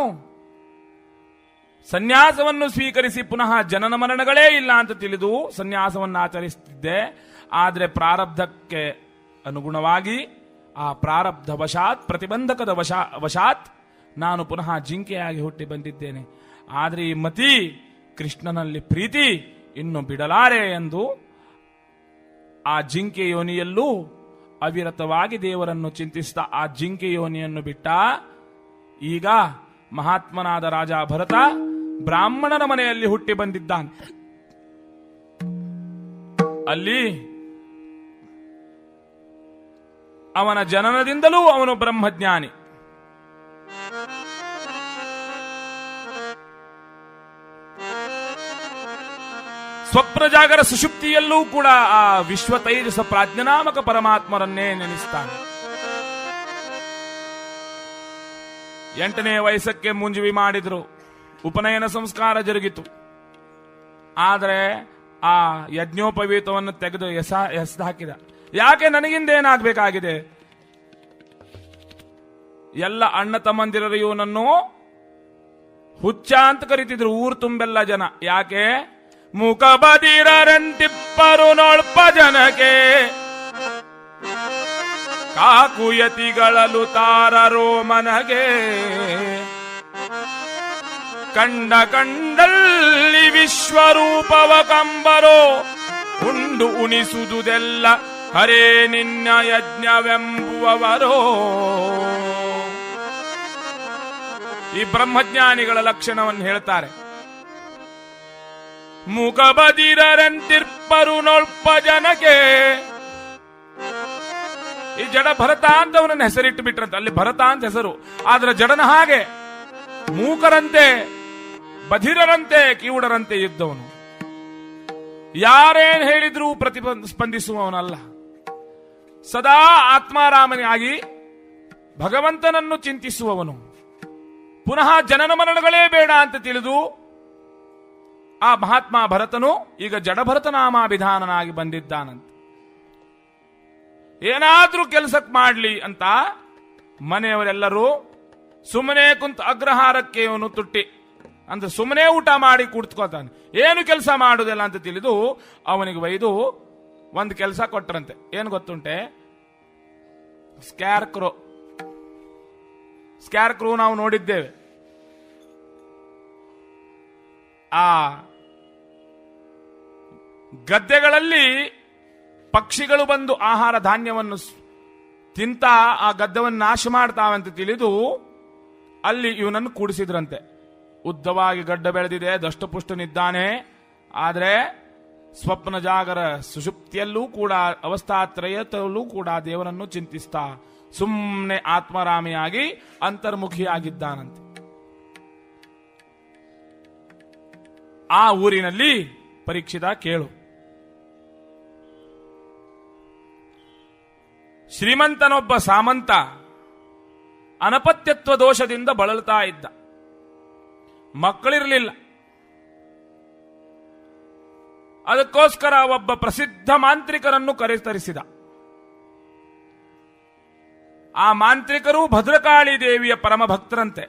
Speaker 1: ಸನ್ಯಾಸವನ್ನು ಸ್ವೀಕರಿಸಿ ಪುನಃ ಜನನ ಮರಣಗಳೇ ಇಲ್ಲ ಅಂತ ತಿಳಿದು ಸನ್ಯಾಸವನ್ನು ಆಚರಿಸುತ್ತಿದ್ದೆ. ಆದರೆ ಪ್ರಾರಬ್ಧಕ್ಕೆ ಅನುಗುಣವಾಗಿ ಆ ಪ್ರಾರಬ್ಧ ವಶಾತ್, ಪ್ರತಿಬಂಧಕದ ವಶಾತ್ ನಾನು ಪುನಃ ಜಿಂಕೆಯಾಗಿ ಹುಟ್ಟಿ ಬಂದಿದ್ದೇನೆ. ಆದರೆ ಈ ಮತಿ ಕೃಷ್ಣನಲ್ಲಿ ಪ್ರೀತಿ ಇನ್ನು ಬಿಡಲಾರೆ ಎಂದು ಆ ಜಿಂಕೆ ಯೋನಿಯಲ್ಲೂ ಅವಿರತವಾಗಿ ದೇವರನ್ನು ಚಿಂತಿಸಿದ ಆ ಜಿಂಕೆ ಯೋನಿಯನ್ನು ಬಿಟ್ಟ. ಈಗ ಮಹಾತ್ಮನಾದ ರಾಜ ಭರತ ಬ್ರಾಹ್ಮಣನ ಮನೆಯಲ್ಲಿ ಹುಟ್ಟಿ ಬಂದಿದ್ದಾನೆ. ಅಲ್ಲಿ ಅವನ ಜನನದಿಂದಲೂ ಅವನು ಬ್ರಹ್ಮಜ್ಞಾನಿ. ಸ್ವಪ್ನಜಾಗರ ಸುಷುಪ್ತಿಯಲ್ಲೂ ಕೂಡ ಆ ವಿಶ್ವ ತೈಜಸ ಪ್ರಾಜ್ಞನಾಮಕ ಪರಮಾತ್ಮರನ್ನೇ ನೆನೆಸ್ತಾನೆ. 8ನೇ ವಯಸ್ಸಕ್ಕೆ ಮುಂಜುವಿ ಮಾಡಿದ್ರು, ಉಪನಯನ ಸಂಸ್ಕಾರ ಜರುಗಿತು. ಆದರೆ ಆ ಯಜ್ಞೋಪವೀತವನ್ನು ತೆಗೆದು ಎಸೆದು ಯಾಕೆ? ನನಗಿಂದ ಏನಾಗಬೇಕಾಗಿದೆ? ಎಲ್ಲ ಅಣ್ಣ ತಮ್ಮಂದಿರರು ಇವನನ್ನು ಹುಚ್ಚ ಅಂತ ಕರೀತಿದ್ರು ಊರು ತುಂಬೆಲ್ಲ ಜನ. ಯಾಕೆ? ಮುಖ ಬದಿರರಂತಿಪ್ಪರು ನೋಳ್ಪ ಜನಕ್ಕೆ ಕಾಕುಯತಿಗಳಲು ತಾರರೋ ಮನಗೆ ಕಂಡಲ್ಲಿ ವಿಶ್ವರೂಪವ ಕಂಬರೋ ಉಂಡು ಉಣಿಸುವುದೆಲ್ಲ ಹರೇ ನಿನ್ನ ಯಜ್ಞವೆಂಬುವವರೋ. ಈ ಬ್ರಹ್ಮಜ್ಞಾನಿಗಳ ಲಕ್ಷಣವನ್ನು ಹೇಳ್ತಾರೆ. ಮುಖ ಬದಿರರಂತಿರ್ಪರು ನೋಳ್ಪ ಜನಕ್ಕೆ. ಈ ಜಡ ಭರತ ಅಂತ ಅವನನ್ನು ಹೆಸರಿಟ್ಟು ಬಿಟ್ರಂತೆ. ಅಲ್ಲಿ ಭರತ ಅಂತ ಹೆಸರು, ಆದ್ರೆ ಜಡನ ಹಾಗೆ ಮೂಕರಂತೆ, ಬಧಿರರಂತೆ, ಕಿವುಡರಂತೆ ಇದ್ದವನು. ಯಾರೇನ್ ಹೇಳಿದ್ರೂ ಸ್ಪಂದಿಸುವವನಲ್ಲ. ಸದಾ ಆತ್ಮಾರಾಮನಾಗಿ ಭಗವಂತನನ್ನು ಚಿಂತಿಸುವವನು. ಪುನಃ ಜನನ ಮರಣಗಳೇ ಬೇಡ ಅಂತ ತಿಳಿದು ಆ ಮಹಾತ್ಮ ಭರತನು ಈಗ ಜಡಭರತನಾಮಾಭಿಧಾನನಾಗಿ ಬಂದಿದ್ದಾನಂತೆ. ಏನಾದ್ರೂ ಕೆಲಸಕ್ಕೆ ಮಾಡ್ಲಿ ಅಂತ ಮನೆಯವರೆಲ್ಲರೂ ಸುಮ್ಮನೆ ಕುಂತ ಅಗ್ರಹಾರಕ್ಕೆ ಇವನು ತುಟ್ಟಿ ಅಂದ್ರೆ ಸುಮ್ಮನೆ ಊಟ ಮಾಡಿ ಕುಡ್ತ್ಕೋತಾನೆ. ಏನು ಕೆಲಸ ಮಾಡುದಿಲ್ಲ ಅಂತ ತಿಳಿದು ಅವನಿಗೆ ಒಯ್ದು ಒಂದು ಕೆಲಸ ಕೊಟ್ಟರಂತೆ. ಏನು ಗೊತ್ತುಂಟೆ? ಸ್ಕ್ಯಾರ್ಕ್ರೋ ನಾವು ನೋಡಿದ್ದೇವೆ. ಆ ಗದ್ದೆಗಳಲ್ಲಿ ಪಕ್ಷಿಗಳು ಬಂದು ಆಹಾರ ಧಾನ್ಯವನ್ನು ತಿಂತ ಆ ಗದ್ದೆವನ್ನು ನಾಶ ಮಾಡ್ತಾವಂತ ತಿಳಿದು ಅಲ್ಲಿ ಇವನನ್ನು ಕೂಡಿಸಿದ್ರಂತೆ. ಉದ್ದವಾಗಿ ಗಡ್ಡ ಬೆಳೆದಿದೆ, ದಷ್ಟಪುಷ್ಟನಿದ್ದಾನೆ. ಆದರೆ ಸ್ವಪ್ನ ಜಾಗರ ಸುಷುಪ್ತಿಯಲ್ಲೂ ಕೂಡ ಅವಸ್ಥಾತ್ರಯದಲ್ಲೂ ಕೂಡ ದೇವರನ್ನು ಚಿಂತಿಸ್ತಾ ಸುಮ್ಮನೆ ಆತ್ಮರಾಮಿಯಾಗಿ ಅಂತರ್ಮುಖಿಯಾಗಿದ್ದಾನಂತೆ. ಆ ಊರಿನಲ್ಲಿ ಪರೀಕ್ಷಿತ ಕೇಳು, ಶ್ರೀಮಂತನೊಬ್ಬ ಸಾಮಂತ ಅನಪತ್ಯತ್ವ ದೋಷದಿಂದ ಬಳಲ್ತಾ ಇದ್ದ. ಮಕ್ಕಳಿರಲಿಲ್ಲ. ಅದಕ್ಕೋಸ್ಕರ ಒಬ್ಬ ಪ್ರಸಿದ್ಧ ಮಾಂತ್ರಿಕರನ್ನು ಕರೆತರಿಸಿದ. ಆ ಮಾಂತ್ರಿಕರು ಭದ್ರಕಾಳಿ ದೇವಿಯ ಪರಮ ಭಕ್ತರಂತೆ.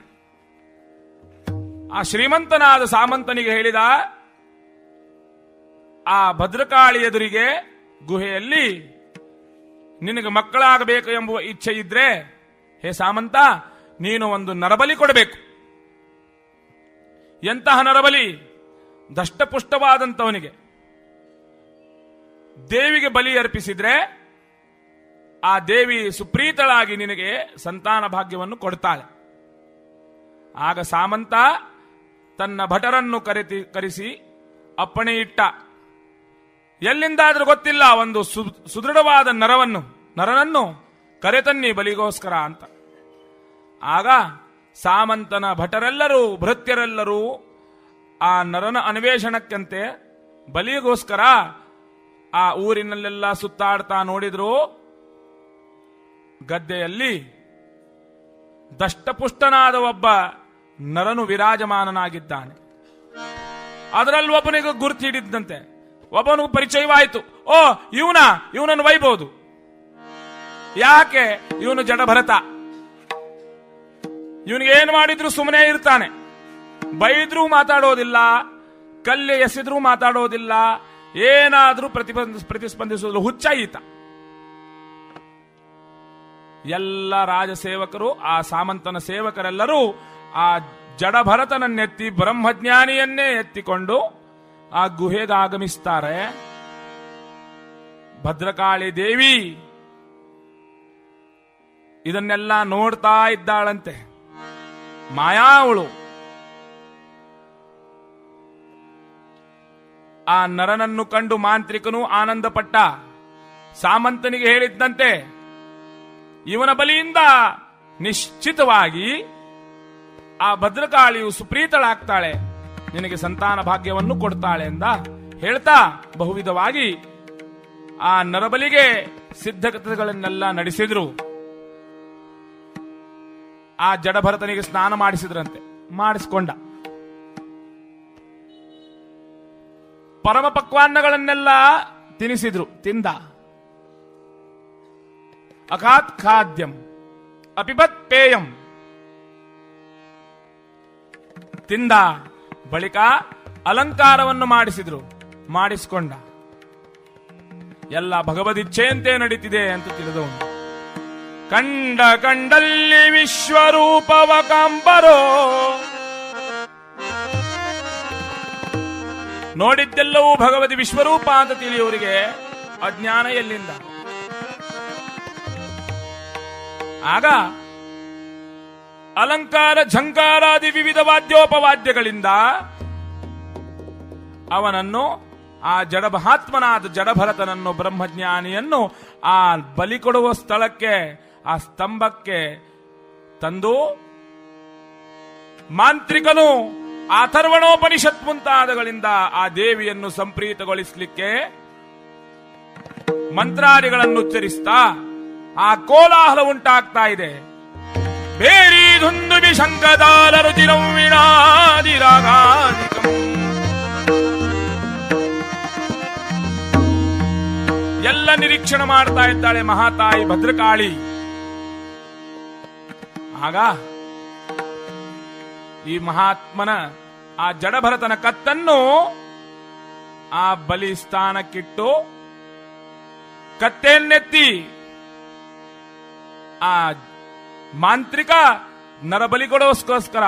Speaker 1: ಆ ಶ್ರೀಮಂತನಾದ ಸಾಮಂತನಿಗೆ ಹೇಳಿದ, ಆ ಭದ್ರಕಾಳಿ ಎದುರಿಗೆ ಗುಹೆಯಲ್ಲಿ ನಿನಗೆ ಮಕ್ಕಳಾಗಬೇಕು ಎಂಬುವ ಇಚ್ಛೆ ಇದ್ರೆ, ಹೇ ಸಾಮಂತ, ನೀನು ಒಂದು ನರಬಲಿ ಕೊಡಬೇಕು. ಎಂತಹ ನರಬಲಿ? ದಷ್ಟಪುಷ್ಟವಾದಂಥವನಿಗೆ ದೇವಿಗೆ ಬಲಿ ಅರ್ಪಿಸಿದ್ರೆ ಆ ದೇವಿ ಸುಪ್ರೀತಳಾಗಿ ನಿನಗೆ ಸಂತಾನ ಭಾಗ್ಯವನ್ನು ಕೊಡ್ತಾಳೆ. ಆಗ ಸಾಮಂತ ತನ್ನ ಭಟರನ್ನು ಕರೆಸಿ ಅಪ್ಪಣೆ ಇಟ್ಟ. ಎಲ್ಲಿಂದಾದ್ರೂ ಗೊತ್ತಿಲ್ಲ, ಒಂದು ಸುದೃಢವಾದ ನರನನ್ನು ಕರೆತನ್ನಿ ಬಲಿಗೋಸ್ಕರ ಅಂತ. ಆಗ ಸಾಮಂತನ ಭಟರೆಲ್ಲರೂ ಭೃತ್ಯರೆಲ್ಲರೂ ಆ ನರನ ಅನ್ವೇಷಣಕ್ಕಂತೆ ಬಲಿಗೋಸ್ಕರ ಆ ಊರಿನಲ್ಲೆಲ್ಲ ಸುತ್ತಾಡ್ತಾ ನೋಡಿದ್ರು. ಗದ್ದೆಯಲ್ಲಿ ದಷ್ಟಪುಷ್ಟನಾದ ಒಬ್ಬ ನರನು ವಿರಾಜಮಾನನಾಗಿದ್ದಾನೆ. ಅದರಲ್ಲಿ ಒಬ್ಬನಿಗೆ ಗುರುತು ಹಿಡಿದಂತೆ, ಒಬ್ಬನಿಗೂ ಪರಿಚಯವಾಯಿತು. ಓ, ಇವನನ್ನು ಒಯ್ಬಹುದು. ಯಾಕೆ? ಇವನು ಜಡಭರತ. ಇವನಿಗೆ ಏನು ಮಾಡಿದ್ರು ಸುಮ್ಮನೆ ಇರ್ತಾನೆ. ಬೈದ್ರೂ ಮಾತಾಡೋದಿಲ್ಲ, ಕಲ್ಲೆ ಎಸೆದ್ರೂ ಮಾತಾಡೋದಿಲ್ಲ, ಏನಾದ್ರೂ ಪ್ರತಿಸ್ಪಂದಿಸೋದಿಲ್ಲ. ಹುಚ್ಚ ಈತ. ಎಲ್ಲ ರಾಜಸೇವಕರು, ಆ ಸಾಮಂತನ ಸೇವಕರೆಲ್ಲರೂ ಆ ಜಡಭರತನನ್ನೆತ್ತಿ ಬ್ರಹ್ಮಜ್ಞಾನಿಯನ್ನೇ ಎತ್ತಿಕೊಂಡು ಆ ಗುಹೆಗೆ ಆಗಮಿಸ್ತಾರೆ. ಭದ್ರಕಾಳಿ ದೇವಿ ಇದನ್ನೆಲ್ಲ ನೋಡ್ತಾ ಇದ್ದಾಳಂತೆ. ಮಾಯಾವಳು. ಆ ನರನನ್ನು ಕಂಡು ಮಾಂತ್ರಿಕನು ಆನಂದಪಟ್ಟ. ಸಾಮಂತನಿಗೆ ಹೇಳಿದ್ದಂತೆ, ಇವನ ಬಲಿಯಿಂದ ನಿಶ್ಚಿತವಾಗಿ ಆ ಭದ್ರಕಾಳಿಯು ಸುಪ್ರೀತಳಾಗ್ತಾಳೆ, ನಿನಗೆ ಸಂತಾನ ಭಾಗ್ಯವನ್ನು ಕೊಡ್ತಾಳೆ ಎಂದ ಹೇಳ್ತಾ ಬಹುವಿಧವಾಗಿ ಆ ನರಬಲಿಗೆ ಸಿದ್ಧತೆಗಳನ್ನೆಲ್ಲ ನಡೆಸಿದ್ರು. ಆ ಜಡಭರತನಿಗೆ ಸ್ನಾನ ಮಾಡಿಸಿದ್ರಂತೆ. ಮಾಡಿಸ್ಕೊಂಡ. ಪರಮ ಪಕ್ವಾನ್ನಗಳನ್ನೆಲ್ಲ ತಿನಿಸಿದ್ರು. ತಿಂದ. ಅಖಾತ್ ಖಾದ್ಯಂ ಅಪಿಬತ್ ಪೇಯಂ ತಿಂದ. ಬಳಿಕ ಅಲಂಕಾರವನ್ನು ಮಾಡಿಸಿದ್ರು. ಮಾಡಿಸಿಕೊಂಡ. ಎಲ್ಲ ಭಗವದಿಚ್ಛೆಯಂತೆ ನಡೀತಿದೆ ಅಂತ ತಿಳಿದವನು. ಕಂಡಲ್ಲಿ ವಿಶ್ವರೂಪವ ಕಾಂಬರೋ, ನೋಡಿದ್ದೆಲ್ಲವೂ ಭಗವತಿ ವಿಶ್ವರೂಪ ಅಂತ ತಿಳಿಯವರಿಗೆ ಅಜ್ಞಾನ ಎಲ್ಲಿಂದ? ಆಗ ಅಲಂಕಾರ ಝಂಕಾರಾದಿ ವಿವಿಧ ವಾದ್ಯೋಪವಾದ್ಯಗಳಿಂದ ಅವನನ್ನು, ಆ ಜಡಮಹಾತ್ಮನಾದ ಜಡಭರತನನ್ನು, ಬ್ರಹ್ಮಜ್ಞಾನಿಯನ್ನು ಆ ಬಲಿ ಕೊಡುವ ಸ್ಥಳಕ್ಕೆ, ಆ ಸ್ತಂಭಕ್ಕೆ ತಂದು ಮಾಂತ್ರಿಕನು ಅಥರ್ವಣೋಪನಿಷತ್ ಮುಂತಾದಗಳಿಂದ ಆ ದೇವಿಯನ್ನು ಸಂಪ್ರೀತಗೊಳಿಸಲಿಕ್ಕೆ ಮಂತ್ರಾದಿಗಳನ್ನು ಉಚ್ಚರಿಸ್ತಾ ಆ ಕೋಲಾಹಲ ಉಂಟಾಗ್ತಾ ಇದೆ. ಬೇರಿ ಧುಂದುಬಿ ಶಂಕದಾಲ ರುಚಿರಂ ವೀಣಾದಿರಾಗಾದಿಕಂ. ಎಲ್ಲ ನಿರೀಕ್ಷಣೆ ಮಾಡ್ತಾ ಇದ್ದಾಳೆ ಮಹಾತಾಯಿ ಭದ್ರಕಾಳಿ. ಆಗ ಈ ಮಹಾತ್ಮನ, ಆ ಜಡಭರತನ ಕತ್ತನ್ನು ಆ ಬಲಿ ಸ್ಥಾನಕ್ಕಿಟ್ಟು ಕತ್ತೆಯನ್ನೆತ್ತಿ ಆ ಮಾಂತ್ರಿಕ ನರಬಲಿ ಕೊಡೋಸ್ಕೋಸ್ಕರ,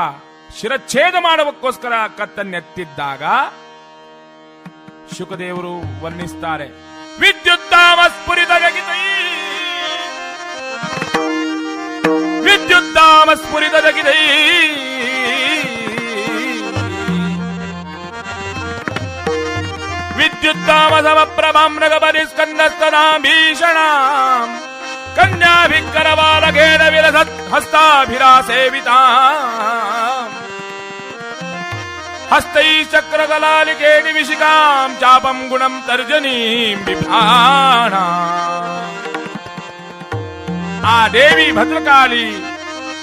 Speaker 1: ಶಿರಚ್ಛೇದ ಮಾಡೋಕ್ಕೋಸ್ಕರ ಕತ್ತನ್ನೆತ್ತಿದ್ದಾಗ ಶುಕದೇವರು ವರ್ಣಿಸ್ತಾರೆ. ವಿದ್ಯುದ್ದಾಮ ಸ್ಫುರಿತ ಜಗಿತೈ, ವಿದ್ಯುದ್ದಾಮ ಸ್ಫುರಿತ ಜಗಿತೈ, ವಿದ್ಯುದ್ದಾಮ ಸಮಪ್ರಭಾಂ ನಗಪತಿ ಸ್ಕಂದಸ್ತನಾಂ ಭೀಷಣಾಂ ಕನ್ಯಾಭಿಕ್ಕರವಾಲಗೇನ ವಿಲಸತ್ ಹಸ್ತಾಭಿರಾಸೇವಿತಾಂ ಹಸ್ತೈ ಚಕ್ರಕಲಾಲಿಕೇಣಿ ವಿಶಿಕಾಂ ಚಾಪಂ ಗುಣಂ ತರ್ಜನೀಂ ಬಿಭ್ರಾಣ. ಆ ದೇವಿ ಭದ್ರಕಾಳಿ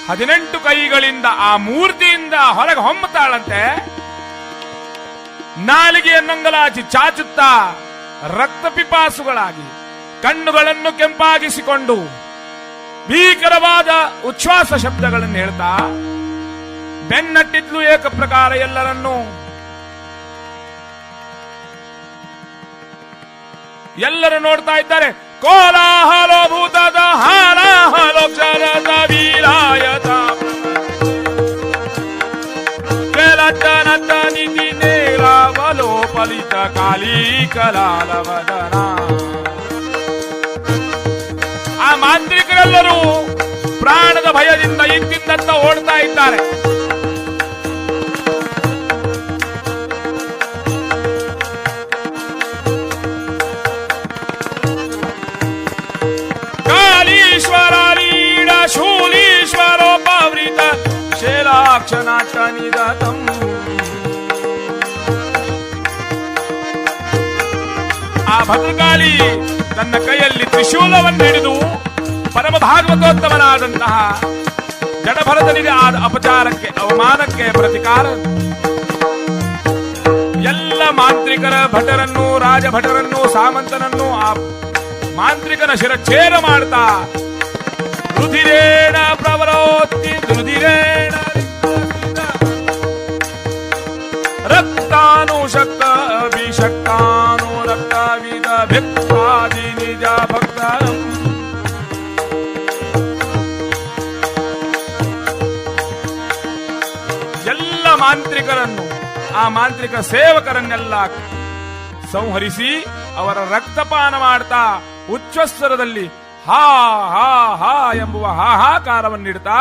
Speaker 1: 18 ಕೈಗಳಿಂದ ಆ ಮೂರ್ತಿಯಿಂದ ಹೊರಗೆ ಹೊಮ್ಮತಾಳಂತೆ. ನಾಲಿಗೆಯನ್ನಂಗಲಾಚಿ ಚಾಚುತ್ತಾ ರಕ್ತ ಪಿಪಾಸುಗಳಾಗಿ ಕಣ್ಣುಗಳನ್ನು ಕೆಂಪಾಗಿಸಿಕೊಂಡು ಭೀಕರವಾದ ಉಚ್ಛ್ವಾಸ ಶಬ್ದಗಳನ್ನು ಹೇಳ್ತಾ ಬೆನ್ನಟ್ಟಿದ್ಲು ಏಕ ಪ್ರಕಾರ ಎಲ್ಲರನ್ನೂ. ಎಲ್ಲರೂ ನೋಡ್ತಾ ಇದ್ದಾರೆ. ಕೋಲಾಹಲೋ ಭೂತದ ಹಾಲಾಹಲೋ ಕ್ಷರದ ವೀರಾಯತ ನಿಧಿ ನೇರಾವಲೋ ಫಲಿತ ಕಾಲೀ ಕಲಾಲವದನ. ಆ ಮಾಂತ್ರಿಕರೆಲ್ಲರೂ ಪ್ರಾಣದ ಭಯದಿಂದ ಇಂತಿಂದತ್ತ ಓಡ್ತಾ ಇದ್ದಾರೆ. ಕಾಳೀಶ್ವರೀಡ ಶೂಲೀಶ್ವರೋಪವೃತ ಶೇಲಾಕ್ಷನಾಟ ನಿರತಂ. ಆ ಭದ್ರಕಾಳಿ ತನ್ನ ಕೈಯಲ್ಲಿ ತ್ರಿಶೂಲವನ್ನು ಹಿಡಿದು ಪರಮ ಭಾಗವತೋತ್ತಮನಾದಂತಹ ಜಡಭರತನಿಗೆ ಆದ ಅಪಚಾರಕ್ಕೆ ಅವಮಾನಕ್ಕೆ ಪ್ರತಿಕಾರ ಎಲ್ಲ ಮಾಂತ್ರಿಕರ ಭಟರನ್ನು ರಾಜಭಟರನ್ನು ಸಾಮಂತನನ್ನು ಆ ಮಾಂತ್ರಿಕನ ಶಿರಚ್ಛೇದ ಮಾಡ್ತಾ ರುಧಿರೇಣ ಪ್ರವರೋತ್ತಿ ರುಧಿರೇಣ ರಕ್ತಾನು ಶಕ್ತ ಅಭಿಷಕ್ತಾನು ರಕ್ತವಿದ ಭಿಕ್ತಾದಿ ನಿಜ ಭಕ್ತರಂ. ಎಲ್ಲ ಮಾಂತ್ರಿಕರನ್ನು ಆ ಮಾಂತ್ರಿಕ ಸೇವಕರನ್ನೆಲ್ಲ ಸಂಹರಿಸಿ ಅವರ ರಕ್ತಪಾನ ಮಾಡ್ತಾ ಉಚ್ಚಸ್ವರದಲ್ಲಿ ಹಾ ಹಾ ಹಾ ಎಂಬುವ ಹಾಹಾಕಾರವನ್ನಿಡ್ತಾ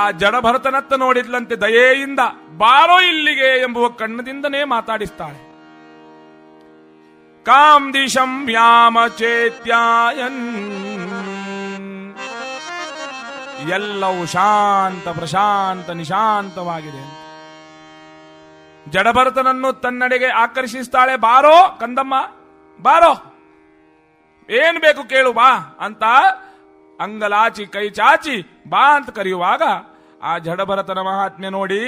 Speaker 1: ಆ ಜಡಭರತನತ್ತ ನೋಡಿದ್ಲಂತೆ ದಯೆಯಿಂದ. ಬಾರೋ ಇಲ್ಲಿಗೆ ಎಂಬುವ ಕಣ್ಣದಿಂದನೇ ಮಾತಾಡಿಸ್ತಾಳೆ. ಕಾಂ ದಿಶಂ ವ್ಯಾಮ ಚೇತ್ಯಾಯನ್. ಎಲ್ಲವೂ ಶಾಂತ ಪ್ರಶಾಂತ ನಿಶಾಂತವಾಗಿದೆ. ಜಡಭರತನನ್ನು ತನ್ನೆಡೆಗೆ ಆಕರ್ಷಿಸ್ತಾಳೆ. ಬಾರೋ ಕಂದಮ್ಮ ಬಾರೋ, ಏನ್ ಬೇಕು ಕೇಳು ಬಾ ಅಂತ ಅಂಗಲಾಚಿ ಕೈ ಚಾಚಿ ಬಾ ಅಂತ ಕರೆಯುವಾಗ ಆ ಜಡಭರತನ ಮಹಾತ್ಮ್ಯ ನೋಡಿ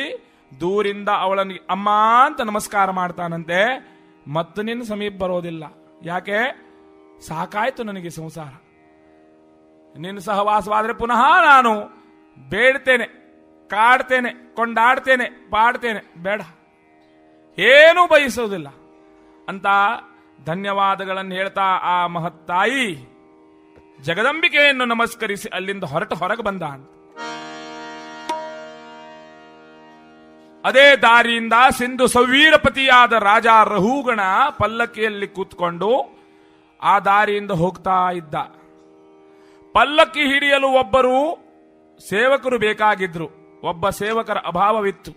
Speaker 1: ದೂರಿಂದ ಅವಳನ್ನು ಅಮ್ಮ ಅಂತ ನಮಸ್ಕಾರ ಮಾಡ್ತಾನಂತೆ. ಮತ್ತು ನಿನ್ನ ಸಮೀಪ ಬರೋದಿಲ್ಲ. ಯಾಕೆ? ಸಾಕಾಯ್ತು ನನಗೆ ಸಂಸಾರ. ನಿನ್ನ ಸಹವಾಸವಾದ್ರೆ ಪುನಃ ನಾನು ಬೇಡ್ತೇನೆ, ಕಾಡ್ತೇನೆ, ಕೊಂಡಾಡ್ತೇನೆ, ಪಾಡ್ತೇನೆ, ಬೇಡ, ಏನೂ ಬಯಸೋದಿಲ್ಲ ಅಂತ ಧನ್ಯವಾದಗಳನ್ನು ಹೇಳ್ತಾ ಆ ಮಹತ್ತಾಯಿ ಜಗದಂಬಿಕೆಯನ್ನು ನಮಸ್ಕರಿಸಿ ಅಲ್ಲಿಂದ ಹೊರಗೆ ಬಂದ. ಅದೇ ದಾರಿಯಿಂದ ಸಿಂಧು ಸೌವೀರಪತಿಯಾದ ರಾಜ ರಹುಗಣ ಪಲ್ಲಕ್ಕಿಯಲ್ಲಿ ಕೂತ್ಕೊಂಡು ಆ ದಾರಿಯಿಂದ ಹೋಗ್ತಾ ಇದ್ದ. ಪಲ್ಲಕ್ಕಿ ಹಿಡಿಯಲು ಒಬ್ಬರು ಸೇವಕರು ಬೇಕಾಗಿದ್ರು. ಒಬ್ಬ ಸೇವಕರ ಅಭಾವವಿತ್ತು.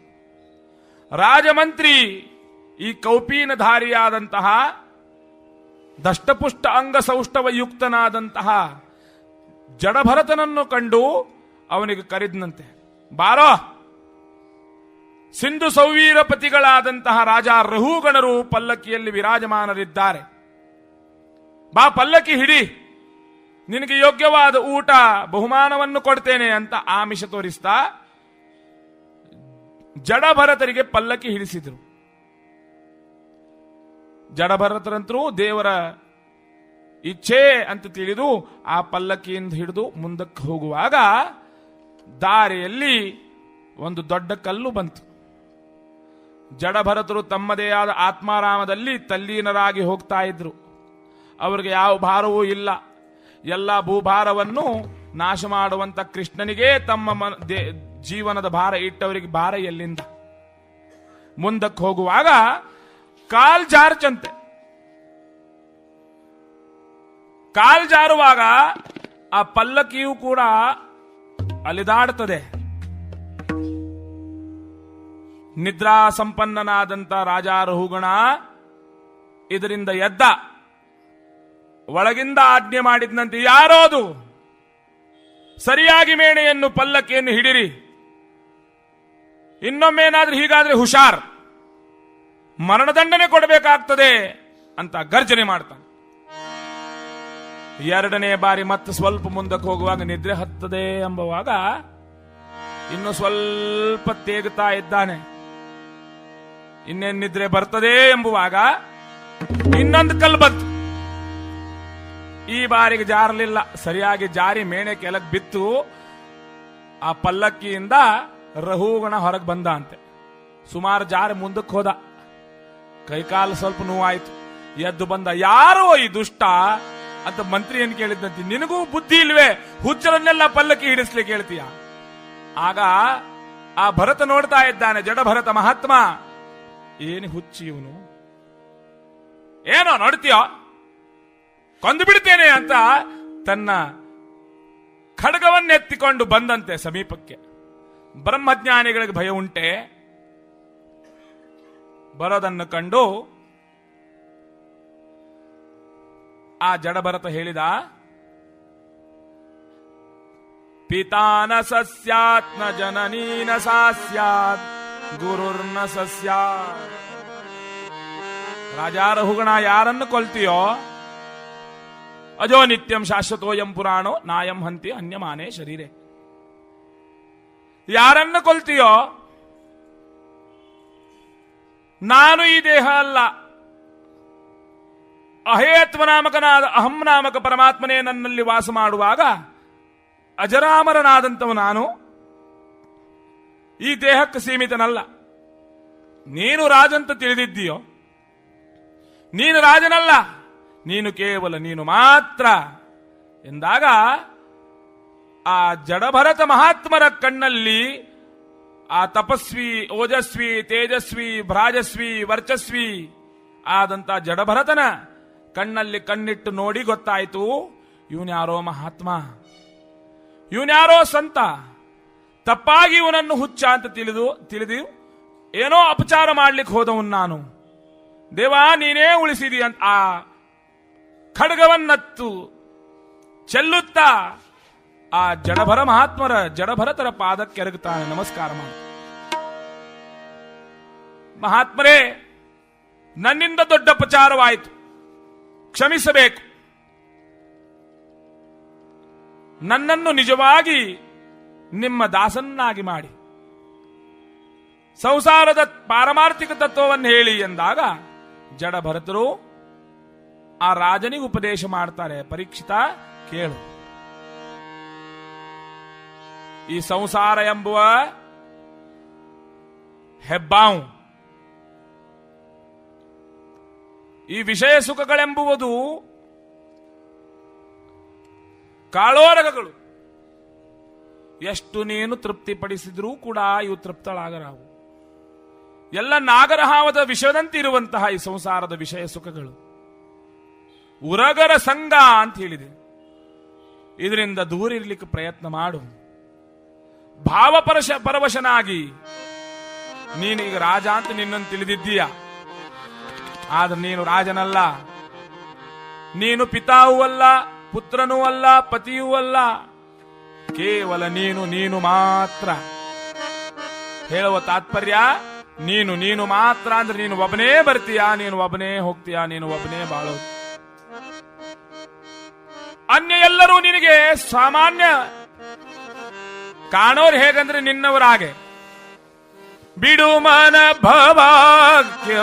Speaker 1: ರಾಜಮಂತ್ರಿ ಈ ಕೌಪೀನಧಾರಿಯಾದಂತಹ ದಷ್ಟಪುಷ್ಟ ಅಂಗಸೌಷ್ಠವಯುಕ್ತನಾದಂತಹ ಜಡಭರತನನ್ನು ಕಂಡು ಅವನಿಗೆ ಕರೆದನಂತೆ. ಬಾರೋ, ಸಿಂಧು ಸೌವೀರಪತಿಗಳಾದಂತಹ ರಾಜ ರಹುಗಣರು ಪಲ್ಲಕ್ಕಿಯಲ್ಲಿ ವಿರಾಜಮಾನರಿದ್ದಾರೆ. ಬಾ, ಪಲ್ಲಕ್ಕಿ ಹಿಡಿ, ನಿನಗೆ ಯೋಗ್ಯವಾದ ಊಟ ಬಹುಮಾನವನ್ನು ಕೊಡ್ತೇನೆ ಅಂತ ಆಮಿಷ ತೋರಿಸ್ತಾ ಜಡಭರತರಿಗೆ ಪಲ್ಲಕ್ಕಿ ಹಿಡಿಸಿದ್ರು. ಜಡಭರತರಂತರೂ ದೇವರ ಇಚ್ಛೆ ಅಂತ ತಿಳಿದು ಆ ಪಲ್ಲಕ್ಕಿಯಿಂದ ಹಿಡಿದು ಮುಂದಕ್ಕೆ ಹೋಗುವಾಗ ದಾರಿಯಲ್ಲಿ ಒಂದು ದೊಡ್ಡ ಕಲ್ಲು ಬಂತು. ಜಡಭರತರು ತಮ್ಮದೇ ಆದ ಆತ್ಮಾರಾಮದಲ್ಲಿ ತಲ್ಲೀನರಾಗಿ ಹೋಗ್ತಾ ಇದ್ರು. ಅವರಿಗೆ ಯಾವ ಭಾರವೂ ಇಲ್ಲ. ಎಲ್ಲ ಭೂಭಾರವನ್ನು ನಾಶ ಮಾಡುವಂತ ಕೃಷ್ಣನಿಗೆ ತಮ್ಮ ಜೀವನದ ಭಾರ ಇಟ್ಟವರಿಗೆ ಭಾರ ಎಲ್ಲಿಂದ? ಮುಂದಕ್ಕೆ ಹೋಗುವಾಗ ಕಾಲ್ ಜಾರ್ಚಂತೆ. ಕಾಲ್ ಜಾರುವಾಗ ಆ ಪಲ್ಲಕ್ಕಿಯೂ ಕೂಡ ಅಲಿದಾಡ್ತದೆ. ನಿದ್ರಾ ಸಂಪನ್ನನಾದಂತ ರಾಜಾರಹುಗಣ ಇದರಿಂದ ಎದ್ದ. ಒಳಗಿಂದ ಆಜ್ಞೆ ಮಾಡಿದ್ನಂತೆ, ಯಾರೋದು? ಸರಿಯಾಗಿ ಮೇಣೆಯನ್ನು ಪಲ್ಲಕ್ಕಿಯನ್ನು ಹಿಡಿರಿ, ಇನ್ನೊಮ್ಮೇನಾದ್ರೂ ಹೀಗಾದ್ರೆ ಹುಷಾರ್, ಮರಣದಂಡನೆ ಕೊಡಬೇಕಾಗ್ತದೆ ಅಂತ ಗರ್ಜನೆ ಮಾಡ್ತಾನೆ. ಎರಡನೇ ಬಾರಿ ಮತ್ತೆ ಸ್ವಲ್ಪ ಮುಂದಕ್ಕೆ ಹೋಗುವಾಗ ನಿದ್ರೆ ಹತ್ತದೆ ಎಂಬುವಾಗ ಇನ್ನು ಸ್ವಲ್ಪ ತೇಗುತ್ತಾ ಇದ್ದಾನೆ. ಇನ್ನೇನ್ ನಿದ್ರೆ ಬರ್ತದೆ ಎಂಬುವಾಗ ಇನ್ನೊಂದು ಕಲ್ಲು ಬಂತು. ಈ ಬಾರಿಗೆ ಜಾರಲಿಲ್ಲ, ಸರಿಯಾಗಿ ಜಾರಿ ಮೇಣೆ ಕೆಳಗೆ ಬಿತ್ತು. ಆ ಪಲ್ಲಕ್ಕಿಯಿಂದ ರಹುಗಣ ಹೊರಗೆ ಬಂದ ಅಂತೆ. ಸುಮಾರು ಜಾರಿ ಮುಂದಕ್ಕೆ ಹೋದ. ಕೈಕಾಲು ಸ್ವಲ್ಪ ನೋವಾಯ್ತು. ಎದ್ದು ಬಂದ. ಯಾರೋ ಈ ದುಷ್ಟ ಅಂತ ಮಂತ್ರಿ ಏನ್ ಕೇಳಿದ್ದಂತೆ, ನಿನಗೂ ಬುದ್ಧಿ ಇಲ್ವೇ, ಹುಚ್ಚರನ್ನೆಲ್ಲ ಪಲ್ಲಕ್ಕಿ ಹಿಡಿಸ್ಲಿಕ್ಕೆ ಹೇಳ್ತೀಯ? ಆಗ ಆ ಭರತ ನೋಡ್ತಾ ಇದ್ದಾನೆ, ಜಡ ಭರತ ಮಹಾತ್ಮ. ಏನು ಹುಚ್ಚಿ ಇವನು, ಏನೋ ನೋಡ್ತೀಯೋ, ಕೊಂದು ಬಿಡ್ತೇನೆ ಅಂತ ತನ್ನ ಖಡ್ಗವನ್ನೆತ್ತಿಕೊಂಡು ಬಂದಂತೆ ಸಮೀಪಕ್ಕೆ. ಬ್ರಹ್ಮಜ್ಞಾನಿಗಳಿಗೆ ಭಯ ಉಂಟೆ. ಬರೋದನ್ನು ಕಂಡು ಆ ಜಡಭರತ ಹೇಳಿದ, ಪಿತಾನ ಸಸ್ಯಾತ್ಮ ಜನನೀನ ಸಾಸ್ಯಾತ್ ಗುರುರ್ನ ಸಸ್ಯಾತ್. ರಾಜಾರಹುಗಣ, ಯಾರನ್ನು ಕೊಲ್ತೀಯೋ? ಅಜೋ ನಿತ್ಯಂ ಶಾಶ್ವತೋಯಂ ಪುರಾಣೋ ನಾಯಂ ಹಂತಿ ಅನ್ಯಮಾನೇ ಶರೀರೆ. ಯಾರನ್ನು ಕೊಲ್ತೀಯೋ? ನಾನು ಈ ದೇಹ ಅಲ್ಲ, ಅಹೇತ್ವ ನಾಮಕನಾದ ಅಹಂ ನಾಮಕ ಪರಮಾತ್ಮನೇ ನನ್ನಲ್ಲಿ ವಾಸ ಮಾಡುವಾಗ ಅಜರಾಮರನಾದಂಥವು ನಾನು. ಈ ದೇಹಕ್ಕೆ ಸೀಮಿತನಲ್ಲ. ನೀನು ರಾಜಂತ ತಿಳಿದಿದ್ದೀಯೋ? ನೀನು ರಾಜನಲ್ಲ, ನೀನು ಕೇವಲ ನೀನು ಮಾತ್ರ ಎಂದಾಗ ಆ ಜಡಭರತ ಮಹಾತ್ಮರ ಕಣ್ಣಲ್ಲಿ ಆ ತಪಸ್ವಿ, ಓಜಸ್ವಿ, ತೇಜಸ್ವಿ, ಭ್ರಾಜಸ್ವಿ, ವರ್ಚಸ್ವಿ ಆದಂತ ಜಡಭರತನ ಕಣ್ಣಲ್ಲಿ ಕಣ್ಣಿಟ್ಟು ನೋಡಿ ಗೊತ್ತಾಯಿತು, ಇವನ್ಯಾರೋ ಮಹಾತ್ಮ, ಇವನ್ಯಾರೋ ಸಂತ. ತಪ್ಪಾಗಿ ಇವನನ್ನು ಹುಚ್ಚ ಅಂತ ತಿಳಿದು ಏನೋ ಅಪಚಾರ ಮಾಡ್ಲಿಕ್ಕೆ ಹೋದವನು ನಾನು. ದೇವಾ, ನೀನೇ ಉಳಿಸಿದಿ ಅಂತ ಆ ಖಡ್ಗವನ್ನತ್ತು ಚೆಲ್ಲುತ್ತಾ ಆ ಜಡಭರತರ ಪಾದಕ್ಕೆ ಎರಗುತ್ತಾನೆ, ನಮಸ್ಕಾರ ಮಾಡಿ. ಮಹಾತ್ಮರೇ, ನನ್ನಿಂದ ದೊಡ್ಡ ಅಪಚಾರವಾಯಿತು, ಕ್ಷಮಿಸಬೇಕು. ನನ್ನನ್ನು ನಿಜವಾಗಿ ನಿಮ್ಮ ದಾಸನ್ನಾಗಿ ಮಾಡಿ ಸಂಸಾರದ ಪಾರಮಾರ್ಥಿಕ ತತ್ವವನ್ನು ಹೇಳಿ ಎಂದಾಗ ಜಡಭರತರು ಆ ರಾಜನಿಗೆ ಉಪದೇಶ ಮಾಡ್ತಾರೆ. ಪರೀಕ್ಷಿತ, ಕೇಳು. ಈ ಸಂಸಾರ ಎಂಬುವ ಹೆಬ್ಬಾವು, ಈ ವಿಷಯ ಸುಖಗಳೆಂಬುವುದು ಕಾಳೋರಗಗಳು. ಎಷ್ಟು ನೀನು ತೃಪ್ತಿಪಡಿಸಿದ್ರೂ ಕೂಡ ಇವು ತೃಪ್ತಳಾಗರಾವು. ಎಲ್ಲ ನಾಗರಹಾವದ ವಿಷದಂತಿರುವಂತಹ ಈ ಸಂಸಾರದ ವಿಷಯ ಸುಖಗಳು ಉರಗರ ಸಂಗ ಅಂತ ಹೇಳಿದೆ. ಇದರಿಂದ ದೂರ ಇರ್ಲಿಕ್ಕೆ ಪ್ರಯತ್ನ ಮಾಡು. ಪರವಶನಾಗಿ ನೀನೀಗ ರಾಜ ಅಂತ ನಿನ್ನನ್ನು ತಿಳಿದಿದ್ದೀಯ, ಆದ್ರೆ ನೀನು ರಾಜನಲ್ಲ. ನೀನು ಪಿತಾವೂ ಅಲ್ಲ, ಪುತ್ರನೂ ಅಲ್ಲ, ಪತಿಯೂ ಅಲ್ಲ. ಕೇವಲ ನೀನು ಮಾತ್ರ. ಹೇಳುವ ತಾತ್ಪರ್ಯ, ನೀನು ಮಾತ್ರ ಅಂದ್ರೆ ನೀನು ಒಬ್ಬನೇ ಬರ್ತೀಯಾ, ನೀನು ಒಬ್ಬನೇ ಹೋಗ್ತೀಯಾ, ನೀನು ಒಬ್ಬನೇ ಬಾಳೋದು. ಅನ್ಯ ಎಲ್ಲರೂ ನಿನಗೆ ಸಾಮಾನ್ಯ ಕಾಣೋರು. ಹೇಗಂದ್ರೆ ನಿನ್ನವರಾಗೆ. ಬಿಡು ಮನ ಭವಾಕ್ಯ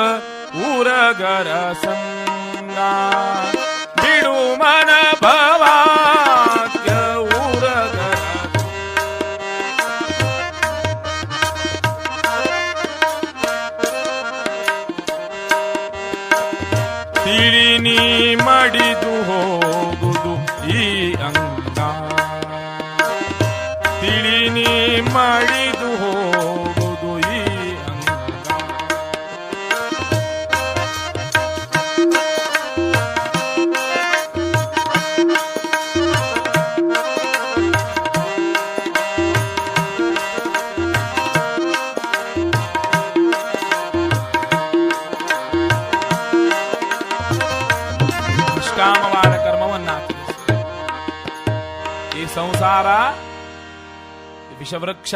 Speaker 1: ಊರಗರ ಸಂಗ, ಬಿಡು ಮನ ಭವಾಕ್ಯ ಊರಗರ. ತಿಳಿ ನೀ ಮಡಿದು ಹೋಗುದು ಈ ಅಂಗ, ತಿಳಿ ನೀ ಮಡಿದು ಹೋಗುದು ಈ ಅಂಗ. ಸಂಸಾರ ವಿಷವೃಕ್ಷ.